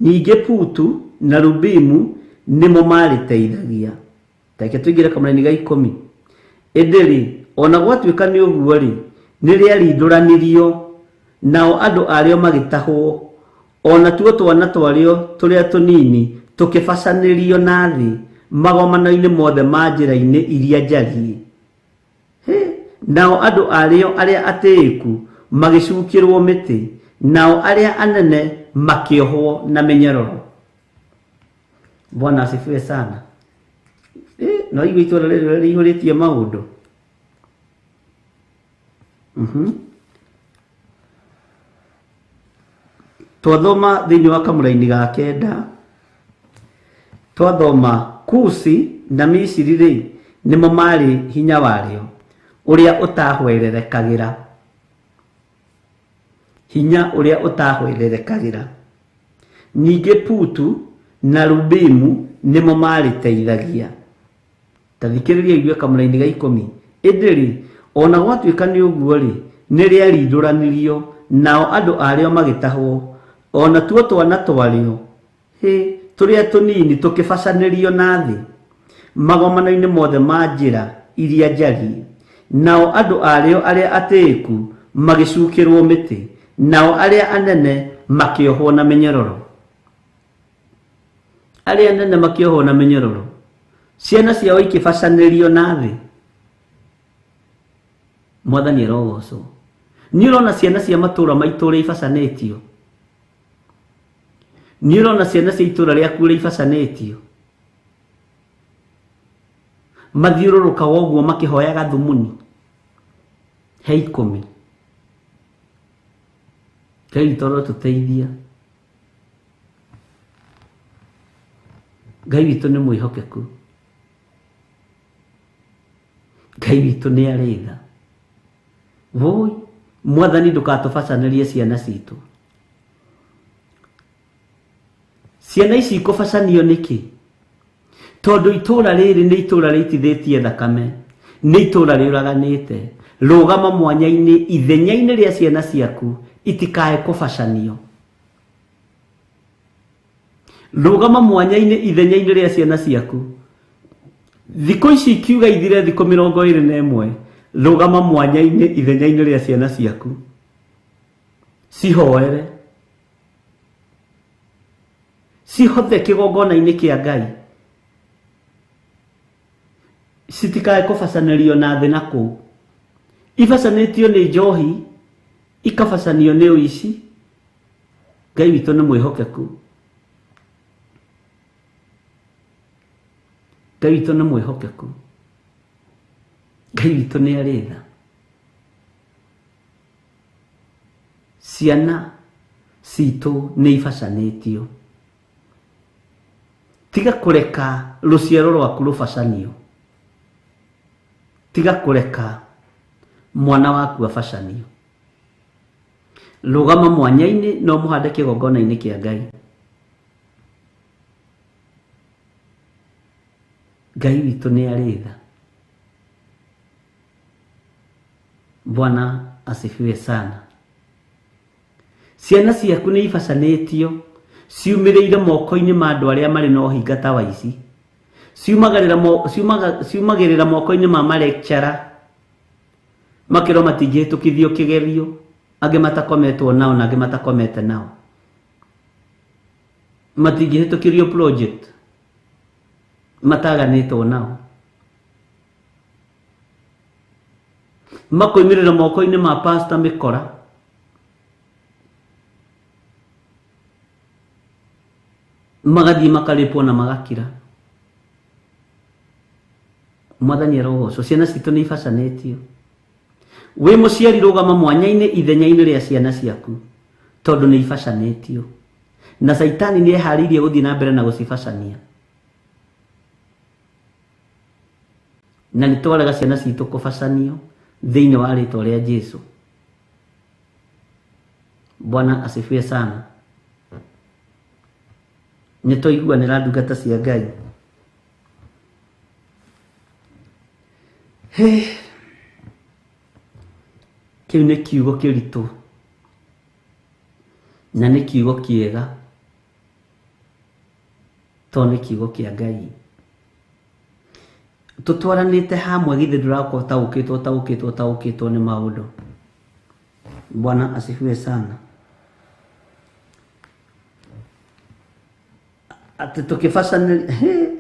ningĩ Putu na Lubimu nĩmo marĩteithagia. Tareke tũingĩre kamũra-inĩ ga 10. Ĩndĩ ona gwatuĩka nĩ ũguo rĩ nĩ rĩarindũranirio nao andũ arĩo magĩtahwo ona tuo twana twarĩo tũrĩa tũnini tũkĩbacanĩrio na thĩ magomano-inĩ mothe ma njĩra-inĩ iria njariĩ. Nao andũ arĩo arĩa atĩĩku magĩcukĩrwo mĩtĩ nao arĩa anene makĩohwo na mĩnyororo. Bwana asifiwe sana. No igwe itũũra rĩrĩ rĩihũrĩtie maũndũ. Twathoma thĩinĩ wa kamũra-inĩ ga kenda twathoma Kushi na Misiri rĩ nĩmo marĩ hinya warĩo ũrĩa ũtahwererekagĩra. Hinya ũrĩa ũtahwererekagĩra. Ningĩ Putu na Lubimu nĩmo marĩteithagia. Tathikĩrĩria igwe kamũra-inĩ ga 10. Ĩndĩ ona gwatuĩka nĩ ũguo rĩ nĩ rĩarindũranirio nao andũ arĩo magĩtahwo ona tuo twana twarĩo tũrĩa tũnini tũkĩbacanĩrio na thĩ magomano-inĩ mothe ma njĩra iria njariĩ nao andũ arĩo arĩa atĩĩku magĩcukĩrwo mĩtĩ nao arĩa anene makĩohwo na mĩnyororo. Arĩa anene makĩohwo na mĩnyororo, ciana ciao ikĩbacanirio na thĩ. Mwathani arogocwo. Nĩ ũrona ciana cia matũũra maitũ ũrĩa ibacanĩtio. Nĩ ũrona ciana cia itũũra rĩaku ũrĩa ibacanĩtio. Mathiũrũrũka woguo makĩhoyaga thumuni. He 10. Ngai witũ arotũteithia. Ngai witũ nĩ mwĩhokeku. Ngai witũ nĩ arĩ tha. Voi, Mwathani ndũgatũbacanĩrie ciana citũ. Ciana ici ikũbacanio nĩkĩ? Tondũ itũũra rĩrĩ nĩ itũũra rĩitithĩtie thakame, nĩ itũũra rĩũraganĩte. Rũgama mwanya-inĩ ithenya-inĩ rĩa ciana ciaku itikae kũbacanio. Rũgama mwanya-inĩ ithenya-inĩ rĩa ciana ciaku. Thikũ ici ikiuga ithire thikũ 21, rũgama mwanya-inĩ ithenya-inĩ rĩa ciana ciaku. Cihoere. Cihothe kĩgongona-inĩ kĩa Ngai. Citikae kũbacanĩrio na thĩ na kũu. Ibacanĩtio nĩ njohi, ikabacanio nĩ ũici. Ngai witũ nĩ mwĩhokeku. Ngai witũ nĩ mwĩhokeku. Ngai witũ nĩ arĩ tha. Ciana citũ nĩ ibacanĩtio. Tiga kũreka rũciaro rwaku rũbacanio. Tiga kũreka mwana waku abacanio. Rũgama mwanya-inĩ no mũhande kĩgongona-inĩ kĩa Ngai. Ngai witũ nĩ arĩ tha. Bwana asifiwe sana. Ciana ciaku nĩ ibacanĩtio, ciumĩrĩire moko-inĩ ma andũ arĩa marĩ na ũhinga ta wa ici. Ciumagĩrĩra moko-inĩ ma malecturer, makĩro matingĩhĩtũkithio kĩgerio, angĩ matakometwo nao na angĩ matakomete nao. Matingĩhĩtũkĩrio project, mataganĩtwo nao. Makoimĩrĩra moko-inĩ ma pastor mĩkora, magathiĩ makarĩpwo na magakira. Mwathani arogocwo. Ciana citũ nĩ ibacanĩtio. Wĩ mũciari rũgama mwanya-inĩ ithenya-inĩ rĩa ciana ciaku, tondũ nĩ ibacanĩtio. Na Saitani nĩ eharĩirie gũthiĩ na mbere na gũcibacania. Na nĩ twarega ciana citũ kũbacanio thĩinĩ wa rĩĩtwa rĩa Jesũ. Bwana asifiwe sana. Nĩ twaiguanĩra ndungata cia Ngai. Kĩu nĩ kiugo kĩritũ na nĩ kiugo kĩega, tondũ nĩ kiugo kĩa Ngai. Tũtwaranĩte hamwe, githĩ ndũrakorwo taũkĩtwo nĩ maũndũ. Bwana asifiwe sana. Atĩ tũkĩbacanĩria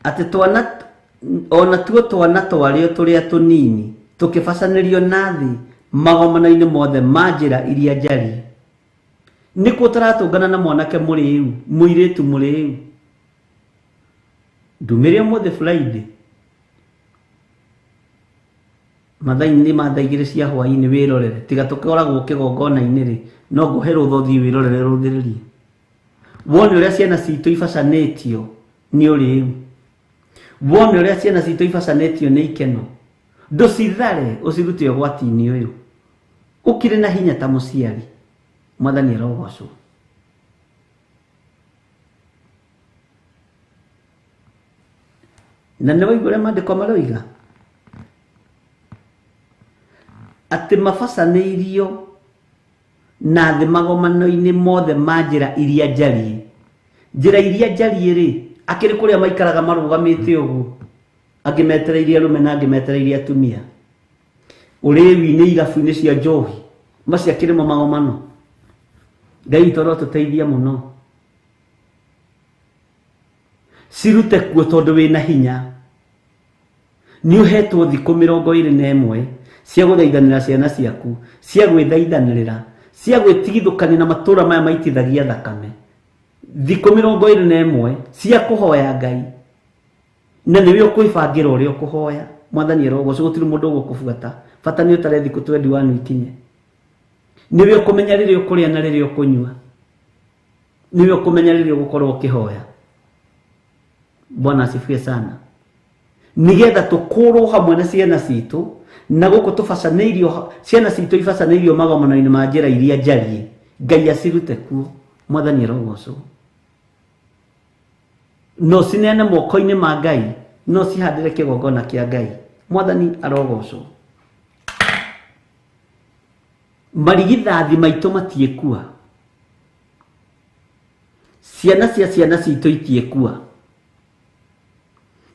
atĩ twana ona tuo twana twarĩo tũrĩa tũnini tũkĩbacanĩrio na thĩ magomana-inĩ mothe ma njĩra iria njariĩ. Nĩkuo tũratũngana na mwanake mũrĩu, mũirĩtu mũrĩu. Ndumĩrĩa mũthĩ Friday, mathaa-inĩ ma thaa 2 cia hwaĩ-inĩ wĩrorere. Tiga tũkoragwo kĩgongona-inĩ rĩ, no ngũhe rũtha ũthiĩ wĩrorere rũthĩrĩrie. Wone ũrĩa ciana citũ ibacanĩtio nĩ ũrĩu. Wone ũrĩa ciana citũ ibacanĩtio nĩ ikeno. Ndũcithare ũcirute ũgwati-inĩ ũyũ. Ũkĩrĩ na hinya ta mũciari. Mwathani arogocwo. Na nĩ waigua ũrĩa maandĩko maroiga atĩ mabacanĩirio na thĩ magomano-inĩ mothe ma njĩra iria njariĩ. Njĩra iria njariĩ rĩ, akĩrĩ kũrĩa maikaraga marũgamĩte ũguo, angĩ metereirie arũme na angĩ metereirie atumia. Ũrĩwi-inĩ, irabu-inĩ cia njohi, macio akĩrĩ mo magomano. Ngai witũ arotũteithia mũno. cirute kuo tondu wina hinya. Ni uhetwo thikũ 21 cia gũthaithanĩra ciana ciaku, cia gwĩthaithanĩrĩra, cia gwĩtigithũkania na matũra maya maitithagia thakame. Thikũ 21 cia kũhoya Ngai, na nĩwe ũkwĩbangĩra ũrĩa ũkũhoya. Mwathani arogocwo, gũtirĩ mũndũ ũgũkũbuata, bata nĩ ũtare thikũ 21 ikinye. Nĩwe ũkũmenya rĩrĩa ũkũrĩa na rĩrĩa ũkũnyua, nĩwe ũkũmenya rĩrĩa ũgũkorwo ũkĩhoya. Bwana asifiwe sana. Nigetha tũkũrwo hamwe na ciana citũ, na gũkũ tũbacanĩirio, ciana citũ ibacanĩirio magomano-inĩ ma njĩra iria njariĩ, Ngai acirute kuo. Mwathani arogocwo. No cineane moko-inĩ ma Ngai, no cihandĩre kĩgongona kĩa Ngai. Mwathani arogocwo. Marigithathi maitũ matiĩkua, ciana cia ciana citũ itiĩkua,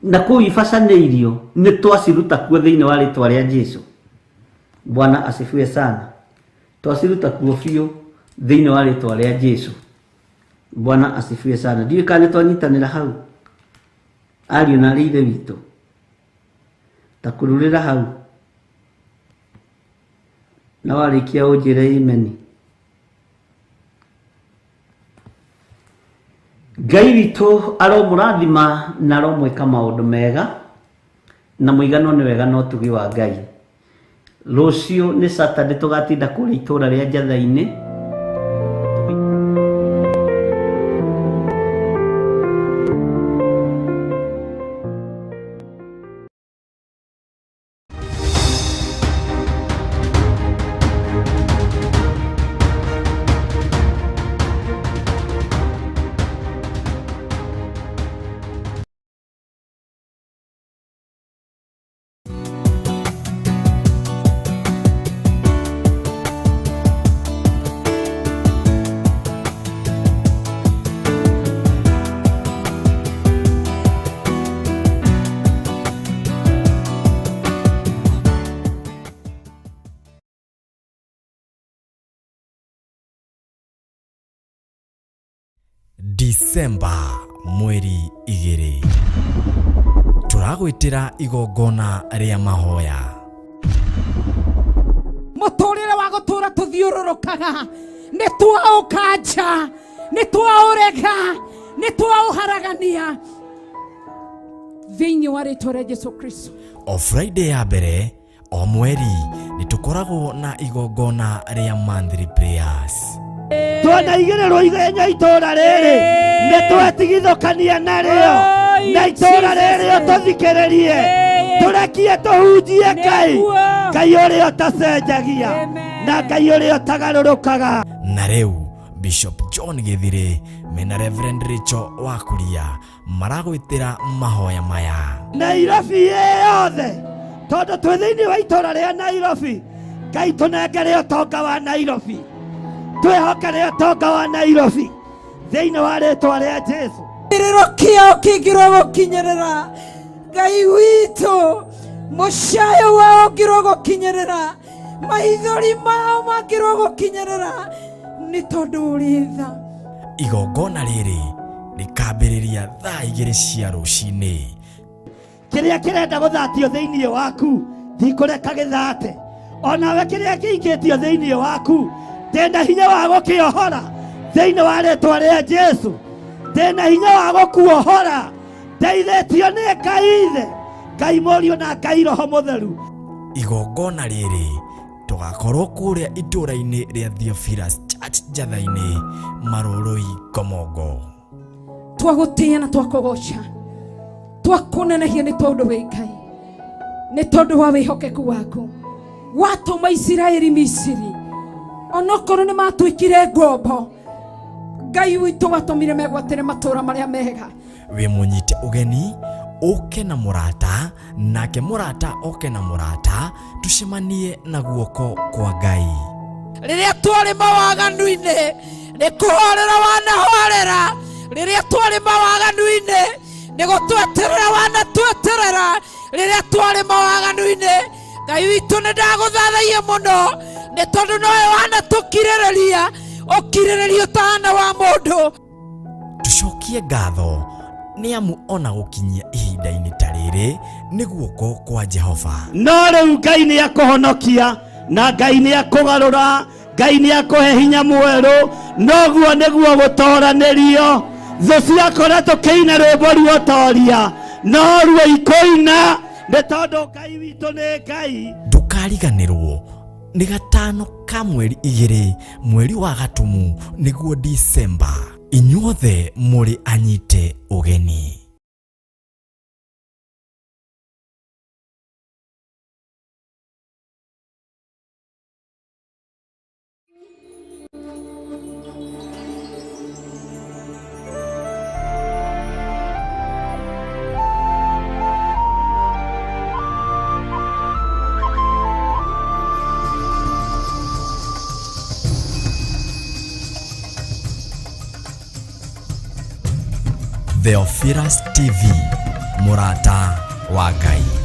na kũu ibacanĩirio nĩ twaciruta kuo thĩinĩ wa rĩtwa rĩa Jesũ. Bwana asifiwe sana. Twaciruta kuo biũ thĩinĩ wa rĩtwa rĩa Jesũ. Bwana asifiwe sana. Ndiũĩ kana twanyitanĩra hau, ariũ na ithe witũ, ta kũrũrĩra hau, na warĩkia ũnjĩre amen. Ngai witũ aromũrathima na aromwĩka maũndũ mega, na mũigano nĩ wega no tugi wa Ngai. Rũciũ nĩ Saturday, tũgatinda kũrĩa itũra rĩa Njatha-inĩ. Disemba mweri 2 turagwitira igongona ria mahoya. Muturire wa gutura tuthiururukaga ni twaukanja, ni twaurega, ni twauharagania thiini wa ritwa ria Jesu Kristo. O Friday ya mbere o mweri ni tukoragwo na igongona ria monthly prayers. Twanaigĩrĩrwo ithenya itũra rĩrĩ, nĩ twetigithũkania narĩo, na itũra rĩrĩ tũthikĩrĩrie, tũrekie tũhunjie Ngai, Ngai ũrĩa ũtacenjagia, na Ngai ũrĩa ũtagarũrũkaga. Na rĩu Bishop John Githire mena Reverend Rachel Wakuria maragwĩtĩra mahoya maya. Nairobi yothe, tondũ twĩ thĩinĩ wa itũra rĩa Nairobi, Ngai tũnengere ũtonga wa Nairobi, twĩhokere ũtonga wa Nairobi thĩinĩ wa rĩtwa rĩa Jesũ. Kĩrĩro kĩao kĩngĩrwo gũkinyĩrĩra, Ngai witũ mũcayo wao ũngĩrwo gũkinyĩrĩra, maithori mao mangĩrwo gũkinyĩrĩra, nĩ tondũ ũrĩ tha. Igongona rĩrĩ rĩkambĩrĩria thaa 2 cia rũcinĩ. Kĩrĩa kĩrenda gũthatio thĩinĩ waku thikũreka gĩthate, onawe kĩrĩa kĩingĩtio thĩinĩ waku ndĩna hinya wa gũkĩohora thĩinĩ wa rĩtwa rĩa Jesũ. Ndĩna hinya wa gũkuohora, ndeithĩtio nĩ Ngai Ithe, Ngai Mũriũ na Ngai Roho Mũtheru. Igongona rĩrĩ tũgakorwo kũrĩa itũra-inĩ rĩa Theophilus Church Njatha-inĩ, Marũrũi, Komongo. Twagũtĩa na twakũgoca, twakũnenehia nĩ tondũ wĩ Ngai, nĩ tondũ wa wĩhokeku waku. Watũma Isiraeli Misiri, onokorwo nĩ matuĩkire ngombo, Ngai witũ watũmire megwatĩre matũra marĩa mega. Wĩ mũnyite ũgeni, ũke na mũrata, nake mũrata oke na mũrata, tucemanie na guoko kwa Ngai. Rĩrĩa twarĩ mawaganu-inĩ nĩ kũhorera wanahorera, rĩrĩa twarĩ mawaganu-inĩ nĩ gũtweterera wanatweterera, rĩrĩa twarĩ mawaganu-inĩ Ngai witũ nĩ ndagũthathaia mũno, nĩ tondũ nowe wanatũkirĩrĩria, ũkirĩrĩrio ũtahana wa mũndũ. Tucokie ngatho nĩ amu ona gũkinyia ihinda-inĩ ta rĩrĩ nĩ guoko kwa Jehova. No rĩu Ngai nĩ akũhonokia na Ngai nĩ akũgarũra, Ngai nĩ akũhe hinya mwerũ, noguo nĩguo gũtoranĩrio. Thũ ciakora tũkĩina rwĩmbo ruotoria, no ruo ikũina nĩ tondũ Ngai witũ nĩ Ngai. Ndũkariganĩrwo nĩ gatano ka mweri 2 mweri wa Gatumu nĩguo Disemba. Inyuothe mũrĩ anyite ũgeni. Theophilus TV, Mũrata wa Ngai.